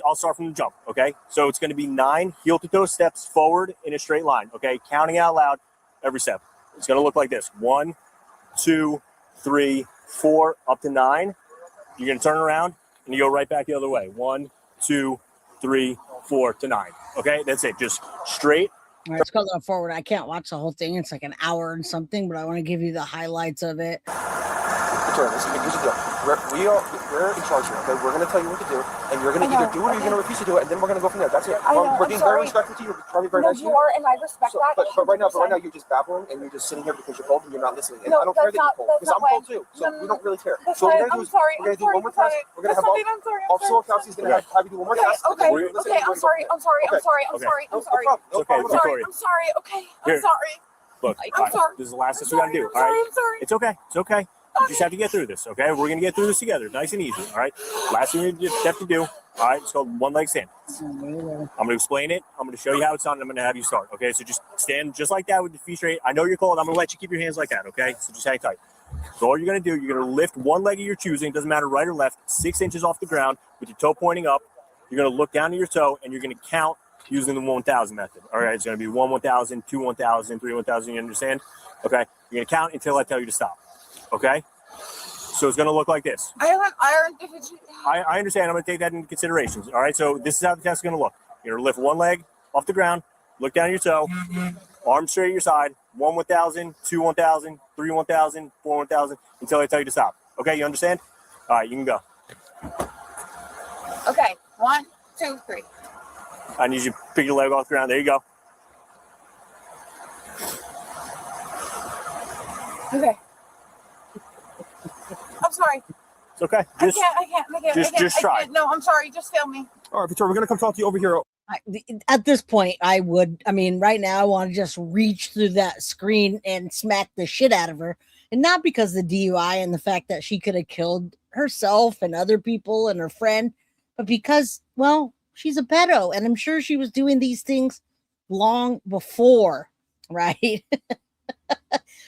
I'll start from the jump. Okay. So it's going to be 9 heel-to-toe steps forward in a straight line. Okay. Counting out loud every step. It's going to look like this: 1, 2, 3, 4, up to 9. You're going to turn around and you go right back the other way. 1, 2, 3, 4 to 9. Okay. That's it. Just straight.
All right, let's go forward. I can't watch the whole thing. It's like an hour and something, but I want to give you the highlights of it.
Here's the deal. we're in charge here, okay? We're going to tell you what to do, and you're going to either do it or you're going to refuse to do it, and then we're going to go from there. That's it. We're being very respectful to you. We're trying to be very nice to you.
And I respect that.
But right now, you're just babbling, and you're just sitting here because you're cold and you're not listening. And I don't care that you're cold, because I'm cold too. So we don't really care. So what we're going to do is we're going to do one more test. We're going to have Officer Kelsey's going to have you do one more test.
Okay, I'm sorry.
No problem.
Victoria.
I'm sorry. Okay,
Here.
I'm sorry.
Look,
I'm sorry.
this is the last test we got to do. All right.
I'm sorry.
It's okay. It's okay. You just have to get through this, okay? We're going to get through this together, nice and easy, all right? Last thing you just have to do, all right, it's called one-leg stand. I'm going to explain it. I'm going to show you how it's done, and I'm going to have you start, okay? So just stand just like that with the feet straight. I know you're cold. I'm going to let you keep your hands like that, okay? So just hang tight. So all you're going to do, you're going to lift one leg of your choosing, doesn't matter right or left, 6 inches off the ground with your toe pointing up. You're going to look down to your toe, and you're going to count using the 1,000 method, all right? It's going to be 1, 1,000, 2, 1,000, 3, 1,000, you understand? Okay? You're going to count until I tell you to stop, okay? So it's going to look like this. I understand. I'm going to take that into consideration. All right. So this is how the test is going to look. You're going to lift one leg off the ground, look down your toe, arms straight at your side, 1, 1,000, 2, 1,000, 3, 1,000, 4, 1,000, until I tell you to stop. Okay. You understand? All right. You can go.
Okay. 1, 2, 3.
I need you to pick your leg off the ground. There you go.
Okay. I'm sorry.
It's okay.
I can't.
Just try.
No, I'm sorry. Just film me.
All right, Victoria, we're going to come talk to you over here.
At this point, right now, I want to just reach through that screen and smack the shit out of her. And not because of the DUI and the fact that she could have killed herself and other people and her friend, but because, well, she's a pedo. And I'm sure she was doing these things long before, right?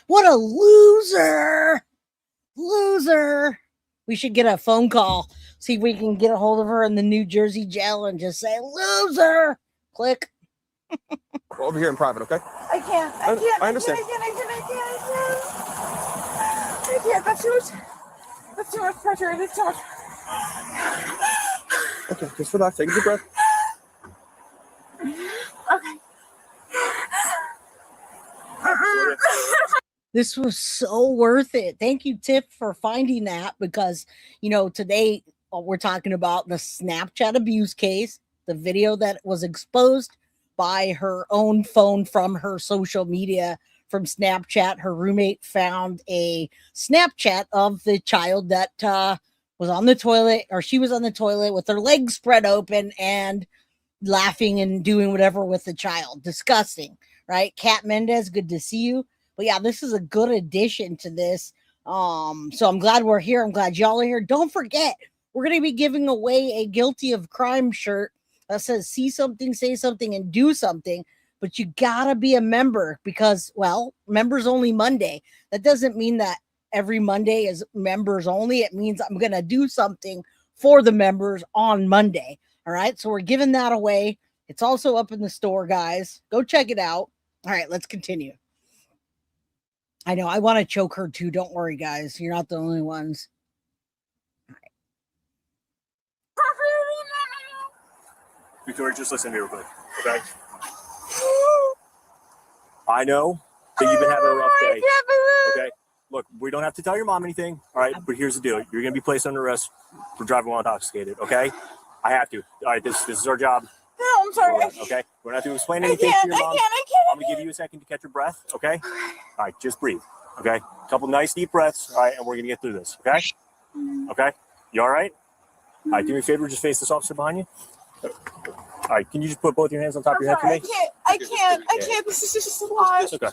What a loser. We should get a phone call, see if we can get a hold of her in the New Jersey jail and just say, loser. Click.
We're over here in private, okay?
I can't.
I understand.
I can't. That's too much pressure. That's too much.
Okay, just relax. Take a deep breath.
Okay.
This was so worth it. Thank you, Tiff, for finding that, because, today we're talking about the Snapchat abuse case, the video that was exposed by her own phone from her social media, from Snapchat. Her roommate found a Snapchat of the child that was on the toilet, or she was on the toilet with her legs spread open and laughing and doing whatever with the child. Disgusting, right? Kat Mendez, good to see you. But yeah, this is a good addition to this. So I'm glad we're here. I'm glad y'all are here. Don't forget, we're going to be giving away a Guilty of Crime shirt that says see something, say something, and do something. But you got to be a member because, well, members only Monday. That doesn't mean that every Monday is members only. It means I'm going to do something for the members on Monday. All right. So we're giving that away. It's also up in the store, guys. Go check it out. All right, let's continue. I know I want to choke her too. Don't worry, guys. You're not the only ones. All right.
Victoria, just listen to me real quick, okay? I know that you've been having a rough day, okay? Look, we don't have to tell your mom anything, all right? But here's the deal. You're going to be placed under arrest for driving while intoxicated, okay? I have to. All right, this is our job.
No, I'm sorry.
Okay? We're not to explain anything to your mom. I'm going to give you a second to catch your breath, okay? All right, just breathe, okay? A couple nice deep breaths, all right? And we're going to get through this, okay? Okay? You all right? All right, do me a favor, just face this officer behind you. All right, can you just put both your hands on top of your head for me?
I can't. This is just a lot.
It's okay.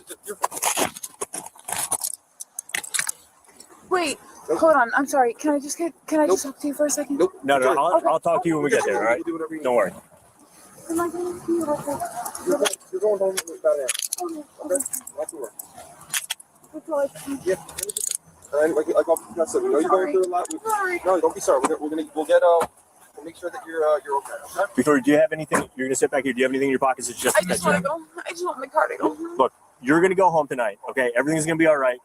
Wait, hold on. I'm sorry. Can I just talk to you for a second?
Nope.
No, I'll talk to you when we get there, all right? Don't worry.
Am I going to be okay?
You're going home with that air. Okay? Not to worry. Yeah. Like I said, we know you're going through a lot. No, don't be sorry. We'll make sure that you're okay.
Victoria, do you have anything? You're gonna sit back here. Do you have anything in your pockets? It's just
I just want to go. I just want my car to go.
Look, you're gonna go home tonight. Okay, everything's gonna be all right.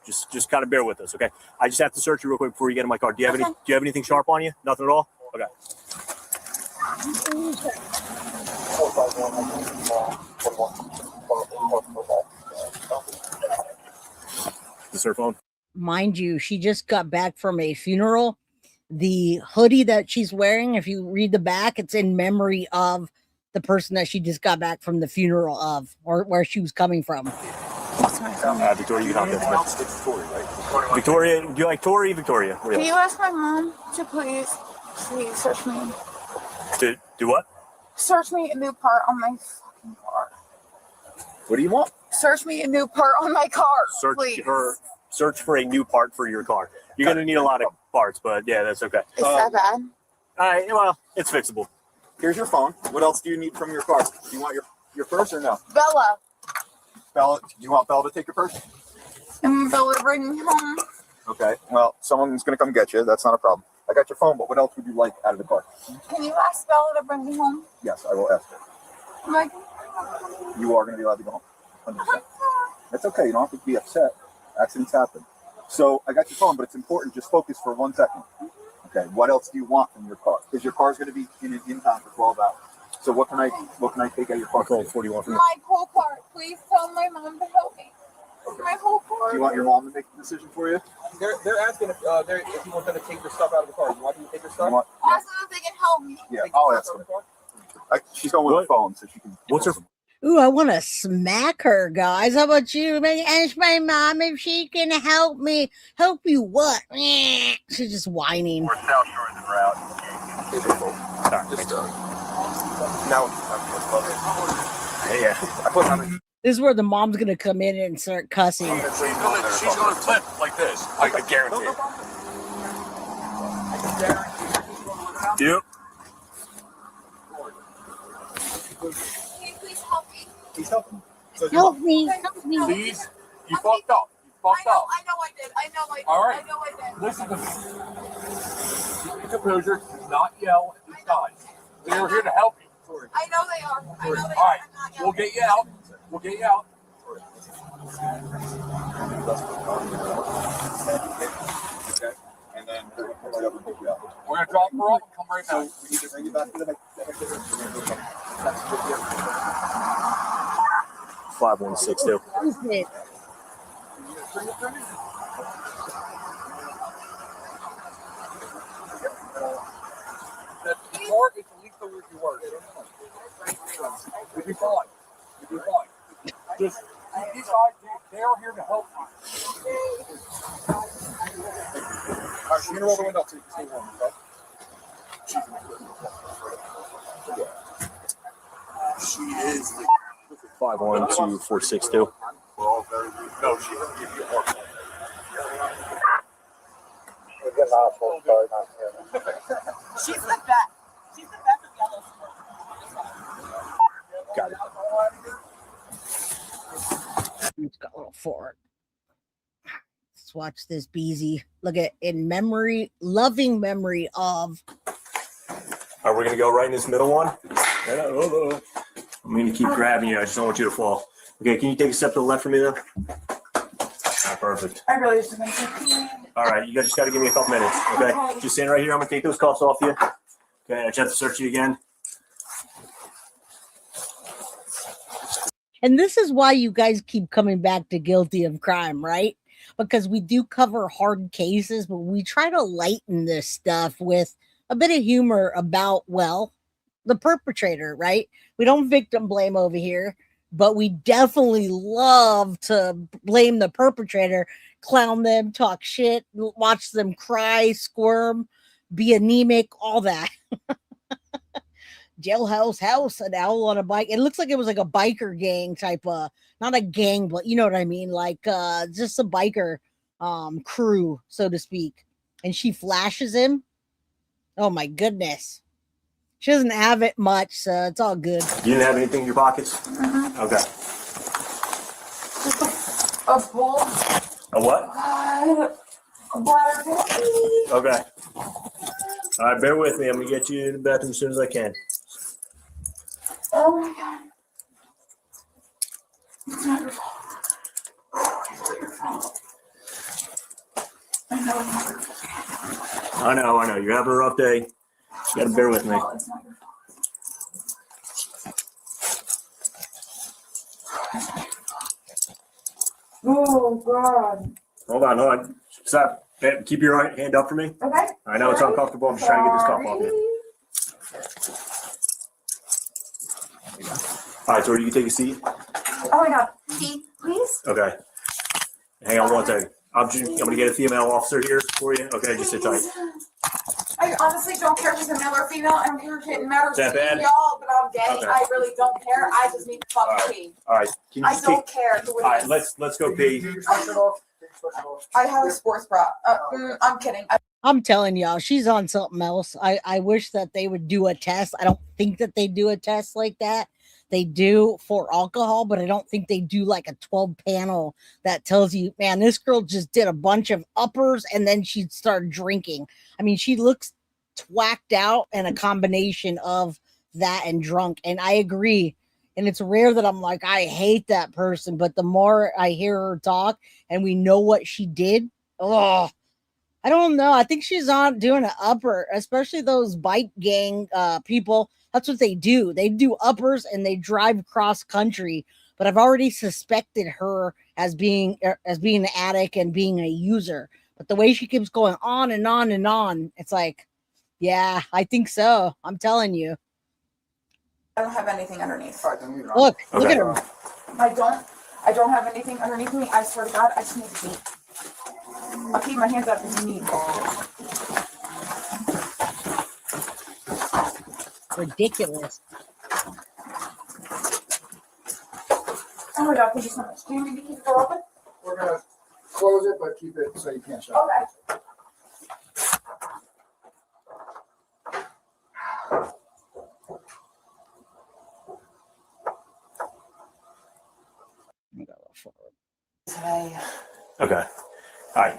Just kind of bear with us. Okay. I just have to search you real quick before you get in my car. Do you have anything sharp on you? Nothing at all. Okay. Is this her phone?
mind you, she just got back from a funeral. The hoodie that she's wearing, if you read the back, it's in memory of the person that she just got back from the funeral of, or where she was coming from.
Victoria, you can talk to Victoria, right? Victoria, do you like Tori? Victoria?
Can you ask my mom to please search me?
To do what?
Search me a new part on my fucking car.
What do you want?
Search me a new part on my car, please.
Search for a new part for your car. You're gonna need a lot of parts, but yeah, that's okay.
Is that bad?
All right, well, it's fixable.
Here's your phone. What else do you need from your car? Do you want your purse or no?
Bella.
Bella, do you want Bella to take your purse?
And Bella to bring me home.
Okay. Well, someone's gonna come get you. That's not a problem. I got your phone, but what else would you like out of the car?
Can you ask Bella to bring me home?
Yes, I will ask her.
Like,
You are gonna be allowed to go home. 100%. That's okay. You don't have to be upset. Accidents happen. So I got your phone, but it's important. Just focus for 1 second. Okay. What else do you want from your car? Because your car's going to be in town for 12 hours. So what can I take out of your car?
What do you want from
my whole car. Please tell my mom to help me. Okay. My whole car.
Do you want your mom to make the decision for you?
They're asking if you want them to take your stuff out of the car. You want them to take your stuff?
Ask them if they can help me.
Yeah, I'll ask them. She's going with her phone, so she can.
What's her?
Ooh, I want to smack her, guys. How about you? Maybe ask my mom if she can help me. Help you what? She's just whining.
We're South Shore in the route.
Yeah.
This is where the mom's going to come in and start cussing.
She's going to clip like this. I guarantee it.
Yep.
He's helping. So
Help me.
Please, you fucked up.
I know I did.
All right.
I know I did.
Listen to me. Keep your composure. Do not yell at these guys. They're here to help you.
I know they are.
All right. We'll get you out. Okay. And then we're going to drop her off and come right back. We need to bring you back to the next.
5162.
Who's it?
The car is the least of your work. You'll be fine. Just these guys, they are here to help you. All right, you're going to roll the window up so you can see one, okay? She is the
512462.
No, she will give you more.
She's the best. She's the best of yellow.
Got it.
It's got a little forward. Let's watch this, Beezy. Look at loving memory of.
All right, we're going to go right in this middle one. I'm going to keep grabbing you. I just don't want you to fall. Okay, can you take a step to the left for me, though? Perfect.
I really just want to.
All right, you guys just got to give me a couple minutes, okay? Just stand right here. I'm going to take those cuffs off you. Okay, I just have to search you again.
And this is why you guys keep coming back to Guilty of Crime, right? Because we do cover hard cases, but we try to lighten this stuff with a bit of humor about, well, the perpetrator, right? We don't victim blame over here, but we definitely love to blame the perpetrator, clown them, talk shit, watch them cry, squirm, be anemic, all that. Jailhouse house, an owl on a bike. It looks like it was like a biker gang type of, not a gang, but you know what I mean? Like just a biker crew, so to speak. And she flashes him. Oh my goodness. She doesn't have it much, so it's all good.
You didn't have anything in your pockets?
Mm-hmm.
Okay.
A bowl.
A what?
A bladder.
Okay. All right, bear with me. I'm going to get you in the bathroom as soon as I can.
Oh my God. It's not your fault. It's your fault. I know it's not your fault.
I know. You're having a rough day. You got to bear with me.
It's not your fault. Oh God.
Hold on. Stop. Keep your right hand up for me.
Okay.
I know it's uncomfortable. I'm just trying to get this cuff off you. All right, so you can take a seat.
Oh my God. Seat, please.
Okay. Hang on one second. I'm going to get a female officer here for you. Okay, just sit tight.
I honestly don't care if it's a male or female. I don't care if it matters
Is that bad?
to y'all, but I'm gay.
Okay.
I really don't care. I just need to fucking pee.
All right. Can you
I
just
don't care who it is.
All right, let's go pee.
I have a sports bra. I'm kidding.
I'm telling y'all, she's on something else. I wish that they would do a test. I don't think that they do a test like that. They do for alcohol, but I don't think they do like a 12 panel that tells you, man, this girl just did a bunch of uppers and then she started drinking. I mean, she looks twacked out and a combination of that and drunk. And I agree. And it's rare that I'm like, I hate that person. But the more I hear her talk and we know what she did, oh, I don't know. I think she's on doing an upper, especially those bike gang people. That's what they do. They do uppers and they drive cross country. But I've already suspected her as being an addict and being a user. But the way she keeps going on and on and on, it's like, yeah, I think so. I'm telling you.
I don't have anything underneath.
Look at her.
I don't have anything underneath me. I swear to God, I just need to pee. I'll keep my hands up if you need.
Ridiculous.
Oh my God, thank you so much. Do you need to keep the door open?
We're going to close it, but keep it so you can't shut it.
Okay.
Okay. All right.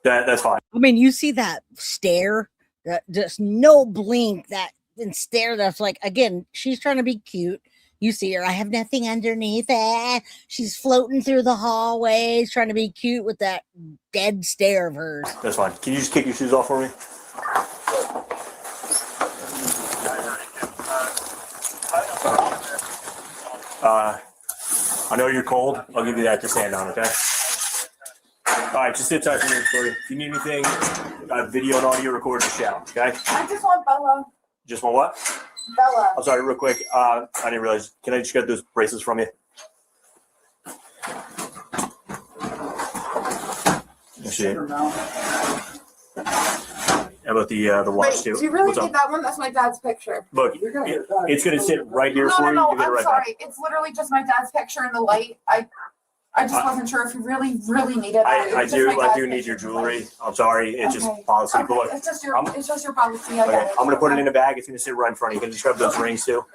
That's fine.
I mean, you see that stare, that just no blink, that and stare. That's like, again, she's trying to be cute. You see her. I have nothing underneath. She's floating through the hallways, trying to be cute with that dead stare of hers.
That's fine. Can you just kick your shoes off for me? I know you're cold. I'll give you that to stand on, okay? All right, just sit tight for me. If you need anything, video and audio record, just shout, okay?
I just want Bella.
Just want what?
Bella.
I'm sorry, real quick. I didn't realize. Can I just get those bracelets from you? How about the watch
Wait,
too?
do you really
What's
need
up?
that one? That's my dad's picture.
Look, it's going to sit right here
No,
for
no,
you.
no.
You get it
I'm
right
sorry.
back.
It's literally just my dad's picture in the light. I just wasn't sure if you really needed it.
I do need your jewelry. I'm sorry. It's just policy. But look,
It's just your policy.
okay, I'm going to put it in a bag. It's going to sit right in front of you. You can just grab those rings too.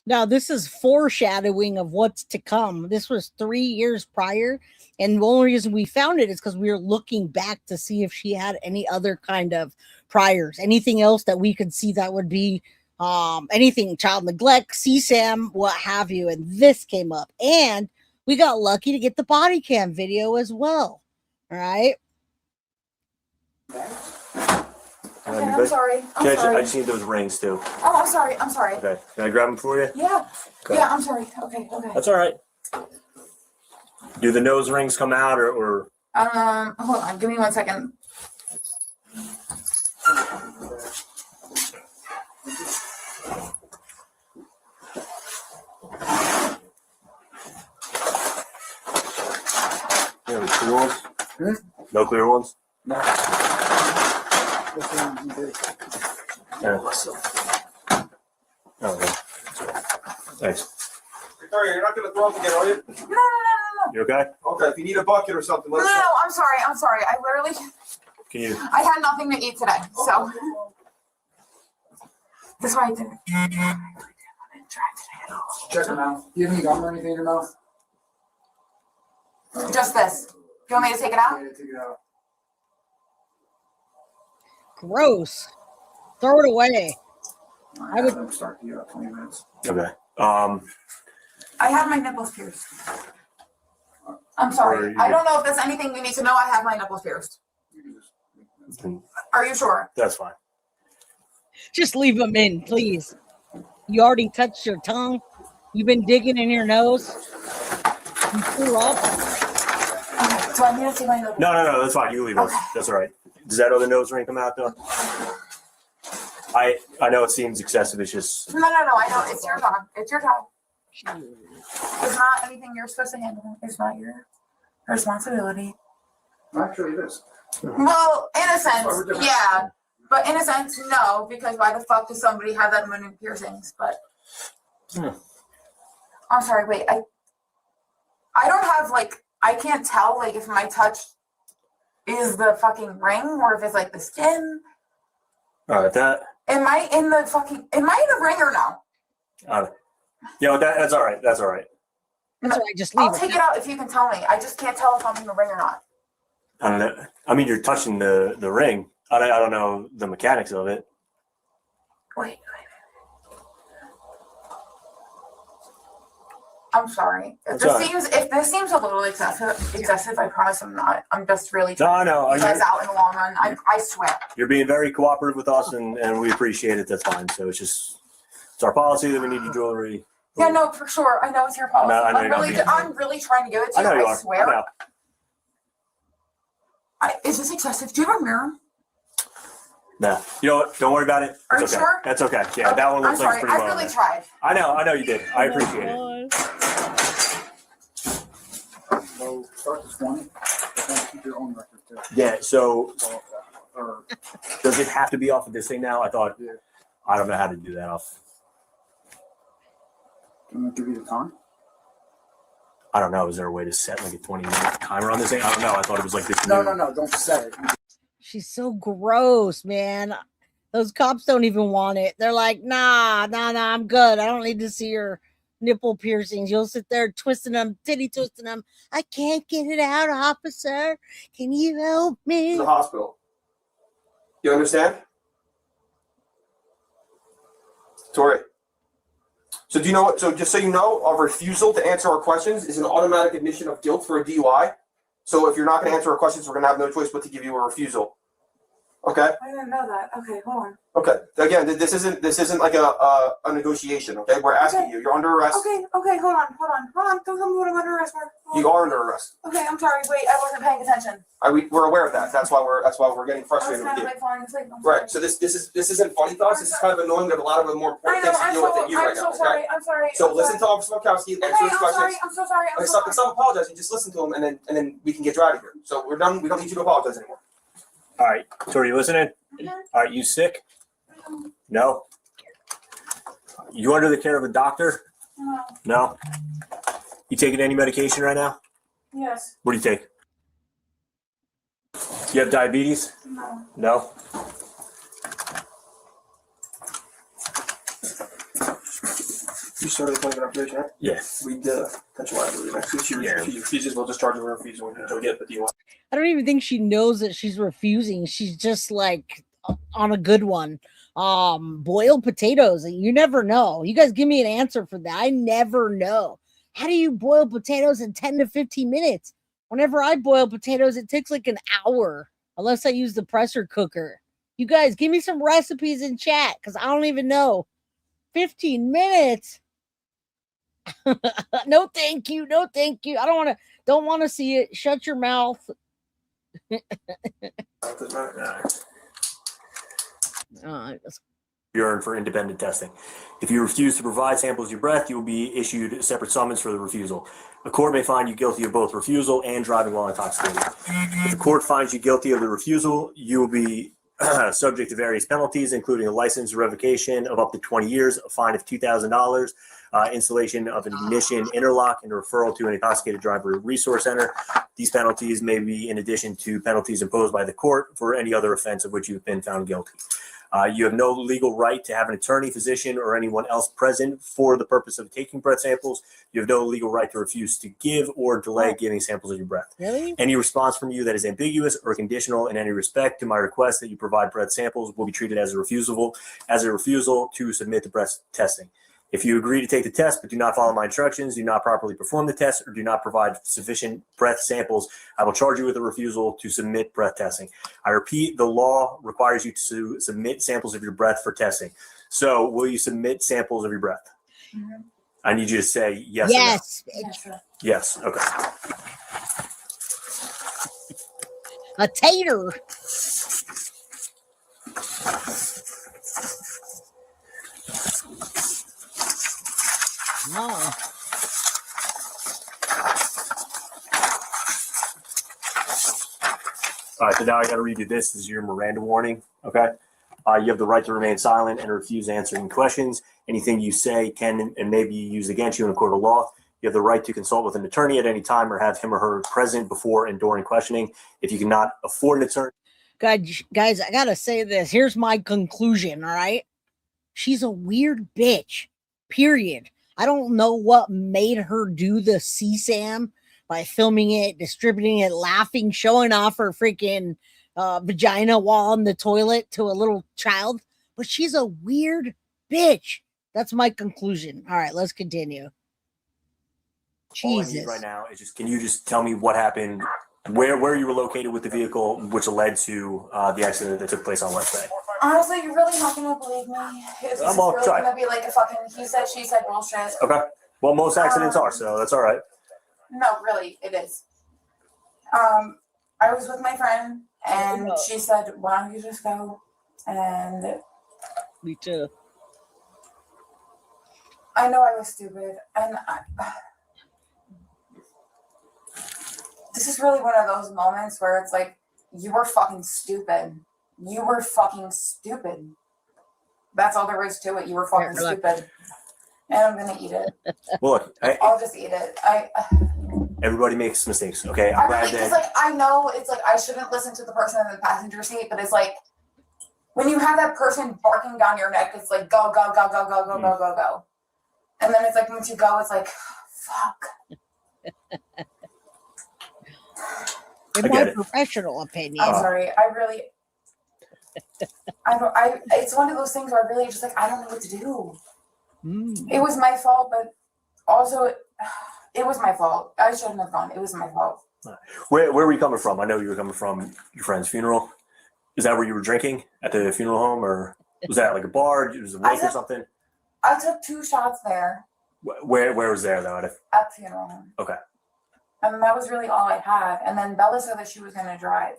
Now, this is foreshadowing of what's to come. This was 3 years prior. And the only reason we found it is because we were looking back to see if she had any other kind of priors, anything else that we could see that would be anything, child neglect, CSAM, what have you. And this came up. And we got lucky to get the body cam video as well. All right.
Okay, I'm sorry.
I just need those rings too.
Oh, I'm sorry. I'm sorry.
Okay. Can I grab them for you?
Yeah.
Okay.
Yeah, I'm sorry. Okay.
That's all right. Do the nose rings come out or?
Hold on. Give me 1 second.
You have clear ones? No clear ones?
No.
Yeah. Okay. Thanks.
Victoria, you're not going to throw up again, are you?
No.
You okay?
Okay, if you need a bucket or something,
No,
let us know.
I'm sorry. I literally,
Can you?
I had nothing to eat today, so. That's why I didn't.
Check your mouth. Do you have any gum or anything in your mouth?
Just this. You want me to take it out?
Yeah, take it out.
Gross. Throw it away.
I would start you at 20 minutes.
Okay.
I have my nipples pierced. I'm sorry. I don't know if there's anything you need to know. I have my nipples pierced. Are you sure?
That's fine.
Just leave them in, please. You already touched your tongue. You've been digging in your nose. You threw up.
Do I need to see my nose?
No, that's fine. You can leave those. That's all right. Does that other nose ring come out though? I know it seems excessive. It's just.
No. I know it's your job. It's your job. It's not anything you're supposed to handle. It's not your responsibility.
Actually, it is.
Well, in a sense, yeah. But in a sense, no, because why the fuck does somebody have that many piercings? But I'm sorry, wait, I don't have I can't tell if my touch is the fucking ring or if it's the skin.
All right,
Am I in the ring or no?
That's all right. That's all right.
That's all right. Just leave
I'll take it out if you can tell me. I just can't tell if I'm in the ring or not.
I don't know. I mean, you're touching the ring. I don't know the mechanics of it.
Wait. I'm sorry. If this seems a little excessive, I promise I'm not. I'm just really trying to get you guys out in the long run. I swear.
You're being very cooperative with us, and we appreciate it. That's fine. So it's our policy that we need your jewelry.
Yeah, no, for sure. I know it's your policy. I'm really trying to give it to you. I swear.
I know.
Is this excessive? Do you have a mirror?
No. You know what? Don't worry about it.
Are you
okay.
sure?
That's okay. Yeah, that one looks like it's pretty well.
I really tried.
I know you did. I appreciate it.
So start this one, and keep your own record too.
Yeah, so does it have to be off of this thing now? I thought, I don't know how to do that off.
Can I give you the time?
I don't know. Is there a way to set a 20-minute timer on this thing? I don't know. I thought it was this.
No, don't set it.
She's so gross, man. Those cops don't even want it. They're like, nah, I'm good. I don't need to see your nipple piercings. You'll sit there twisting them, titty twisting them. I can't get it out, officer. Can you help me?
The hospital. You understand? Tori. So do you know what? So just so you know, a refusal to answer our questions is an automatic admission of guilt for a DUI. So if you're not going to answer our questions, we're going to have no choice but to give you a refusal. Okay.
I didn't know that. Okay, hold on.
Okay. Again, this isn't like a negotiation. Okay, we're asking you. You're under arrest.
Okay. Hold on. Don't tell me what I'm under arrest for.
You are under arrest.
Okay, I'm sorry. Wait, I wasn't paying attention.
We're aware of that. That's why we're getting frustrated
I
with
was
you.
falling asleep.
Right. So this isn't funny to us. This is kind of annoying. We have a lot of the more important things to deal with than you right now. Okay.
I'm sorry.
So listen to Officer Volkowski. Answer his questions.
I'm so sorry.
Stop apologizing. Just listen to him, and then we can get you out of here. So we're done. We don't need you to apologize anymore.
All right. Tori, you listening? All right. You sick? No. You under the care of a doctor? No. You taking any medication right now?
Yes.
What do you take? You have diabetes? No.
You started playing an operation, right?
Yes.
That's why I believe actually she refuses. We'll just charge her a refusal and go get the DUI.
I don't even think she knows that she's refusing. She's just on a good one. Boiled potatoes. You never know. You guys give me an answer for that. I never know. How do you boil potatoes in 10 to 15 minutes? Whenever I boil potatoes, it takes an hour, unless I use the pressure cooker. You guys give me some recipes in chat, because I don't even know. 15 minutes. No, thank you. No, thank you. I don't want to see it. Shut your mouth.
Urine for independent testing. If you refuse to provide samples of your breath, you will be issued a separate summons for the refusal. A court may find you guilty of both refusal and driving while intoxicated. If the court finds you guilty of the refusal, you will be subject to various penalties, including a license revocation of up to 20 years, a fine of $2,000, installation of an ignition interlock, and a referral to an intoxicated driver resource center. These penalties may be in addition to penalties imposed by the court for any other offense of which you've been found guilty. You have no legal right to have an attorney, physician, or anyone else present for the purpose of taking breath samples. You have no legal right to refuse to give or delay giving samples of your breath.
Really?
Any response from you that is ambiguous or conditional in any respect to my request that you provide breath samples will be treated as a refusal to submit to breath testing. If you agree to take the test but do not follow my instructions, do not properly perform the test, or do not provide sufficient breath samples, I will charge you with a refusal to submit breath testing. I repeat, the law requires you to submit samples of your breath for testing. So will you submit samples of your breath? Mm-hmm. I need you to say yes.
Yes.
Or no. Yes. Okay.
A tater. Oh.
All right, so now I got to read you this. This is your Miranda warning, okay? You have the right to remain silent and refuse answering questions. Anything you say can and may be used against you in a court of law. You have the right to consult with an attorney at any time or have him or her present before and during questioning. If you cannot afford an attorney.
Guys, I got to say this. Here's my conclusion, all right? She's a weird bitch, period. I don't know what made her do the CSAM by filming it, distributing it, laughing, showing off her freaking vagina while in the toilet to a little child. But she's a weird bitch. That's my conclusion. All right, let's continue.
All I need right now is just, can you just tell me what happened, where you were located with the vehicle, which led to the accident that took place on West Bay?
Honestly, you're really not gonna believe me. It's really gonna be like a fucking he said, she said bullshit.
Okay. Well, most accidents are, so that's all right.
No, really, it is. I was with my friend, and she said, "Why don't you just go?" And
me too.
I know I was stupid, and this is really one of those moments where it's like, you were fucking stupid. You were fucking stupid. That's all there is to it. You were fucking stupid. And I'm gonna eat it.
Well, look,
I'll just eat it.
Everybody makes mistakes, okay? I'm glad that.
It's like, I know it's like I shouldn't listen to the person in the passenger seat, but it's like when you have that person barking down your neck, it's like go, go, go, go, go, go, go, go, go. And then it's like once you go, it's like, fuck.
In my professional opinion.
I'm sorry. I really it's one of those things where I really just like, I don't know what to do. It was my fault, but also it was my fault. I shouldn't have gone. It was my fault.
Where were you coming from? I know you were coming from your friend's funeral. Is that where you were drinking at the funeral home, or was that like a bar? Was it a wake or something?
I took 2 shots there.
Where was there though?
At the funeral home.
Okay.
And that was really all I had. And then Bella said that she was going to drive.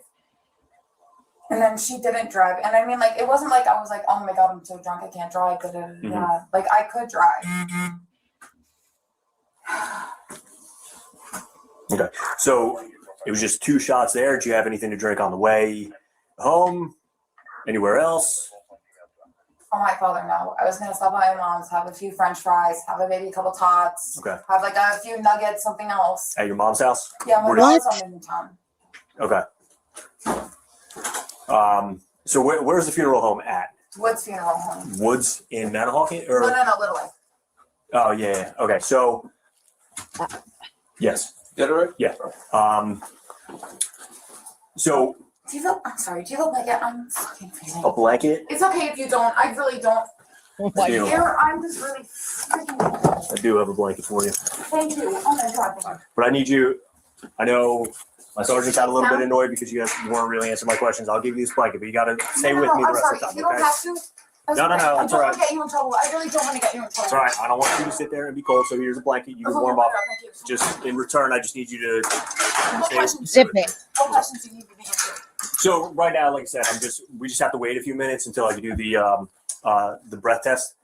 And then she didn't drive. And I mean, like, it wasn't like I was like, oh my God, I'm so drunk, I can't drive. Like, I could drive.
Okay. So it was just 2 shots there. Did you have anything to drink on the way home? Anywhere else?
Oh my father, no. I was going to stop by my mom's, have a few French fries, have maybe a couple tots.
Okay.
Have like a few nuggets, something else.
At your mom's house?
Yeah, my mom's home in town.
Okay. So where's the funeral home at?
Woods Funeral Home.
Woods in Manahawkin? Or?
No, Little Way.
Oh, yeah. Okay. So, yes.
Get it right?
Yeah. So.
Do you feel, I'm sorry, do you feel like I'm fucking freezing?
A blanket?
It's okay if you don't. I really don't.
Oh my
God. I'm just really freaking.
I do have a blanket for you.
Thank you. Oh my God.
But I need you, I know my sergeant got a little bit annoyed because you guys weren't really answering my questions. I'll give you this blanket, but you got to stay with me the rest of the time,
If you don't have to.
No,
I
it's
don't
all
want
right.
to get you in trouble. I really don't want to get you in trouble.
It's all right. I don't want you to sit there and be cold, so here's a blanket. You can warm up. Just in return, I just need you to
zip it.
What questions do you need to answer?
So right now, like I said, we just have to wait a few minutes until I can do the breath test.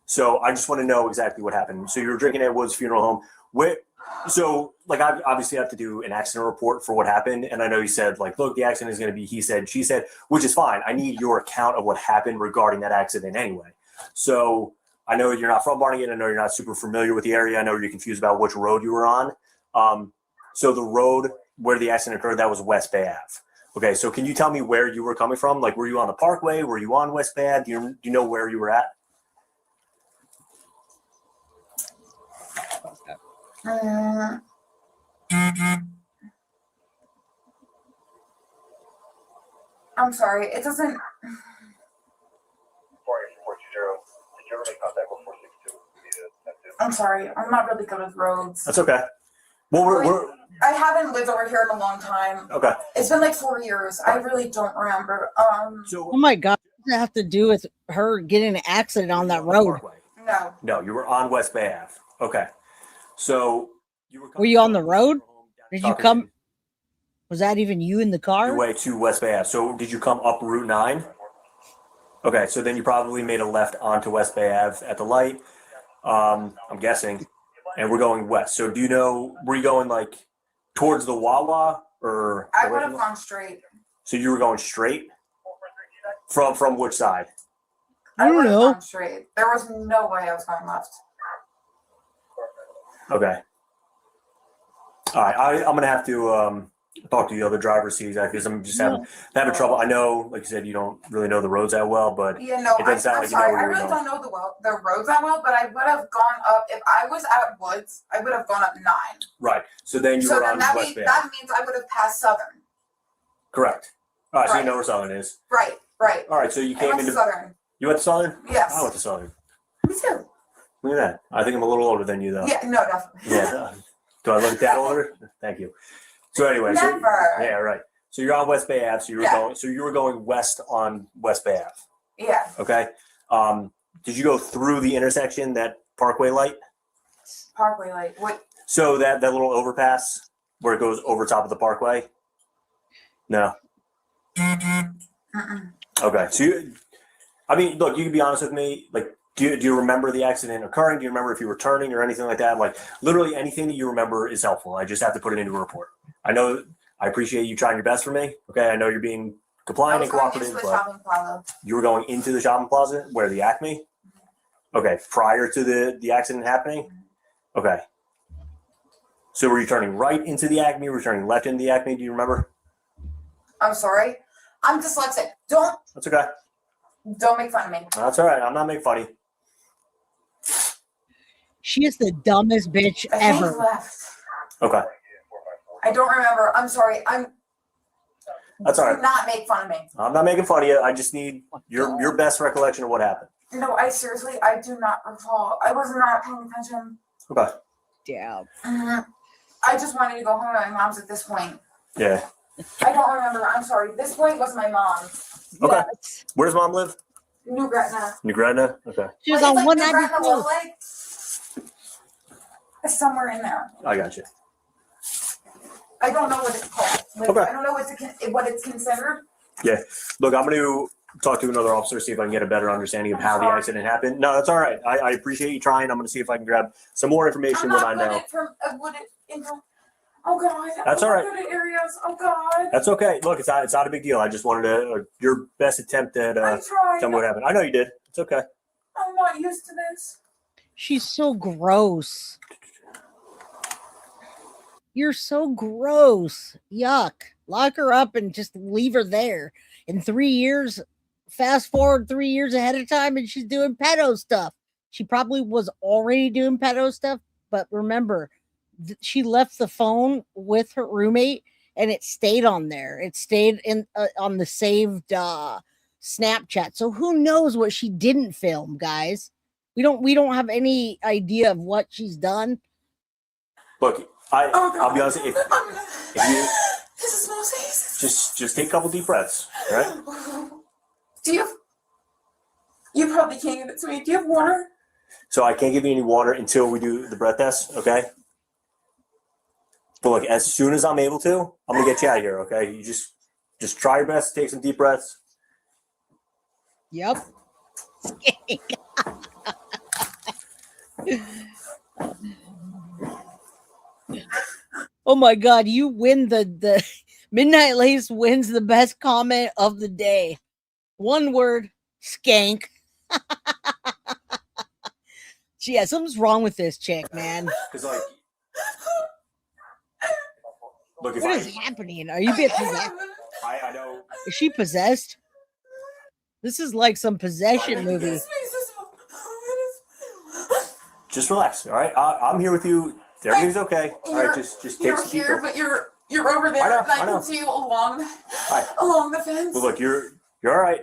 So I just want to know exactly what happened. So you were drinking at Woods Funeral Home. So like I obviously have to do an accident report for what happened, and I know you said like, look, the accident is going to be he said, she said, which is fine. I need your account of what happened regarding that accident anyway. So I know you're not from Barnegat. I know you're not super familiar with the area. I know you're confused about which road you were on. So the road where the accident occurred, that was West Bay Ave. Okay, so can you tell me where you were coming from? Like, were you on the Parkway? Were you on West Bay Ave? Do you know where you were at?
I'm sorry. It doesn't.
Did you ever make contact with 462?
I'm sorry. I'm not really good with roads.
That's okay. Well,
I haven't lived over here in a long time.
Okay.
It's been like 4 years. I really don't remember.
Oh my God. What does that have to do with her getting an accident on that road?
No, you were on West Bay Ave. Okay. So
were you on the road? Did you come? Was that even you in the car?
Your way to West Bay Ave. So did you come up Route 9? Okay, so then you probably made a left onto West Bay Ave at the light, I'm guessing, and we're going west. So do you know, were you going like towards the Wawa or?
I would have gone straight.
So you were going straight? From which side?
I don't know.
Gone straight. There was no way I was going left.
Okay. All right, I'm gonna have to talk to the other driver, see exactly, because I'm just having trouble. I know, like you said, you don't really know the roads that well, but
Yeah, no,
it doesn't sound
I'm
like
sorry.
you know
I
where
really
you're
don't
going.
know the roads that well, but I would have gone up if I was at Woods. I would have gone up 9.
Right. So then you
So
were
then
on
that
West
means
Bay.
that means I would have passed Southern.
Correct. All right, so you
Right.
know where Southern is.
Right. Right.
All right, so you
I
came
went to
into
Southern.
You went to Southern?
Yes.
I went to Southern.
Me too.
Look at that. I think I'm a little older than you, though.
Yeah. No, definitely.
Yeah. Do I look that older? Thank you. So anyway,
Never.
yeah, right. So you're on West Bay Ave. So you were going west on West Bay Ave.
Yeah.
Okay. Did you go through the intersection, that Parkway light?
Parkway light. What?
So that little overpass where it goes over top of the Parkway? No. Okay. So look, you can be honest with me. Like, do you remember the accident occurring? Do you remember if you were turning or anything like that? Like, literally anything that you remember is helpful. I just have to put it into a report. I appreciate you trying your best for me. Okay. I know you're being compliant and cooperative, but you were going into the shopping plaza where the Acme? Okay. Prior to the accident happening? Okay. So were you turning right into the Acme? Were you turning left into the Acme? Do you remember?
I'm sorry. I'm dyslexic.
That's okay.
Don't make fun of me.
That's all right. I'm not making fun of you.
She is the dumbest bitch
I think
ever.
left.
Okay.
I don't remember. I'm sorry.
That's all right.
Do not make fun of me.
I'm not making fun of you. I just need your best recollection of what happened.
No, I do not recall. I was not paying attention.
Okay.
Yeah.
I just wanted to go home to my mom's at this point.
Yeah.
I don't remember. I'm sorry. This point was my mom's.
Okay. Where does mom live?
New Gretna.
New Gretna? Okay.
She was on
New Gretna,
192.
Little Lake. It's somewhere in there.
I got you.
I don't know what it's called. Like,
Okay.
I don't know what it's considered.
Yeah. Look, I'm going to talk to another officer, see if I can get a better understanding of how the accident happened. No, that's all right. I appreciate you trying. I'm going to see if I can grab some more information that I know.
Oh God.
That's all right.
I'm not good at areas. Oh God.
That's okay. Look, it's not a big deal. I just wanted your best attempt at tell me what happened. I know you did. It's okay.
I'm not used to this.
She's so gross. You're so gross. Yuck. Lock her up and just leave her there. In 3 years, fast forward 3 years ahead of time, and she's doing pedo stuff. She probably was already doing pedo stuff, but remember, she left the phone with her roommate, and it stayed on there. It stayed in on the saved Snapchat. So who knows what she didn't film, guys? We don't have any idea of what she's done.
Look, I'll be honest. If you
This is Moses.
just take a couple deep breaths, all right?
You probably can't give it to me. Do you have water?
So I can't give you any water until we do the breath test, okay? But look, as soon as I'm able to, I'm gonna get you out of here, okay? You just try your best to take some deep breaths.
Yep. Oh my God, you win the Midnight Lace wins the best comment of the day. One word, skank. Yeah, something's wrong with this chick, man.
Because like, look,
What is happening? Are you being possessed?
I know.
Is she possessed? This is like some possession movie.
Just relax, all right? I'm here with you. Everything's okay. All right, just take
You're
some deep
here,
breaths.
but you're over there, and I
I know.
can see you along the fence.
Well, look, you're all right.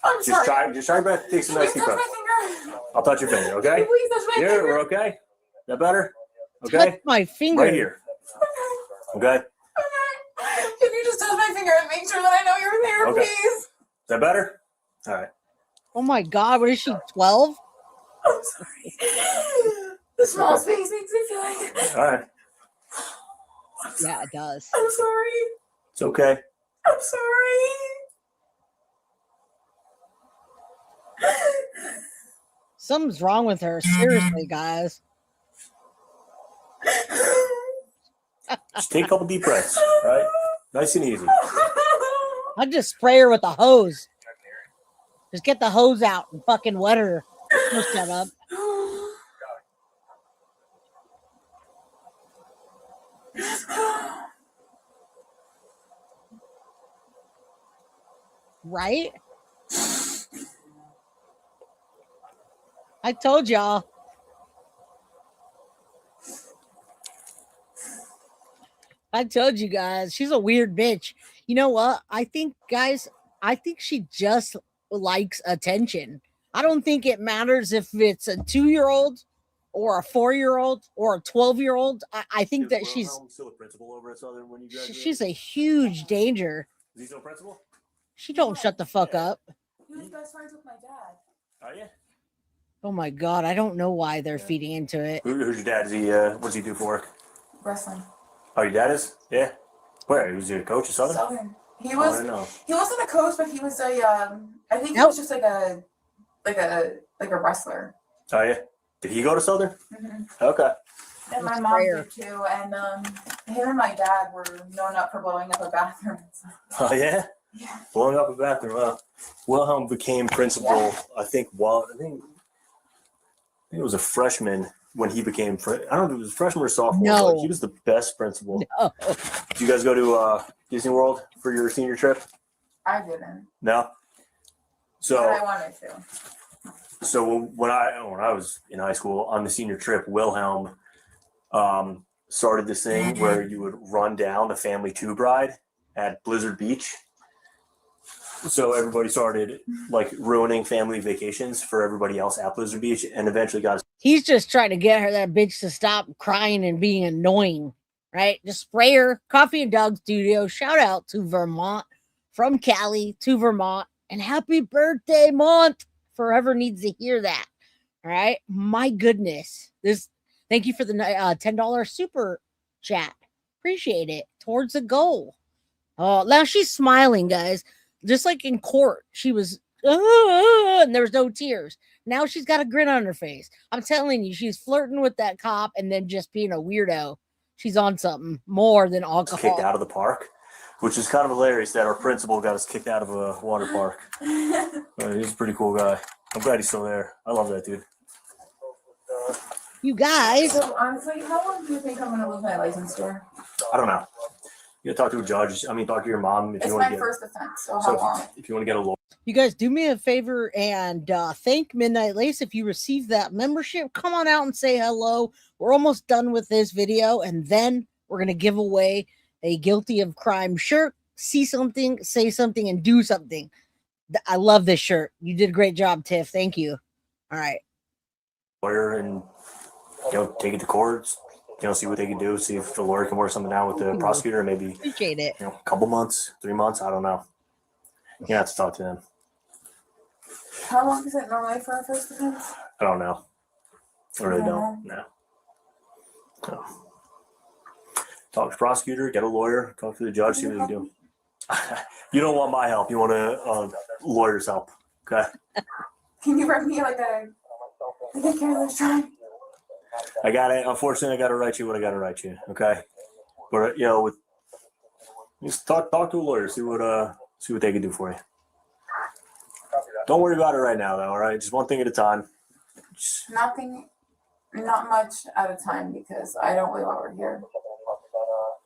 I'm
Just
sorry.
try your best to take some nice
Please
deep
touch
breaths.
my finger.
I'll touch your finger, okay?
Please touch my
Here,
finger.
we're okay. Is that better? Okay.
Touch my finger.
Right here. Okay.
Can you just touch my finger and make sure that I know you're there,
Okay.
please?
Is that better? All right.
Oh my God, what is she, 12?
I'm sorry. The small space makes me feel like.
All right.
I'm
Yeah, it does.
I'm sorry.
It's okay.
I'm sorry.
Something's wrong with her. Seriously, guys.
Just take a couple deep breaths, right? Nice and easy.
I'll just spray her with a hose. Just get the hose out and fucking wet her. No shut up. Right? I told y'all. I told you guys. She's a weird bitch. You know what? I think, guys, she just likes attention. I don't think it matters if it's a 2-year-old or a 4-year-old or a 12-year-old. I think that she's
still a principal over at Southern when you graduated?
she's a huge danger.
Is he still a principal?
She don't shut the fuck up.
He was best friends with my dad.
Are you?
Oh my god, I don't know why they're feeding into it.
Who's your dad? Is he? What's he do for work?
Wrestling.
Oh, your dad is? Yeah. Where? He was your coach at Southern?
Southern. He
Oh,
was.
I didn't know.
He wasn't a coach, but he was a. I think he was just like a wrestler.
Oh yeah. Did he go to Southern?
Mm-hmm.
Okay.
And my mom did too. And him and my dad were known up for blowing up a bathroom.
Oh yeah.
Yeah.
Blowing up a bathroom. Wilhelm became principal. Yeah. I think it was a freshman when he became. I don't know if it was a freshman or sophomore.
No.
But he was the best principal.
No.
Did you guys go to Disney World for your senior trip?
I didn't.
No. So
but I wanted to.
So when I was in high school on the senior trip, Wilhelm started this thing where you would run down the family tube ride at Blizzard Beach. So everybody started like ruining family vacations for everybody else at Blizzard Beach, and eventually got.
He's just trying to get her, that bitch, to stop crying and being annoying, right? Just spray her. Coffee and Dog Studio. Shout out to Vermont, from Cali to Vermont, and happy birthday, Mont. Forever needs to hear that. All right. My goodness. Thank you for the $10 super chat. Appreciate it. Towards the goal. Oh, now she's smiling, guys. Just like in court, she was, and there was no tears. Now she's got a grin on her face. I'm telling you, she's flirting with that cop and then just being a weirdo. She's on something more than alcohol.
Kicked out of the park, which is kind of hilarious that our principal got us kicked out of a water park. He's a pretty cool guy. I'm glad he's still there. I love that dude.
You guys.
So honestly, how long do you think I'm going to lose my license for?
I don't know. You gotta talk to a judge. I mean, talk to your mom if
it's
you want to
my
get.
First offense. So how long?
If you want to get a lawyer.
You guys do me a favor and thank Midnight Lace if you received that membership. Come on out and say hello. We're almost done with this video, and then we're gonna give away a Guilty of Crime shirt. See something, say something, and do something. I love this shirt. You did a great job, Tiff. Thank you. All right.
Lawyer and take it to courts. See what they can do. See if the lawyer can work something out with the prosecutor. Maybe
appreciate it.
A couple months, 3 months. I don't know. You have to talk to them.
How long is it normally for a first offense?
I don't know. I really don't. No. Talk to the prosecutor. Get a lawyer. Talk to the judge. See what they can do. You don't want my help. You want a lawyer's help. Okay.
Can you write me like a careless charge?
I got it. Unfortunately, I got to write you what I got to write you. Okay, but just talk to a lawyer. See what they can do for you. Don't worry about it right now, though. All right, just one thing at a time.
Not much at a time because I don't live over here.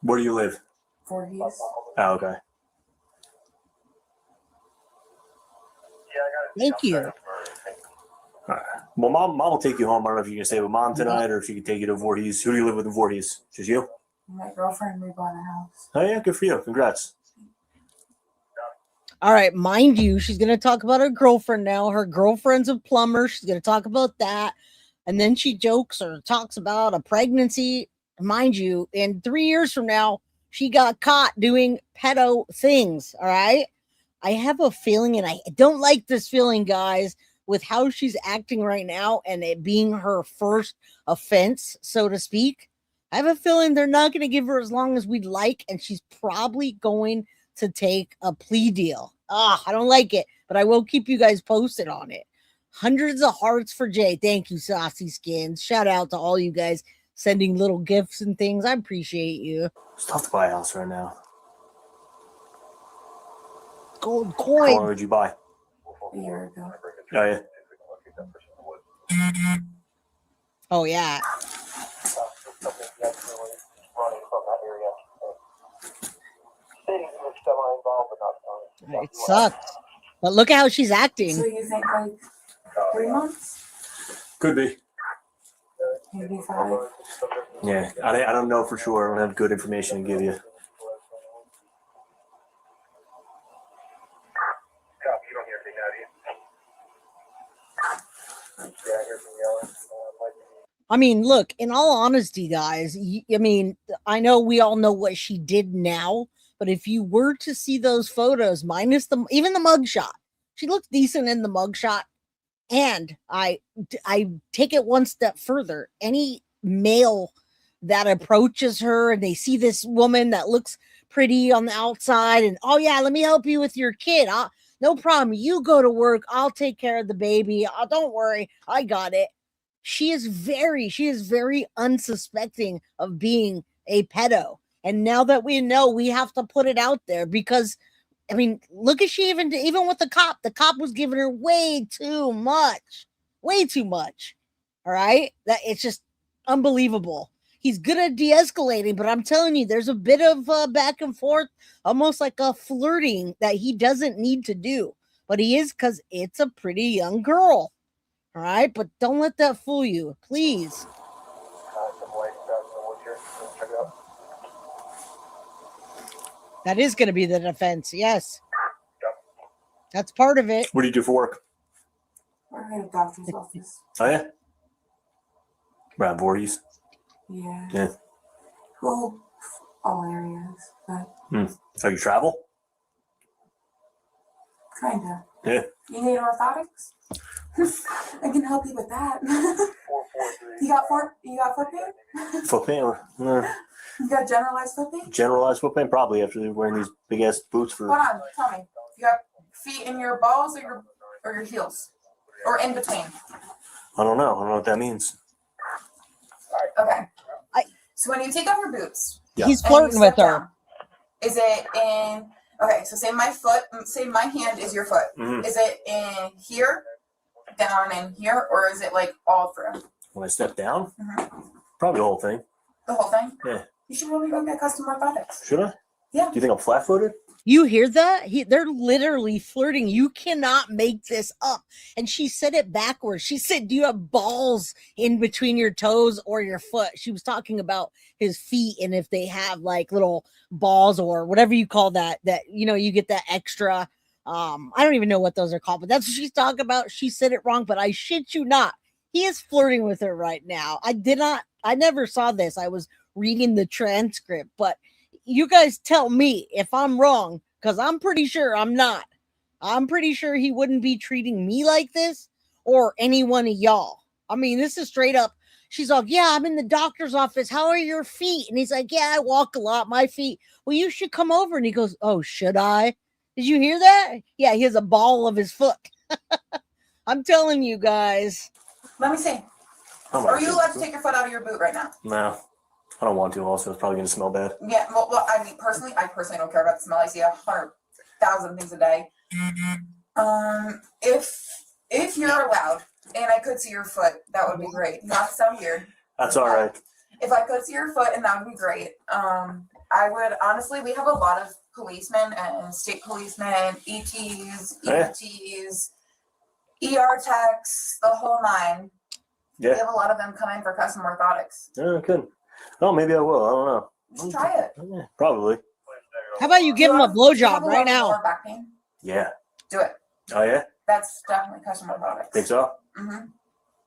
Where do you live?
Voorhees.
Oh, okay.
Thank you.
All right. Well, mom will take you home. I don't know if you can stay with mom tonight or if she can take you to Voorhees. Who do you live with in Voorhees? Just you?
My girlfriend, we bought a house.
Oh, yeah. Good for you. Congrats.
All right. Mind you, she's going to talk about her girlfriend now. Her girlfriend's a plumber. She's going to talk about that. And then she jokes or talks about a pregnancy. Mind you, in 3 years from now, she got caught doing pedo things. All right. I have a feeling, and I don't like this feeling, guys, with how she's acting right now and it being her first offense, so to speak. I have a feeling they're not going to give her as long as we'd like, and she's probably going to take a plea deal. I don't like it, but I will keep you guys posted on it. Hundreds of hearts for Jay. Thank you, Saucy Skins. Shout out to all you guys sending little gifts and things. I appreciate you.
It's tough to buy a house right now.
Gold coin.
How long would you buy?
A year ago.
Oh, yeah.
Oh, yeah. It sucks. But look at how she's acting.
So you think like 3 months?
Could be.
Maybe 5.
Yeah, I don't know for sure. I don't have good information to give you.
I mean, look, in all honesty, guys, I mean, I know we all know what she did now, but if you were to see those photos, minus even the mugshot, she looks decent in the mugshot. And I take it one step further. Any male that approaches her and they see this woman that looks pretty on the outside and, oh yeah, let me help you with your kid. No problem. You go to work. I'll take care of the baby. Don't worry. I got it. She is very unsuspecting of being a pedo. And now that we know, we have to put it out there because, I mean, look at she even with the cop was giving her way too much. All right. That it's just unbelievable. He's good at de-escalating, but I'm telling you, there's a bit of back and forth, almost like a flirting that he doesn't need to do, but he is because it's a pretty young girl. All right. But don't let that fool you, please. That is going to be the defense. Yes. That's part of it.
What do you do for work?
We're in a doctor's office.
Oh, yeah? Around Voorhees?
Yeah.
Yeah.
Well, all areas, but.
So you travel?
Kinda.
Yeah.
You need orthotics? I can help you with that. You got foot pain?
Foot pain? No.
You got generalized foot pain?
Generalized foot pain? Probably after wearing these big ass boots for.
Hold on, tell me. You got feet in your balls or your heels? Or in between?
I don't know what that means.
Okay. So when you take off your boots,
he's flirting with her.
Down, is it in? Okay, so say my hand is your foot.
Mm-hmm.
Is it in here, down in here, or is it like all through?
When I step down,
Mm-hmm.
probably the whole thing.
The whole thing?
Yeah.
You should really go get custom orthotics.
Should I?
Yeah.
Do you think I'm flat-footed?
You hear that? They're literally flirting. You cannot make this up. And she said it backwards. She said, do you have balls in between your toes or your foot? She was talking about his feet and if they have like little balls or whatever you call that, you get that extra. I don't even know what those are called, but that's what she's talking about. She said it wrong, but I shit you not. He is flirting with her right now. I never saw this. I was reading the transcript, but you guys tell me if I'm wrong, because I'm pretty sure I'm not. I'm pretty sure he wouldn't be treating me like this or any one of y'all. I mean, this is straight up. She's like, yeah, I'm in the doctor's office. How are your feet? And he's like, yeah, I walk a lot. My feet. Well, you should come over. And he goes, oh, should I? Did you hear that? Yeah, he has a ball of his foot. I'm telling you guys.
Let me see. Are you allowed to take your foot out of your boot right now?
No. I don't want to. Also, it's probably going to smell bad.
Yeah. Well, I mean, personally don't care about the smell. I see 100,000 things a day. If you're allowed, and I could see your foot, that would be great. Not sound weird.
That's all right.
If I could see your foot, and that would be great. I would honestly. We have a lot of policemen and state policemen, ETs, EMTs, ER techs, the whole nine.
Yeah.
We have a lot of them come in for custom orthotics.
Yeah, good. Oh, maybe I will. I don't know.
Just try it.
Yeah, probably.
How about you give him a blowjob right now?
Lower back pain?
Yeah.
Do it.
Oh, yeah?
That's definitely custom orthotics.
Think so?
Mm-hmm.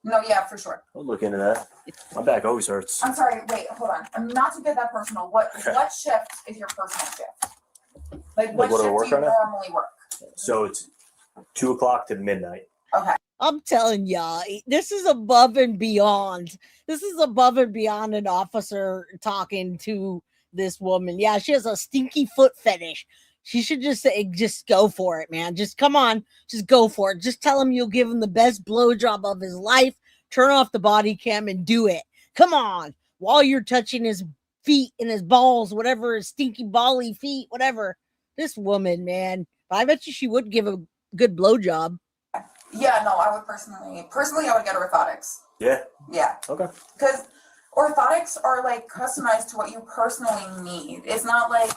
No, yeah, for sure.
I'll look into that. My back always hurts.
I'm sorry. Wait, hold on. I'm not to get that personal. What shift is your personal shift? Like what shift do you normally work?
So it's 2 o'clock to midnight.
Okay.
I'm telling y'all, this is above and beyond. This is above and beyond an officer talking to this woman. Yeah, she has a stinky foot fetish. She should just say, just go for it, man. Just come on, just go for it. Just tell him you'll give him the best blowjob of his life. Turn off the body cam and do it. Come on, while you're touching his feet and his balls, whatever, his stinky bally feet, whatever. This woman, man, I bet you she would give a good blowjob.
Yeah, no, I would personally, I would get orthotics.
Yeah.
Yeah.
Okay.
Because orthotics are like customized to what you personally need. It's not like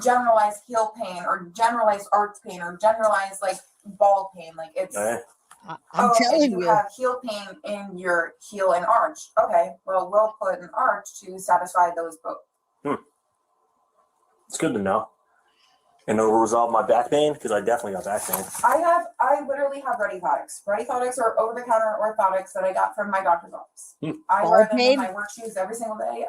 generalized heel pain or generalized arch pain or generalized like ball pain. Like it's.
I'm telling you.
You have heel pain in your heel and arch. Okay, well, we'll put an arch to satisfy those both.
It's good to know. And it'll resolve my back pain because I definitely got back pain.
I literally have Ready Thotics. Ready Thotics are over-the-counter orthotics that I got from my doctor's office. I wear them in my work shoes every single day.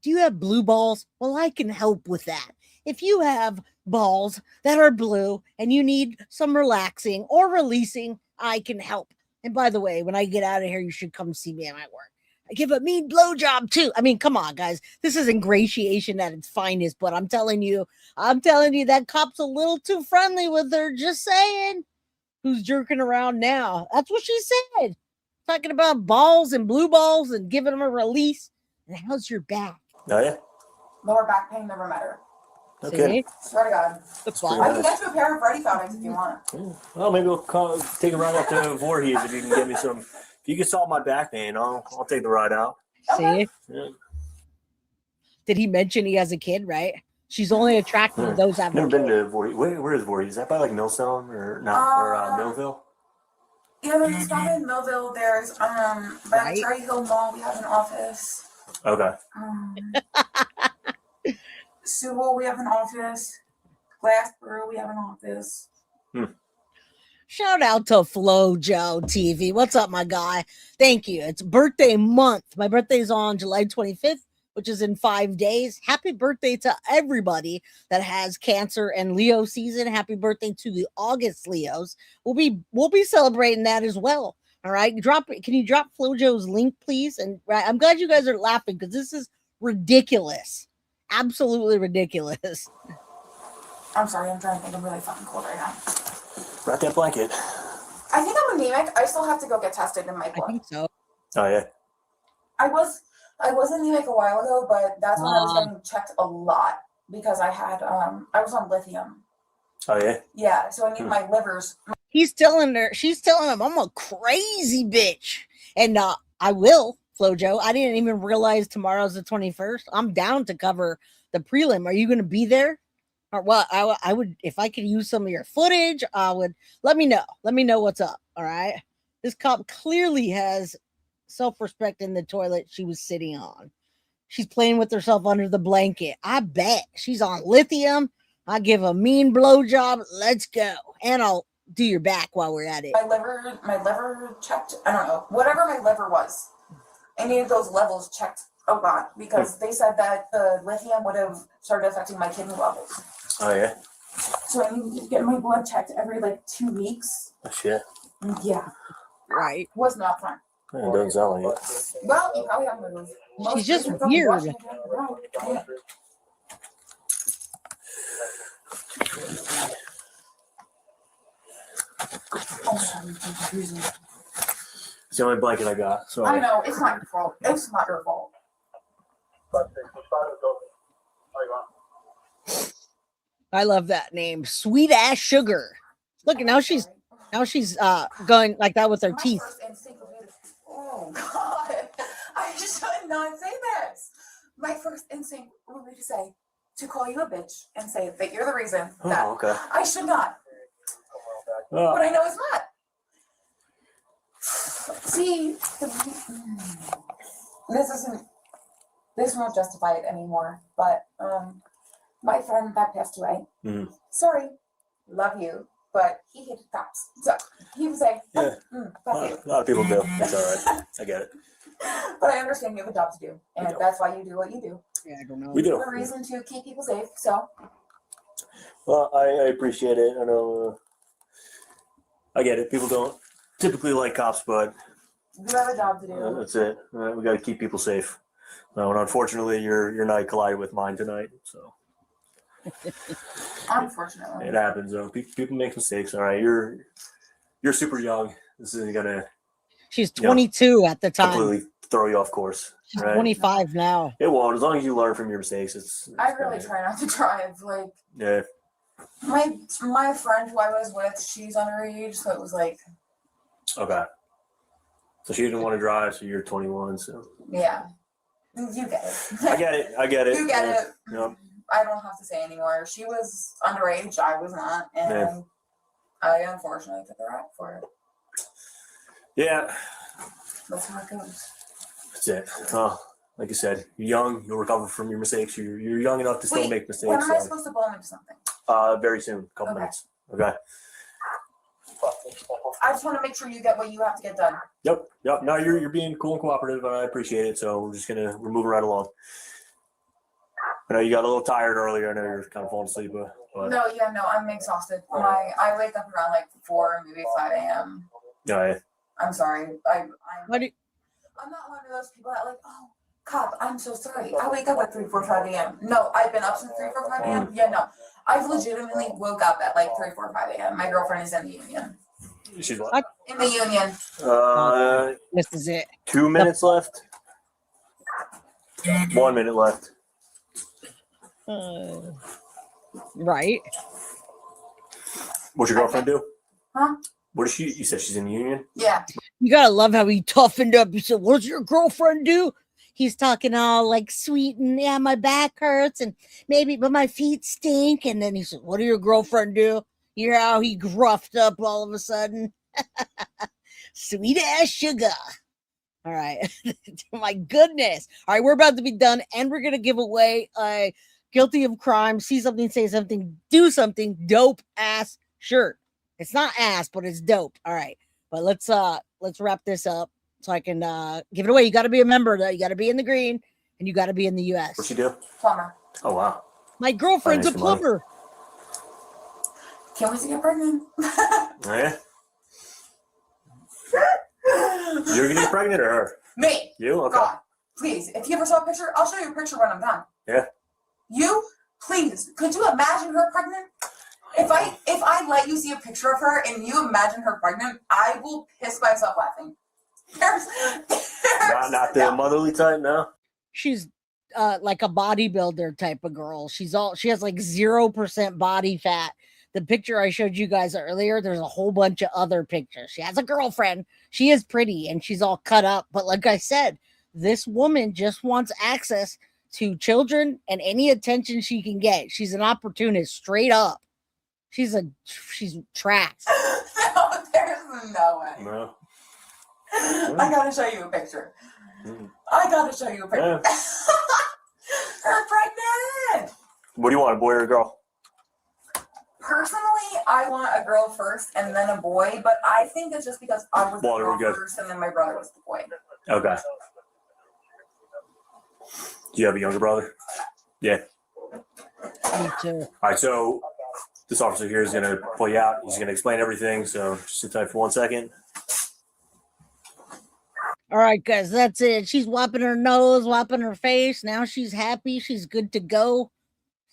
Do you have blue balls? Well, I can help with that. If you have balls that are blue and you need some relaxing or releasing, I can help. And by the way, when I get out of here, you should come see me at my work. I give a mean blowjob too. I mean, come on, guys. This is ingratiation at its finest, but I'm telling you, that cop's a little too friendly with her. Just saying. Who's jerking around now? That's what she said. Talking about balls and blue balls and giving them a release. And how's your back?
Oh, yeah?
Lower back pain never met her.
Okay.
Swear to God. I can get you a pair of Ready Thotics if you want.
Well, maybe we'll take a ride out to Voorhees if you can get me some. If you can solve my back pain, I'll take the ride out.
See?
Yeah.
Did he mention he has a kid, right? She's only attracted to those having
Never been to Voorhees. Where is Voorhees? Is that by like Millstone or not? Millville?
Yeah, there's a stop in Millville. There's by the Cherry Hill Mall, we have an office.
Okay.
Sewell, we have an office. Glassboro, we have an office.
Shout out to FloJo TV. What's up, my guy? Thank you. It's birthday month. My birthday's on July 25th, which is in 5 days. Happy birthday to everybody that has Cancer and Leo season. Happy birthday to the August Leos. We'll be celebrating that as well. All right. Can you drop FloJo's link, please? And I'm glad you guys are laughing because this is ridiculous. Absolutely ridiculous.
I'm sorry, I'm trying to think. I'm really fucking cold right now.
Wrap that blanket.
I think I'm anemic. I still have to go get tested in my blood.
I think so.
Oh, yeah.
I was anemic a while ago, but that's when I was getting checked a lot because I had I was on lithium.
Oh, yeah?
Yeah, so I need my livers.
She's telling him, I'm a crazy bitch. And I will, FloJo. I didn't even realize tomorrow's the 21st. I'm down to cover the prelim. Are you going to be there? Or what? I would, if I could use some of your footage, I would. Let me know. Let me know what's up. All right. This cop clearly has self-respect in the toilet she was sitting on. She's playing with herself under the blanket. I bet she's on lithium. I give a mean blowjob. Let's go. And I'll do your back while we're at it.
My liver checked. I don't know. Whatever my liver was, I needed those levels checked a lot because they said that the lithium would have started affecting my kidney levels.
Oh, yeah?
So I needed to get my blood checked every 2 weeks.
Oh, shit.
Yeah.
Right.
Was not fun.
It doesn't sound like it.
Well, you probably have moved.
She's just weird.
Yeah.
It's the only blanket I got. So
I know, it's not your fault. It's not your fault.
I love that name. Sweet ass sugar. Look, now she's going like that with her teeth.
Oh God. I should not say this. My first instinct would be to call you a bitch and say that you're the reason that I should not. But I know it's not. See, this won't justify it anymore, but my friend that passed away, sorry, love you, but he hated cops. So he was like, fuck you.
A lot of people do. It's all right. I get it.
But I understand you have a job to do, and that's why you do what you do.
Yeah, I don't know.
We do.
For a reason to keep people safe, so.
Well, I appreciate it. I know I get it. People don't typically like cops, but
You have a job to do.
that's it. We got to keep people safe. And unfortunately, your night collided with mine tonight. So
Unfortunately,
it happens. Though people make mistakes. All right, you're super young. This isn't gonna.
She's 22 at the time.
Completely throw you off course.
She's
right?
25 now.
It won't. As long as you learn from your mistakes, it's
I really try not to drive. Like
yeah.
my friend who I was with, she's underage, so it was like
Okay. So she didn't want to drive, so you're 21. So
yeah, you get it.
I get it. I get it.
You get it.
Yep.
I don't have to say anymore. She was underage. I was not, and I unfortunately took the rap for it.
Yeah.
That's how it goes.
That's it. Like I said, you're young. You'll recover from your mistakes. You're young enough to still make mistakes.
When am I supposed to blow into something?
Very soon. A couple minutes. Okay.
I just want to make sure you get what you have to get done.
Yep. No, you're being cool and cooperative, and I appreciate it. So we're moving right along. I know you got a little tired earlier. I know you're kind of falling asleep, but
No, I'm exhausted. I wake up around like 4, maybe 5 a.m.
Yeah.
I'm sorry. I'm
What do you-
not one of those people that like, oh, cop, I'm so sorry. I wake up at 3, 4, 5 a.m. No, I've been up since 3, 4, 5 a.m. Yeah, no. I've legitimately woke up at like 3, 4, 5 a.m. My girlfriend is in the union.
She's what?
In the union.
This is it.
2 minutes left. 1 minute left.
Right.
What's your girlfriend do?
Huh?
What is she? You said she's in the union?
Yeah.
You gotta love how he toughened up. He said, "What does your girlfriend do?" He's talking all like sweet and yeah, my back hurts and maybe, but my feet stink. And then he said, "What do your girlfriend do?" You hear how he gruffed up all of a sudden. Sweet ass sugar. All right. My goodness. All right, we're about to be done, and we're gonna give away a Guilty of Crime, See Something, Say Something, Do Something dope ass shirt. It's not ass, but it's dope. All right. But let's wrap this up so I can give it away. You got to be a member, though. You got to be in the green, and you got to be in the U.S.
What's she do?
Plumber.
Oh wow.
My girlfriend's a plumber.
Can't wait to get pregnant.
Yeah. You're gonna get pregnant or her?
Me.
You? Okay.
God, please. If you ever saw a picture, I'll show you a picture when I'm done.
Yeah.
You, please. Could you imagine her pregnant? If I let you see a picture of her and you imagine her pregnant, I will piss myself laughing.
Not the motherly type, no.
She's like a bodybuilder type of girl. She has like 0% body fat. The picture I showed you guys earlier, there's a whole bunch of other pictures. She has a girlfriend. She is pretty and she's all cut up. But like I said, this woman just wants access to children and any attention she can get. She's an opportunist, straight up. She's trash.
No, there's no way.
No.
I gotta show you a picture. I gotta show you a picture.
Yeah.
Her pregnant.
What do you want, a boy or a girl?
Personally, I want a girl first and then a boy, but I think it's just because I was the girl first and then my brother was the boy.
Okay. Do you have a younger brother? Yeah.
Me too.
All right, so this officer here is going to pull you out. He's going to explain everything, so just sit tight for 1 second.
All right, guys, that's it. She's wiping her nose, wiping her face. Now she's happy. She's good to go.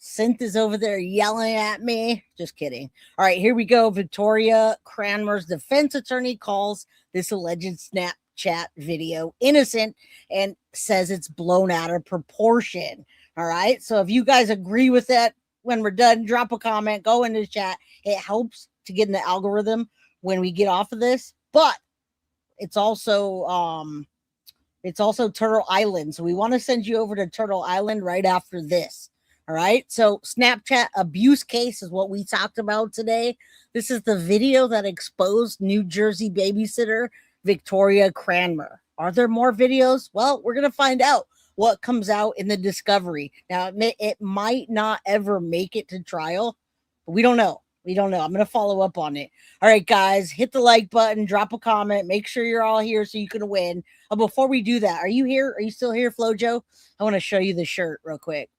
Synth is over there yelling at me. Just kidding. All right, here we go. Victoria Cranmer's defense attorney calls this alleged Snapchat video innocent and says it's blown out of proportion. All right, so if you guys agree with that, when we're done, drop a comment, go into the chat. It helps to get in the algorithm when we get off of this, but it's also Turtle Island. So we want to send you over to Turtle Island right after this. All right. So Snapchat abuse case is what we talked about today. This is the video that exposed New Jersey babysitter Victoria Cranmer. Are there more videos? Well, we're going to find out what comes out in the discovery. Now, it might not ever make it to trial, but we don't know. We don't know. I'm going to follow up on it. All right, guys, hit the like button, drop a comment, make sure you're all here so you can win. Before we do that, are you here? Are you still here, Flojo? I want to show you the shirt real quick.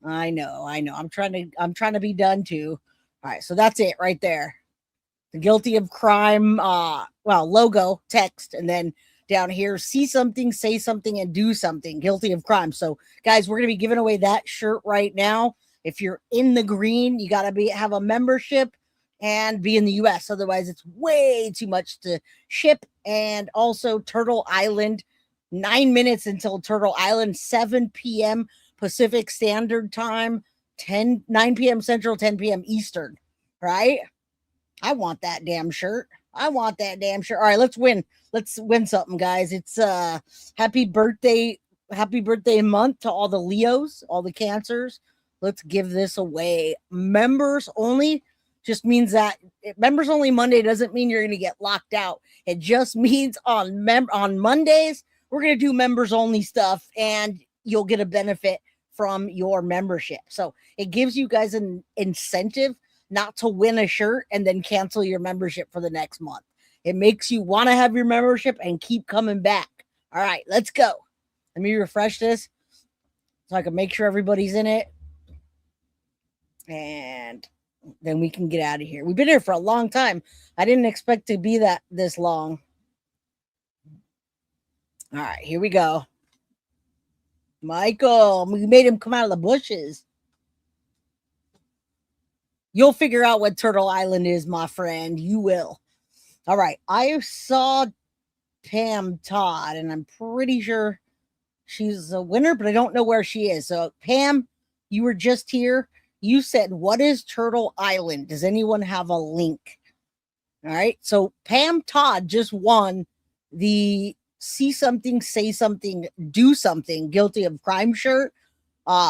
I know. I'm trying to be done too. All right, so that's it right there. the Guilty of Crime, logo, text, and then down here, see something, say something, and do something, Guilty of Crime. So, guys, we're going to be giving away that shirt right now. If you're in the green, you got to have a membership and be in the US. Otherwise, it's way too much to ship. And also Turtle Island, 9 minutes until Turtle Island, 7 p.m. Pacific Standard Time, 9 p.m. Central, 10 p.m. Eastern, right? I want that damn shirt. All right, let's win. Let's win something, guys. It's happy birthday month to all the Leos, all the Cancers. Let's give this away. Members only just means that members only Monday doesn't mean you're going to get locked out. It just means on Mondays, we're going to do members only stuff and you'll get a benefit from your membership. So it gives you guys an incentive not to win a shirt and then cancel your membership for the next month. It makes you want to have your membership and keep coming back. All right, let's go. Let me refresh this so I can make sure everybody's in it. And then we can get out of here. We've been here for a long time. I didn't expect to be this long. All right, here we go. Michael, we made him come out of the bushes. You'll figure out what Turtle Island is, my friend. You will. All right, I saw Pam Todd, and I'm pretty sure she's a winner, but I don't know where she is. So, Pam, you were just here. You said, what is Turtle Island? Does anyone have a link? All right. So Pam Todd just won the see something, say something, do something, Guilty of Crime shirt.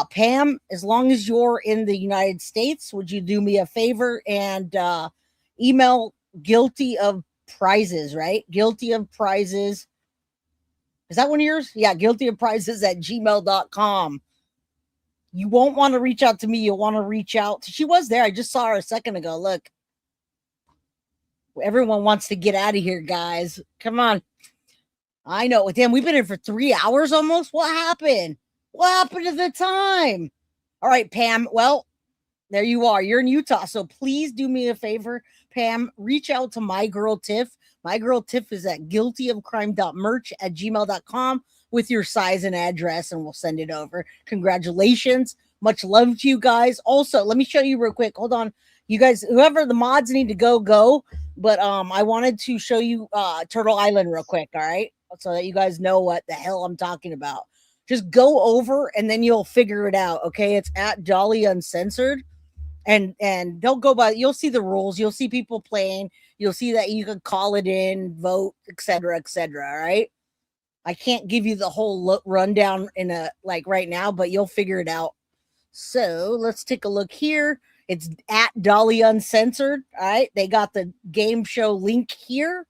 Pam, as long as you're in the United States, would you do me a favor and email Guilty of Prizes, right? Guilty of Prizes. Is that one of yours? Yeah, Guilty of Prizes at gmail.com. You won't want to reach out to me. You'll want to reach out. She was there. I just saw her a second ago. Look. Everyone wants to get out of here, guys. Come on. I know. Damn, we've been here for 3 hours almost. What happened? What happened to the time? All right, Pam. Well, there you are. You're in Utah. So please do me a favor, Pam. Reach out to my girl Tiff. My girl Tiff is at guiltyofcrime.merch@gmail.com with your size and address, and we'll send it over. Congratulations. Much love to you guys. Also, let me show you real quick. Hold on. You guys, whoever the mods need to go. But I wanted to show you Turtle Island real quick, all right? So that you guys know what the hell I'm talking about. Just go over and then you'll figure it out, okay? It's at Dolly Uncensored. And don't go by, you'll see the rules. You'll see people playing. You'll see that you can call it in, vote, etc., all right? I can't give you the whole rundown right now, but you'll figure it out. So let's take a look here. It's at Dolly Uncensored. All right. They got the game show link here.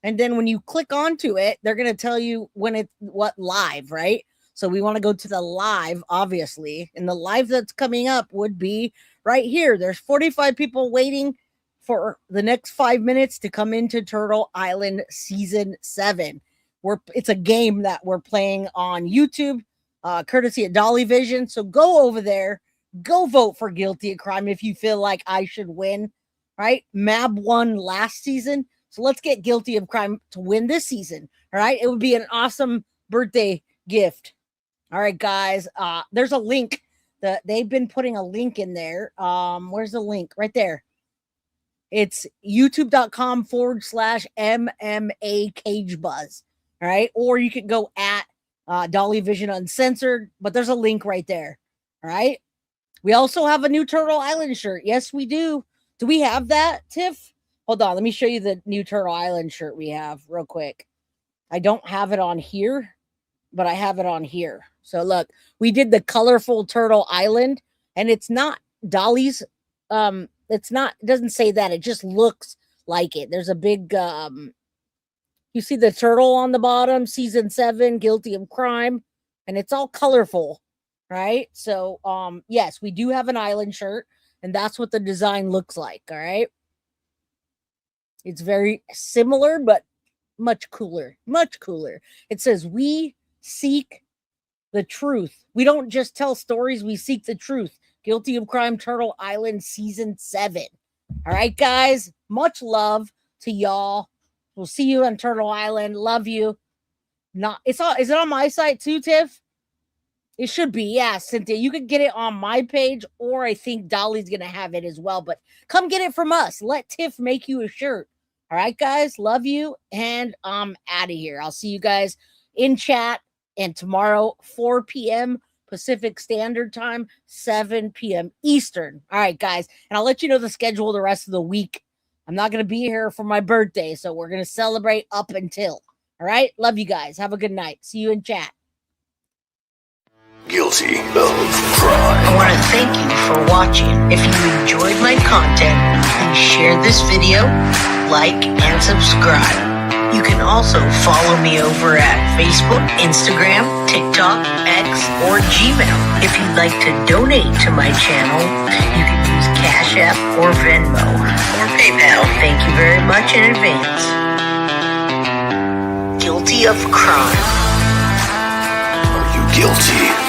And then when you click onto it, they're going to tell you what live, right? So we want to go to the live, obviously. And the live that's coming up would be right here. There's 45 people waiting for the next 5 minutes to come into Turtle Island Season 7. It's a game that we're playing on YouTube, courtesy of Dolly Vision. So go over there, go vote for Guilty of Crime if you feel like I should win, right? Mab won last season. So let's get Guilty of Crime to win this season, all right? It would be an awesome birthday gift. All right, guys, there's a link. They've been putting a link in there. Where's the link? Right there. It's youtube.com/MMA Cage Buzz. All right. Or you can go at Dolly Vision Uncensored, but there's a link right there. All right. We also have a new Turtle Island shirt. Yes, we do. Do we have that, Tiff? Hold on. Let me show you the new Turtle Island shirt we have real quick. I don't have it on here, but I have it on here. So look, we did the colorful Turtle Island, and it's not Dolly's. It doesn't say that. It just looks like it. There's a big, you see the turtle on the bottom, Season 7, Guilty of Crime, and it's all colorful, right? So, yes, we do have an island shirt, and that's what the design looks like, all right? It's very similar, but much cooler, much cooler. It says, we seek the truth. We don't just tell stories, we seek the truth. Guilty of Crime Turtle Island Season 7. All right, guys. Much love to y'all. We'll see you on Turtle Island. Love you. Is it on my site too, Tiff? It should be, yeah, Cynthia. You could get it on my page, or I think Dolly's gonna have it as well. But come get it from us. Let Tiff make you a shirt. All right, guys. Love you, and I'm out of here. I'll see you guys in chat, and tomorrow 4 p.m. Pacific Standard Time, 7 p.m. Eastern. All right, guys, and I'll let you know the schedule the rest of the week. I'm not gonna be here for my birthday, so we're gonna celebrate up until. All right, love you guys. Have a good night. See you in chat.
Guilty of crime.
I want to thank you for watching. If you enjoyed my content, please share this video, like, and subscribe. You can also follow me over at Facebook, Instagram, TikTok, X, or Gmail. If you'd like to donate to my channel, you can use Cash App or Venmo or PayPal. Thank you very much in advance. Guilty of crime.
Are you guilty?